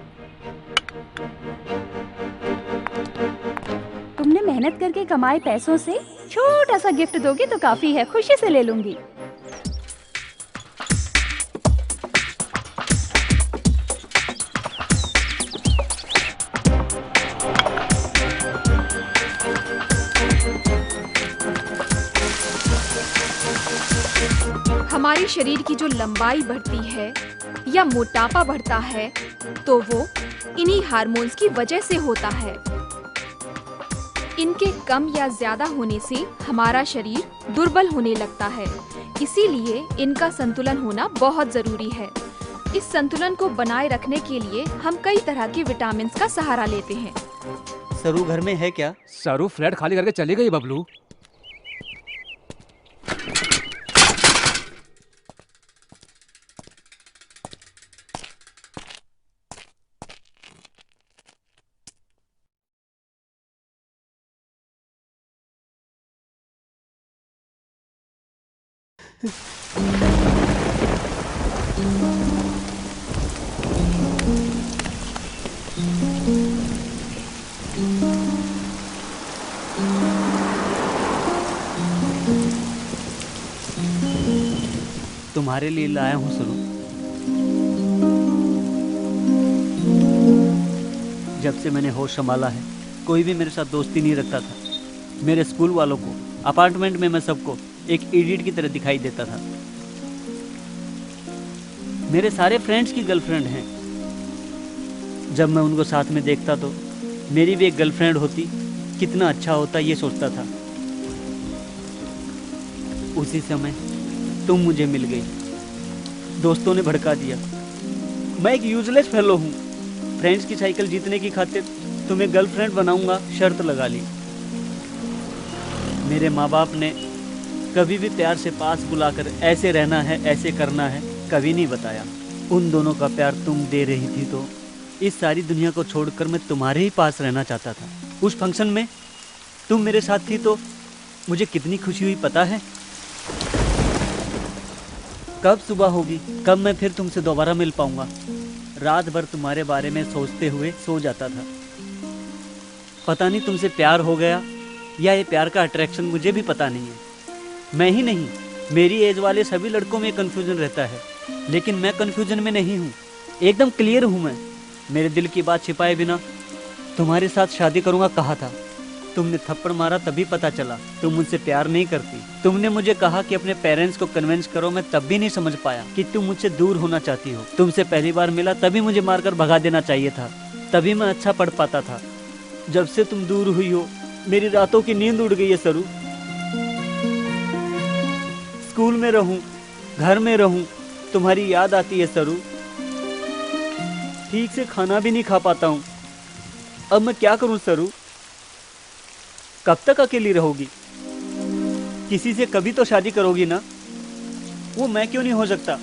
तुमने मेहनत करके कमाए पैसों से छोटा सा गिफ्ट दोगे तो काफी है, खुशी से ले लूंगी। हमारे शरीर की जो लंबाई बढ़ती है या मोटापा बढ़ता है तो वो इन्हीं हार्मोन्स की वजह से होता है। इनके कम या ज्यादा होने से हमारा शरीर दुर्बल होने लगता है, इसीलिए इनका संतुलन होना बहुत जरूरी है। इस संतुलन को बनाए रखने के लिए हम कई तरह के विटामिन का सहारा लेते हैं। सरू घर में है क्या? सरू फ्लैट खाली करके चली गई बबलू। तुम्हारे लिए लाया हूँ सरू। जब से मैंने होश संभाला है कोई भी मेरे साथ दोस्ती नहीं रखता था। मेरे स्कूल वालों को, अपार्टमेंट में मैं सबको एक इडियट की तरह दिखाई देता था। मेरे सारे फ्रेंड्स की गर्लफ्रेंड हैं। जब मैं उनको साथ में देखता तो मेरी भी एक गर्लफ्रेंड होती कितना अच्छा होता ये सोचता था। उसी समय तुम मुझे मिल गई। दोस्तों ने भड़का दिया। मैं एक यूजलेस फेलो हूँ। फ्रेंड्स की साइकिल जीतने की खातिर तुम्हें गर्लफ्रेंड बनाऊंगा शर्त लगा ली। मेरे माँ बाप ने कभी भी प्यार से पास बुलाकर ऐसे रहना है, ऐसे करना है, कभी नहीं बताया। उन दोनों का प्यार तुम दे रही थी तो इस सारी दुनिया को छोड़कर मैं तुम्हारे ही पास रहना चाहता था। उस फंक्शन में तुम मेरे साथ थी तो मुझे कितनी खुशी हुई पता है। कब सुबह होगी, कब मैं फिर तुमसे दोबारा मिल पाऊंगा। रात भर तुम्हारे बारे में सोचते हुए सो जाता था। पता नहीं तुमसे प्यार हो गया या ये प्यार का अट्रैक्शन, मुझे भी पता नहीं है। मैं ही नहीं, मेरी एज वाले सभी लड़कों में कन्फ्यूजन रहता है, लेकिन मैं कन्फ्यूजन में नहीं हूँ, एकदम क्लियर हूँ मैं। मेरे दिल की बात छिपाए बिना तुम्हारे साथ शादी करूँगा कहा था। तुमने थप्पड़ मारा तभी पता चला तुम मुझसे प्यार नहीं करती। तुमने मुझे कहा कि अपने पेरेंट्स को कन्विंस करो, मैं तब भी नहीं समझ पाया कि तुम मुझसे दूर होना चाहती हो। तुमसे पहली बार मिला तभी मुझे मारकर भगा देना चाहिए था, तभी मैं अच्छा पढ़ पाता था। जब से तुम दूर हुई हो मेरी रातों की नींद उड़ गई है सरू। स्कूल में रहूं, घर में रहूं, तुम्हारी याद आती है सरू। ठीक से खाना भी नहीं खा पाता हूं। अब मैं क्या करूं सरू? कब तक अकेली रहोगी? किसी से कभी तो शादी करोगी ना? वो मैं क्यों नहीं हो सकता?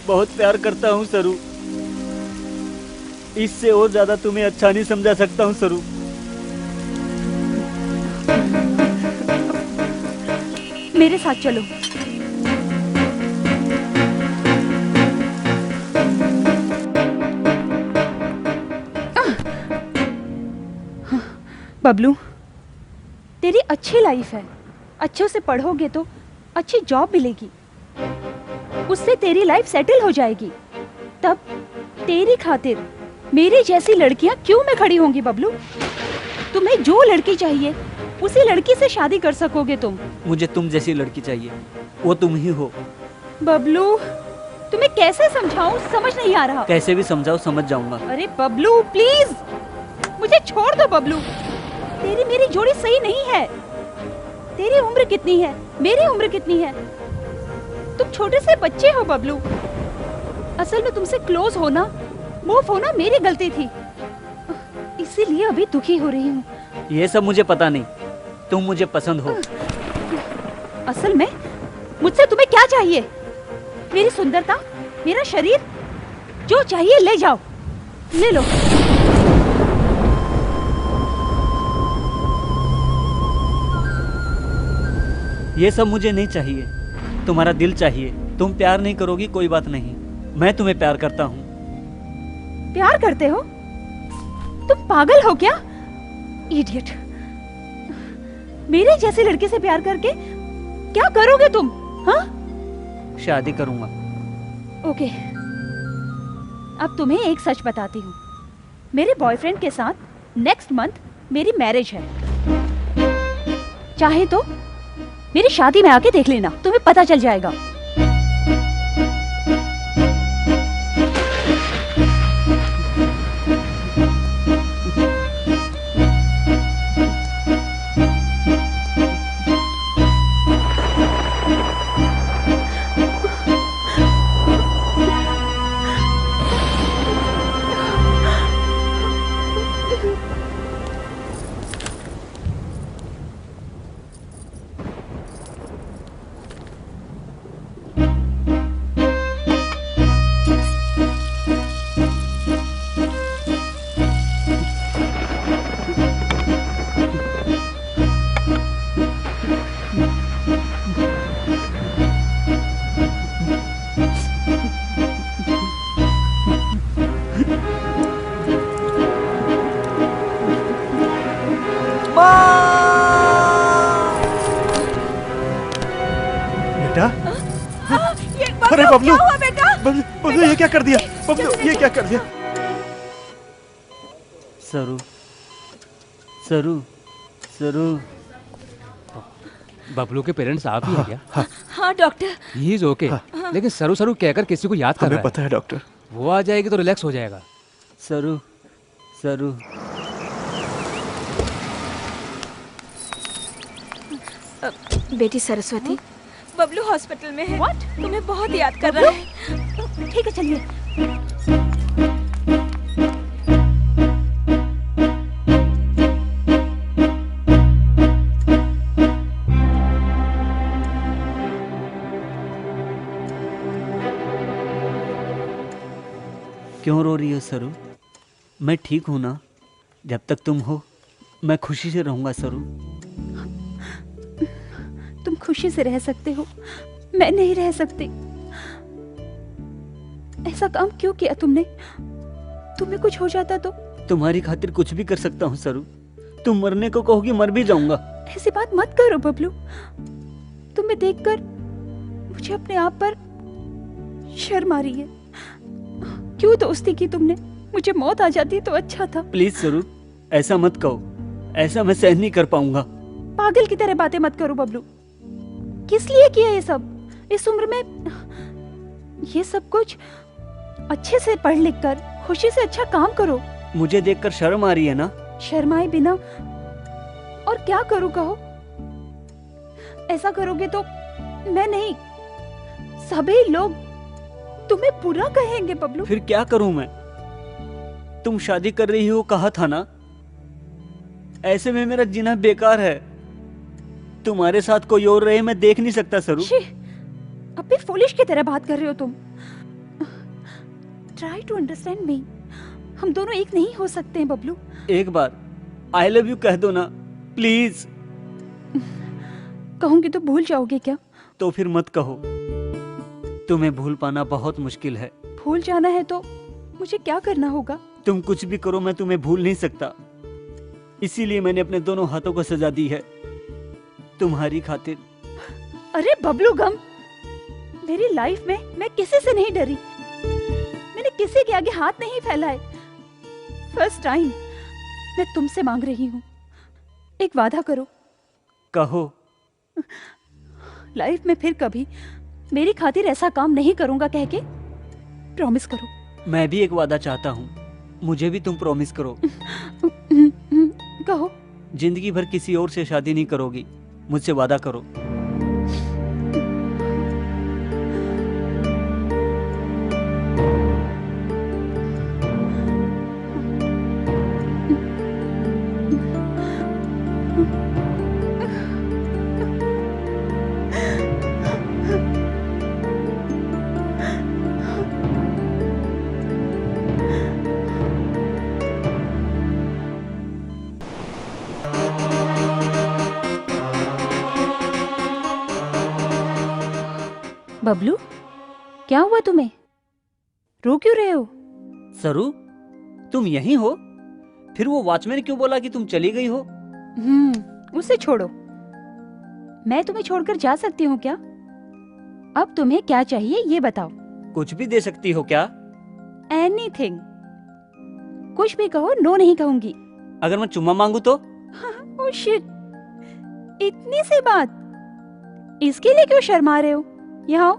बहुत प्यार करता हूं सरू। इससे और ज्यादा तुम्हें अच्छा नहीं समझा सकता हूं सरू। मेरे साथ चलो। बबलू, तेरी अच्छी लाइफ है। अच्छे से पढ़ोगे तो अच्छी जॉब मिलेगी, उससे तेरी लाइफ सेटल हो जाएगी। तब तेरी खातिर मेरी जैसी लड़कियां क्यों में खड़ी होंगी बबलू? तुम्हें जो लड़की चाहिए उसी लड़की से शादी कर सकोगे तुम। मुझे तुम जैसी लड़की चाहिए, वो तुम ही हो। बबलू, तुम्हें कैसे समझाऊं, समझ नहीं आ रहा। कैसे भी समझाओ, समझ जाऊंगा। अरे बबलू प्लीज, मुझे छोड़ दो बबलू। तेरी मेरी जोड़ी सही नहीं है। तेरी उम्र कितनी है, मेरी उम्र कितनी है? तुम छोटे से बच्चे हो बबलू। असल में तुमसे क्लोज होना, मूव होना मेरी गलती थी, इसीलिए अभी दुखी हो रही हूँ। ये सब मुझे पता नहीं, तुम मुझे पसंद हो। असल में मुझसे तुम्हें क्या चाहिए? मेरी सुंदरता, मेरा शरीर, जो चाहिए ले जाओ, ले लो। ये सब मुझे नहीं चाहिए, तुम्हारा दिल चाहिए। तुम प्यार नहीं करोगी कोई बात नहीं, मैं तुम्हें प्यार करता हूँ। प्यार करते हो? तुम पागल हो क्या? इडियट। मेरे जैसी लड़की से प्यार करके क्या करोगे तुम? हाँ? शादी करूंगा। ओके, अब तुम्हें एक सच बताती हूँ। मेरे बॉयफ्रेंड के साथ नेक्स्ट मंथ मेरी मैरिज है। चाहे तो मेरी शादी में आके देख लेना, तुम्हें पता चल जाएगा। बेटा, अरे बबलू, क्या हुआ बेटा? बबलू ये क्या कर दिया? बबलू ये क्या कर दिया? सरू सरू सरू। बबलू के पेरेंट्स आप ही हैं क्या? हाँ डॉक्टर। He is okay. लेकिन सरू सरू कहकर किसी को याद कर रहा है। पता है डॉक्टर। वो आ जाएगी तो रिलैक्स हो जाएगा। सरू सरू। बेटी सरस्वती, बबलू हॉस्पिटल में है। What? तुम्हें बहुत याद कर रहा है। ठीक है चलिए। क्यों रो रही हो सरू? मैं ठीक हूं ना। जब तक तुम हो मैं खुशी से रहूंगा सरू। तुम खुशी से रह सकते हो, मैं नहीं रह सकती। ऐसा काम क्यों किया तुमने? तुम्हें कुछ हो जाता तो? तुम्हारी खातिर कुछ भी कर सकता हूँ सरू। तुम मरने को कहोगी मर भी जाऊंगा। ऐसी बात मत करो बबलू। तुम्हें देखकर मुझे अपने आप पर शर्म आ रही है। क्यों दोस्ती की तुमने? मुझे मौत आ जाती तो अच्छा था। प्लीज सरू ऐसा मत कहो। ऐसा मैं सहन नहीं कर पाऊंगा। पागल की तरह बातें मत करो बबलू। किस लिए किया ये सब? इस उम्र में ये सब कुछ? अच्छे से पढ़ लिख कर खुशी से अच्छा काम करो। मुझे देखकर शर्म आ रही है ना? शर्माए बिना और क्या करूं कहो? ऐसा करोगे तो मैं नहीं, सभी लोग तुम्हें बुरा कहेंगे बबलू। फिर क्या करूं मैं? तुम शादी कर रही हो कहा था ना। ऐसे में मेरा जीना बेकार है। तुम्हारे साथ कोई और रहे मैं देख नहीं सकता सरू। अब भी फूलिश की तरह बात कर रहे हो तुम। Try to understand me. हम दोनों एक नहीं हो सकते हैं बबलू। एक बार आई लव यू कह दो ना प्लीज। कहूंगी तो भूल जाओगे क्या? तो फिर मत कहो। तुम्हें भूल पाना बहुत मुश्किल है। भूल जाना है तो मुझे क्या करना होगा? तुम कुछ भी करो मैं तुम्हें भूल नहीं सकता। इसीलिए मैंने अपने दोनों हाथों को सजा दी है तुम्हारी खातिर। अरे बबलू गम, मेरी लाइफ में मैं किसी से नहीं डरी। मैंने किसी के आगे हाथ नहीं फैलाए। फर्स्ट टाइम मैं तुमसे मांग रही हूँ, एक वादा करो। कहो। लाइफ में फिर कभी मेरी खातिर ऐसा काम नहीं करूंगा कह के प्रॉमिस करो। मैं भी एक वादा चाहता हूँ, मुझे भी तुम प्रॉमिस करो। कहो। जिंदगी भर किसी और से शादी नहीं करोगी, मुझसे वादा करो। बबलू, क्या हुआ तुम्हें? रो क्यों रहे हो? सरू, तुम यहीं हो? फिर वो वॉचमैन क्यों बोला कि तुम चली गई हो? उसे छोड़ो। मैं तुम्हें छोड़कर जा सकती हूँ क्या? अब तुम्हें क्या चाहिए ये बताओ। कुछ भी दे सकती हो क्या? एनीथिंग। कुछ भी कहो, नो नहीं कहूंगी। अगर मैं चुम्मा मांगू तो? ओह शिट, इतनी सी बात, इसके लिए क्यों शर्मा रहे हो? यहाँ आओ।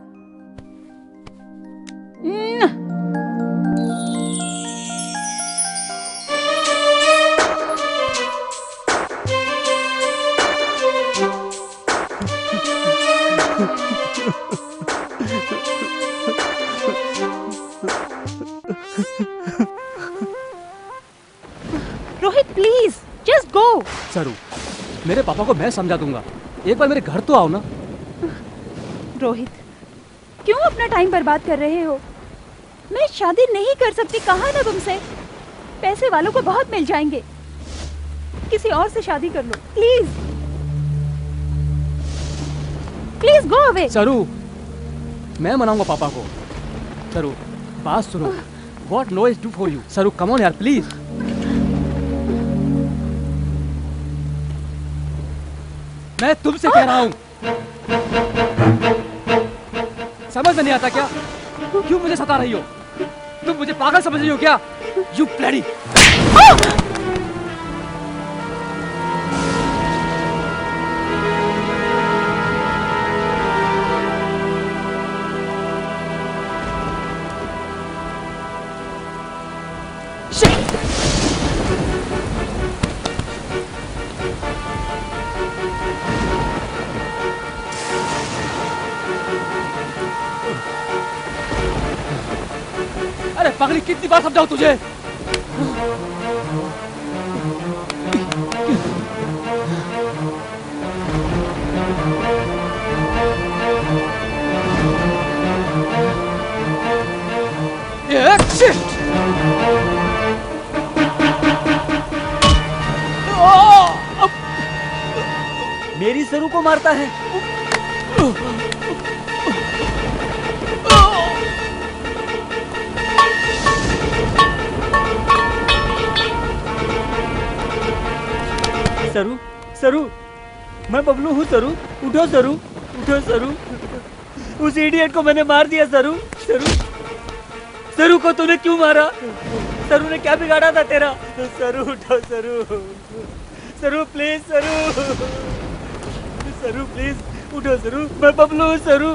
Rohit please just go. सरू, मेरे पापा को मैं समझा दूंगा। एक बार मेरे घर तो आओ ना। रोहित, क्यों अपना टाइम बर्बाद कर रहे हो? मैं शादी नहीं कर सकती, कहा ना तुमसे। पैसे वालों को बहुत मिल जाएंगे, किसी और से शादी कर लो प्लीज। Please go away. सरू, मैं मनाऊंगा पापा को। सरू, बात सुनो। What no is do for you? सरू, come on यार, प्लीज। मैं तुमसे कह रहा हूँ, समझ में नहीं आता क्या? क्यों मुझे सता रही हो? तुम मुझे पागल समझ रही हो क्या? You bloody! अरे पगली, कितनी बार समझाऊं तुझे? मेरी सरू को मारता है। सरू, सरू, मैं बबलू हूँ सरू। उठो सरू, उठो सरू। उस इडियट को मैंने मार दिया सरू। सरू, सरू को तूने क्यों मारा? सरू ने क्या बिगाड़ा था तेरा? सरू उठो सरू। सरू प्लीज सरू। सरू प्लीज उठो सरू। मैं बबलू हूँ सरू।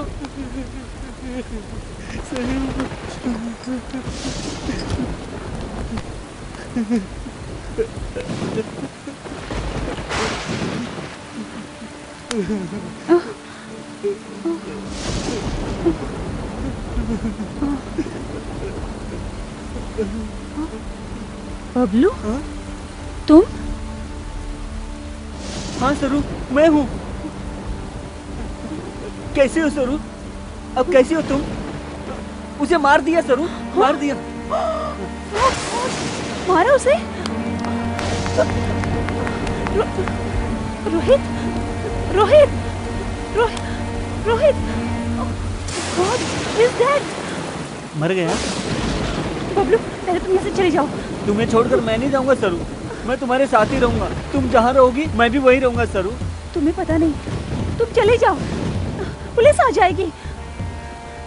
बबलू, तुम? हाँ सरू, मैं हूँ। कैसे हो सरू? अब कैसी हो तुम? उसे मार दिया सरू, मार दिया। मारा उसे? Rohit, Rohit, Rohit, Rohit, God is dead. मर गया? बबलू, पहले तुम यहाँ से चले जाओ। तुम्हें छोड़कर मैं नहीं जाऊंगा सरू। मैं तुम्हारे साथ ही रहूंगा। तुम जहाँ रहोगी मैं भी वहीं रहूंगा सरू। तुम्हें पता नहीं, तुम चले जाओ, पुलिस आ जाएगी।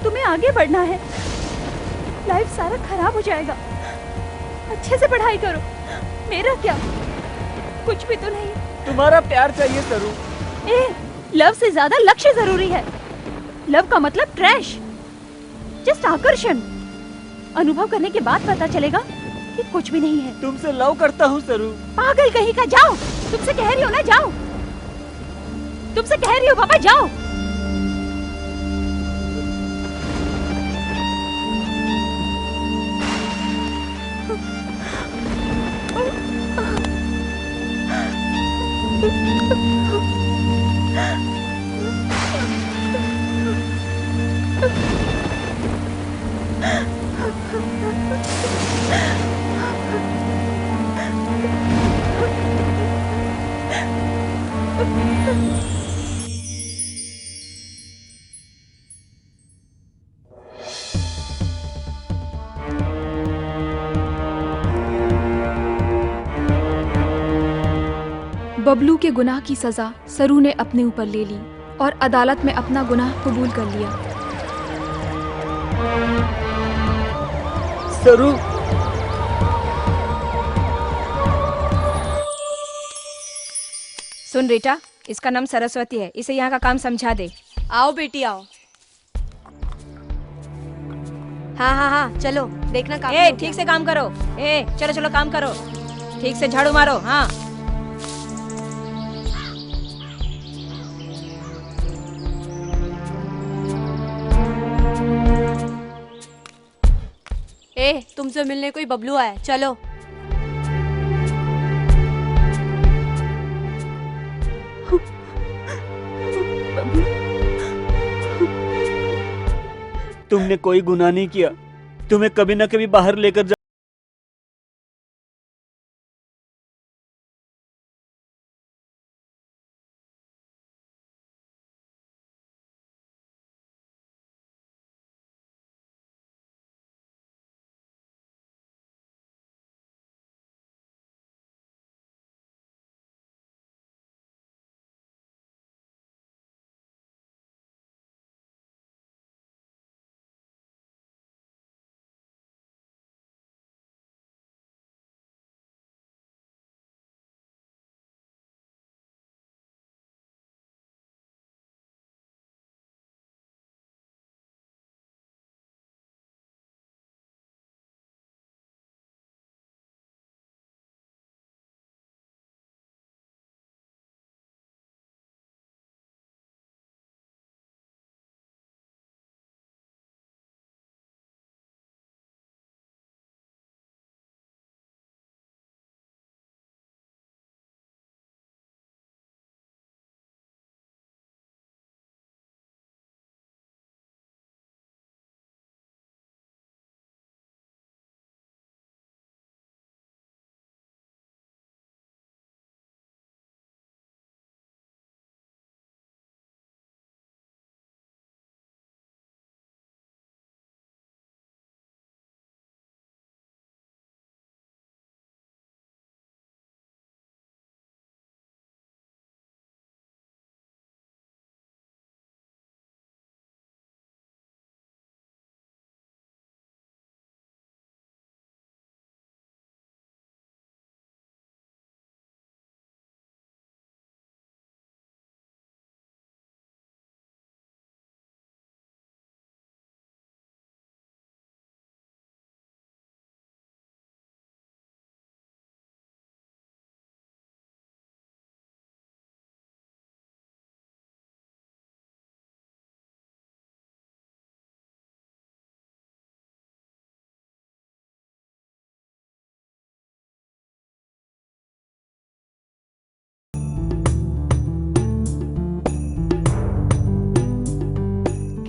तुम्हें आगे बढ़ना है, लाइफ सारा खराब हो जाएगा। अच्छे से पढ़ाई करो। मेरा क्या, कुछ भी तो नहीं। तुम्हारा प्यार चाहिए सरू। लव से ज्यादा लक्ष्य जरूरी है। लव का मतलब ट्रैश, जस्ट आकर्षण। अनुभव करने के बाद पता चलेगा कि कुछ भी नहीं है। तुमसे लव करता हूँ सरू। पागल कहीं का, जाओ। तुमसे कह रही हो ना, जाओ। तुमसे कह रही हो पापा, जाओ। बबलू के गुनाह की सजा सरू ने अपने ऊपर ले ली और अदालत में अपना गुनाह कबूल कर लिया। सरू, सुन रीटा, इसका नाम सरस्वती है। इसे यहाँ का काम समझा दे। आओ बेटी आओ। हाँ हाँ हाँ, चलो देखना काम। ठीक से काम करो। चलो चलो काम करो। ठीक से झाड़ू मारो। हाँ, तुमसे मिलने कोई बबलू आया, चलो। तुमने कोई गुनाह नहीं किया। तुम्हें कभी ना कभी बाहर लेकर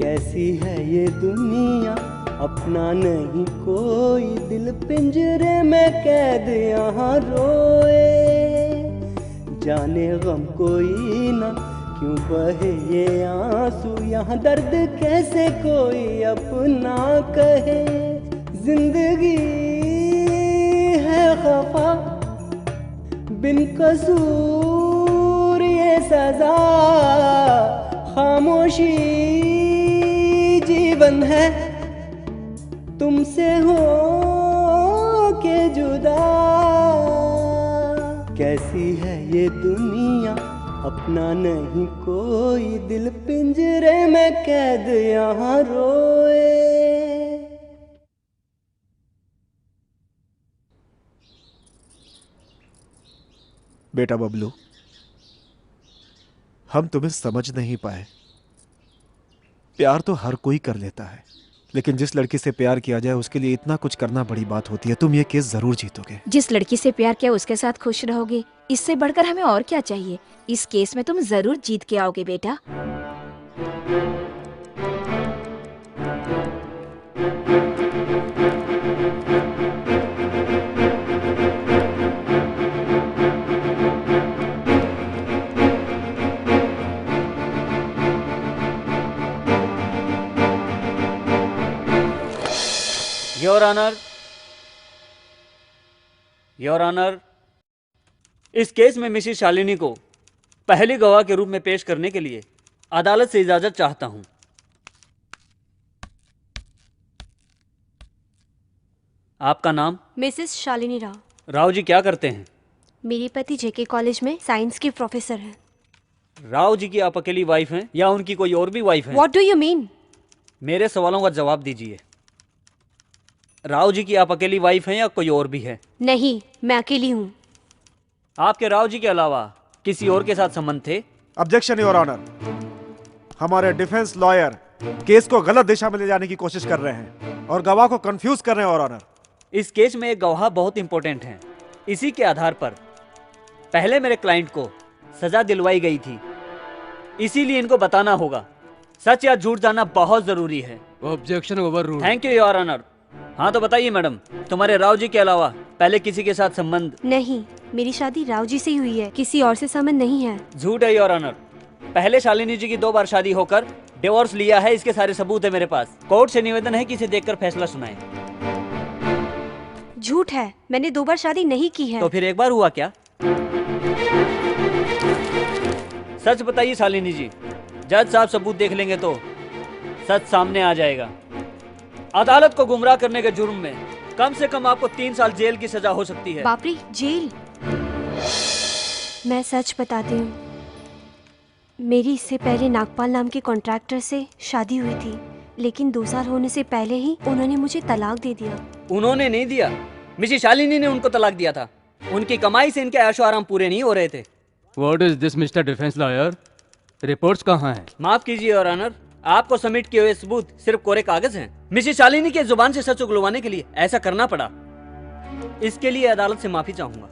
कैसी है ये दुनिया, अपना नहीं कोई, दिल पिंजरे में कैद यहाँ रोए। जाने गम कोई ना, क्यों बहे ये आंसू, यहाँ दर्द कैसे कोई अपना कहे। जिंदगी है खफा, बिन कसूर ये सजा, खामोशी जीवन है, तुमसे हो के जुदा। कैसी है ये दुनिया, अपना नहीं कोई, दिल पिंजरे में कैद यहाँ रोए। बेटा बबलू, हम तुम्हें समझ नहीं पाए। प्यार तो हर कोई कर लेता है, लेकिन जिस लड़की से प्यार किया जाए उसके लिए इतना कुछ करना बड़ी बात होती है। तुम ये केस जरूर जीतोगे। जिस लड़की से प्यार किया उसके साथ खुश रहोगे, इससे बढ़कर हमें और क्या चाहिए। इस केस में तुम जरूर जीत के आओगे बेटा। योर ऑनर, योर ऑनर, इस केस में मिसेस शालिनी को पहली गवाह के रूप में पेश करने के लिए अदालत से इजाजत चाहता हूं। आपका नाम? मिसेस शालिनी राव। राव जी क्या करते हैं? मेरे पति जेके कॉलेज में साइंस के प्रोफेसर हैं। राव जी की आप अकेली वाइफ हैं या उनकी कोई और भी वाइफ है? What do you mean? मेरे सवालों का जवाब दीजिए। राव जी की आप अकेली वाइफ हैं या कोई और भी है? नहीं, मैं अकेली हूँ। आपके राव जी के अलावा किसी और के साथ संबंध थे? Objection your honour. हमारे डिफेंस लॉयर केस को गलत दिशा में ले जाने की कोशिश कर रहे हैं और गवाह को कंफ्यूज कर रहे हैं योर ऑनर। इस केस में एक गवाह बहुत इंपॉर्टेंट है। इसी के आधार पर पहले मेरे क्लाइंट को सजा दिलवाई गई थी, इसीलिए इनको बताना होगा। सच या झूठ जानना बहुत जरूरी है। Objection overruled. Thank you your honour. हाँ तो बताइए मैडम, तुम्हारे राव जी के अलावा पहले किसी के साथ संबंध? नहीं, मेरी शादी राव जी से ही हुई है, किसी और से संबंध नहीं है। झूठ है योर ऑनर। पहले शालिनी जी की 2 बार शादी होकर डिवोर्स लिया है, इसके सारे सबूत है मेरे पास। कोर्ट से निवेदन है कि इसे देखकर फैसला सुनाएं। झूठ है, मैंने 2 बार शादी नहीं की है। तो फिर एक बार हुआ क्या? सच बताइए शालिनी जी। जज साहब सबूत देख लेंगे तो सच सामने आ जाएगा। अदालत को गुमराह करने के जुर्म में कम से कम आपको 3 साल जेल की सजा हो सकती है। बाप रे, जेल? मैं सच बताती हूँ, मेरी इससे पहले नागपाल नाम के कॉन्ट्रैक्टर से शादी हुई थी, लेकिन 2 साल होने से पहले ही उन्होंने मुझे तलाक दे दिया। उन्होंने नहीं दिया, मिसेस शालिनी ने उनको तलाक दिया था। उनकी कमाई से इनके ऐशो आराम पूरे नहीं हो रहे थे। What is this, mister defence lawyer? Reports कहाँ हैं? माफ कीजिए योर ऑनर, आपको सबमिट किए हुए सबूत सिर्फ कोरे कागज हैं। मिसेस शालिनी के जुबान से सच उगलवाने के लिए ऐसा करना पड़ा। इसके लिए अदालत से माफी चाहूंगा।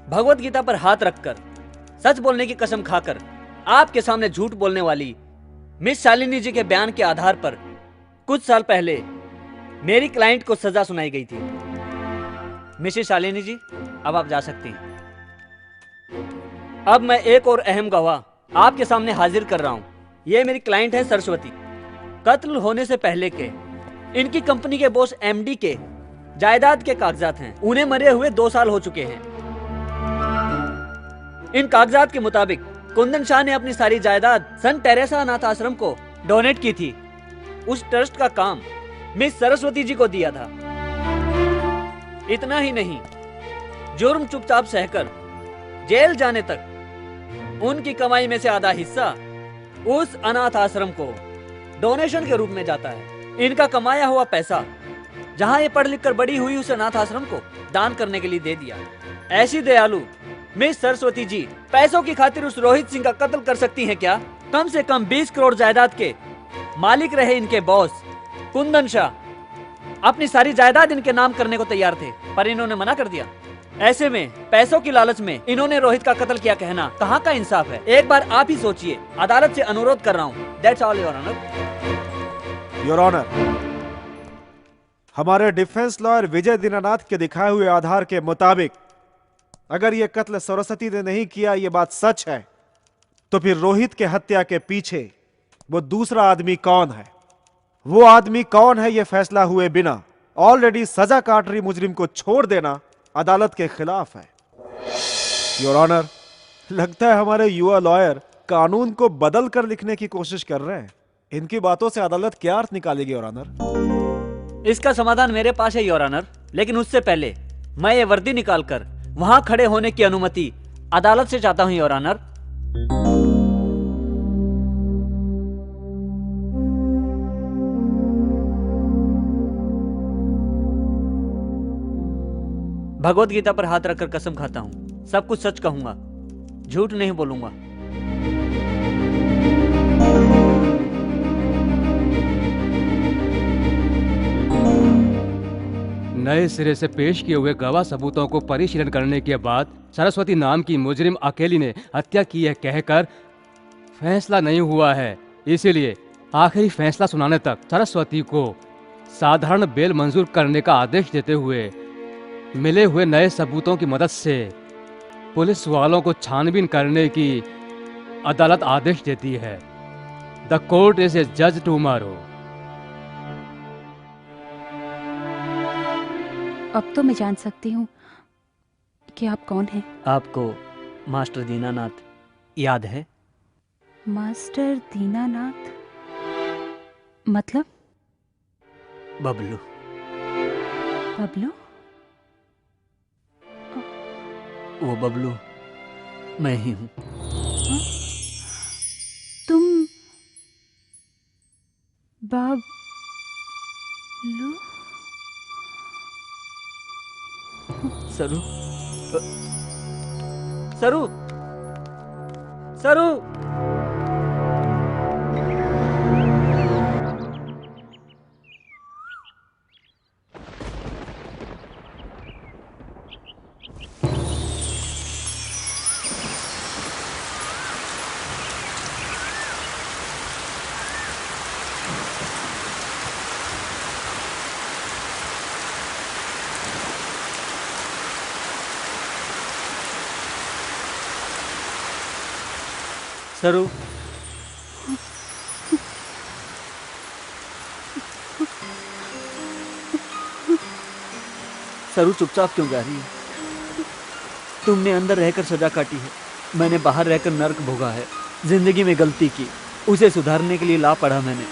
भगवत गीता पर हाथ रखकर, सच बोलने की कसम खाकर आपके सामने झूठ बोलने वाली मिस शालिनी जी के बयान के आधार पर कुछ साल पहले मेरी क्लाइंट को सजा सुनाई गई थी। मिसेस शालिनी जी, अब आप जा सकती हैं। अब मैं एक और अहम गवाह आपके सामने हाजिर कर रहा हूं। ये मेरी क्लाइंट है सरस्वती। कत्ल होने से पहले के इनकी कंपनी के बॉस एमडी के जायदाद के कागजात हैं। उन्हें मरे हुए 2 साल हो चुके हैं। इन कागजात के मुताबिक कुंदन शाह ने अपनी सारी जायदाद सन टेरेसा अनाथ आश्रम को डोनेट की थी। उस ट्रस्ट का काम मिस सरस्वती जी को दिया था। इतना ही नहीं, जुर्म चुपचाप सहकर जेल जाने तक उनकी कमाई में से आधा हिस्सा उस अनाथ आश्रम को डोनेशन के रूप में जाता है। इनका कमाया हुआ पैसा जहां ये पढ़ लिख कर बड़ी हुई उस अनाथ आश्रम को दान करने के लिए दे दिया। ऐसी दयालु मिस सरस्वती जी पैसों की खातिर उस रोहित सिंह का कत्ल कर सकती हैं क्या? कम से कम 20 करोड़ जायदाद के मालिक रहे इनके बॉस कुंदन शाह अपनी सारी जायदाद इनके नाम करने को तैयार थे, पर इन्होंने मना कर दिया। ऐसे में पैसों की लालच में इन्होंने रोहित का कत्ल किया कहना कहाँ का इंसाफ है? एक बार आप ही सोचिए। अदालत से अनुरोध कर रहा हूँ। That's all your honour. Your honour, हमारे डिफेंस लॉयर विजय दीनानाथ के दिखाए हुए आधार के मुताबिक अगर यह कत्ल सरस्वती ने नहीं किया, यह बात सच है, तो फिर रोहित के हत्या के पीछे वो दूसरा आदमी कौन है? वो आदमी कौन है, यह फैसला हुए बिना ऑलरेडी सजा काट रही मुजरिम को छोड़ देना अदालत के खिलाफ है। योर ऑनर, लगता है हमारे युवा लॉयर कानून को बदल कर लिखने की कोशिश कर रहे हैं। इनकी बातों से अदालत क्या अर्थ निकालेगी योर ऑनर? इसका समाधान मेरे पास है योर ऑनर, लेकिन उससे पहले मैं ये वर्दी निकालकर वहां खड़े होने की अनुमति अदालत से चाहता हूं योर ऑनर। भगवत गीता पर हाथ रखकर कसम खाता हूं, सब कुछ सच कहूंगा, झूठ नहीं बोलूंगा। नए सिरे से पेश किए हुए गवाह सबूतों को परिशीलन करने के बाद सरस्वती नाम की मुजरिम अकेली ने हत्या की है कहकर फैसला नहीं हुआ है। इसीलिए आखिरी फैसला सुनाने तक सरस्वती को साधारण बेल मंजूर करने का आदेश देते हुए मिले हुए नए सबूतों की मदद से पुलिस वालों को छानबीन करने की अदालत आदेश देती है। द कोर्ट इज ए जज टुमारो। अब तो मैं जान सकती हूँ कि आप कौन हैं। आपको मास्टर दीनानाथ याद है? मास्टर दीनानाथ मतलब? बबलू। बबलू? वो बबलू मैं ही हूँ। तुम बबलू? सरू, सरू, सरू। सरू, सरू चुपचाप क्यों जा रही है? तुमने अंदर रहकर सजा काटी है, मैंने बाहर रहकर नर्क भोगा है। जिंदगी में गलती की, उसे सुधारने के लिए ला पड़ा मैंने।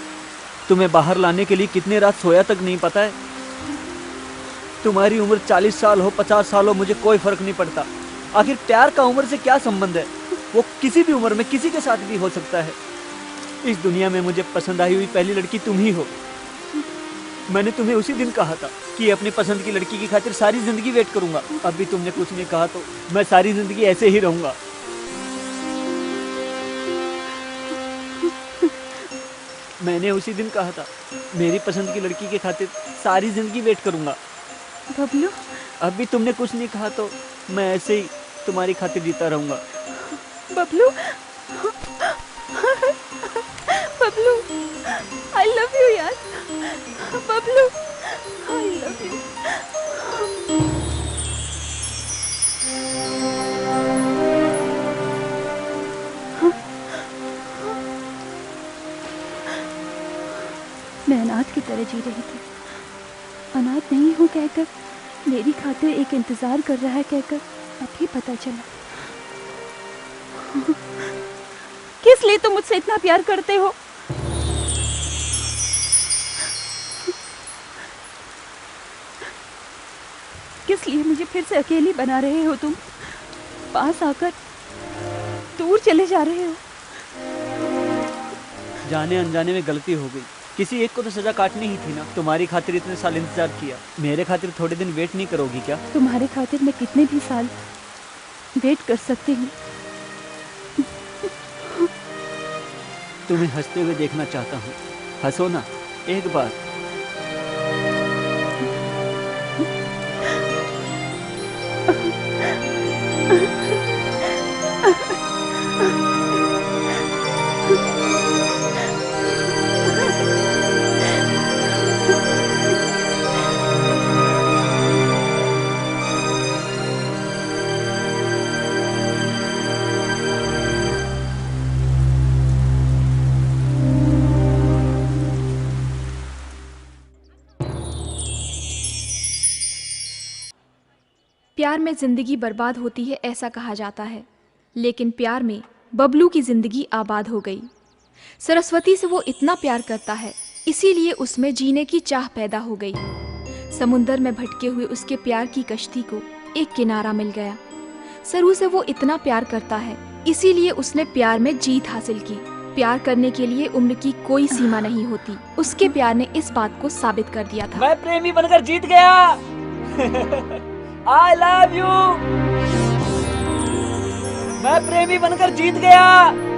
तुम्हें बाहर लाने के लिए कितने रात सोया तक नहीं पता है। तुम्हारी उम्र 40 साल हो 50 साल हो, मुझे कोई फर्क नहीं पड़ता। आखिर प्यार का उम्र से क्या संबंध है? वो किसी भी उम्र में किसी के साथ भी हो सकता है। इस दुनिया में मुझे पसंद आई हुई पहली लड़की तुम ही हो। मैंने तुम्हें उसी दिन कहा था कि अपनी पसंद की लड़की की खातिर सारी जिंदगी वेट करूंगा। अब भी तुमने कुछ नहीं कहा तो मैं सारी जिंदगी ऐसे ही रहूंगा। मैंने उसी दिन कहा था मेरी पसंद की लड़की की खातिर सारी जिंदगी वेट करूंगा। बबलू, अब भी तुमने कुछ नहीं कहा तो मैं ऐसे ही तुम्हारी खातिर जीता रहूंगा। Bablu, Bablu, I love you यार। Bablu, I love you। मैं अनाथ की तरह जी रही थी। अनाथ नहीं हूँ कहकर, मेरी खातिर एक इंतजार कर रहा है कहकर अभी पता चला। किस लिए तुम मुझसे इतना प्यार करते हो? किस लिए मुझे फिर से अकेली बना रहे हो तुम? पास आकर दूर चले जा रहे हो। जाने अनजाने में गलती हो गई। किसी एक को तो सजा काटनी ही थी ना। तुम्हारी खातिर इतने साल इंतजार किया, मेरे खातिर थोड़े दिन वेट नहीं करोगी क्या? तुम्हारे खातिर मैं कितने भी साल वेट कर सकती हूँ। तुम्हें हंसते हुए देखना चाहता हूँ। हंसो ना एक बार। प्यार में जिंदगी बर्बाद होती है ऐसा कहा जाता है, लेकिन प्यार में बबलू की जिंदगी आबाद हो गई। सरस्वती से वो इतना प्यार करता है, इसीलिए उसमें जीने की चाह पैदा हो गई। समुंदर में भटके हुए उसके प्यार की कश्ती को एक किनारा मिल गया। सरू से वो इतना प्यार करता है, इसीलिए उसने प्यार में जीत हासिल की। प्यार करने के लिए उम्र की कोई सीमा नहीं होती। उसके प्यार ने इस बात को साबित कर दिया था। मैं प्रेमी बनकर जीत गया। I love you। मैं प्रेमी बनकर जीत गया।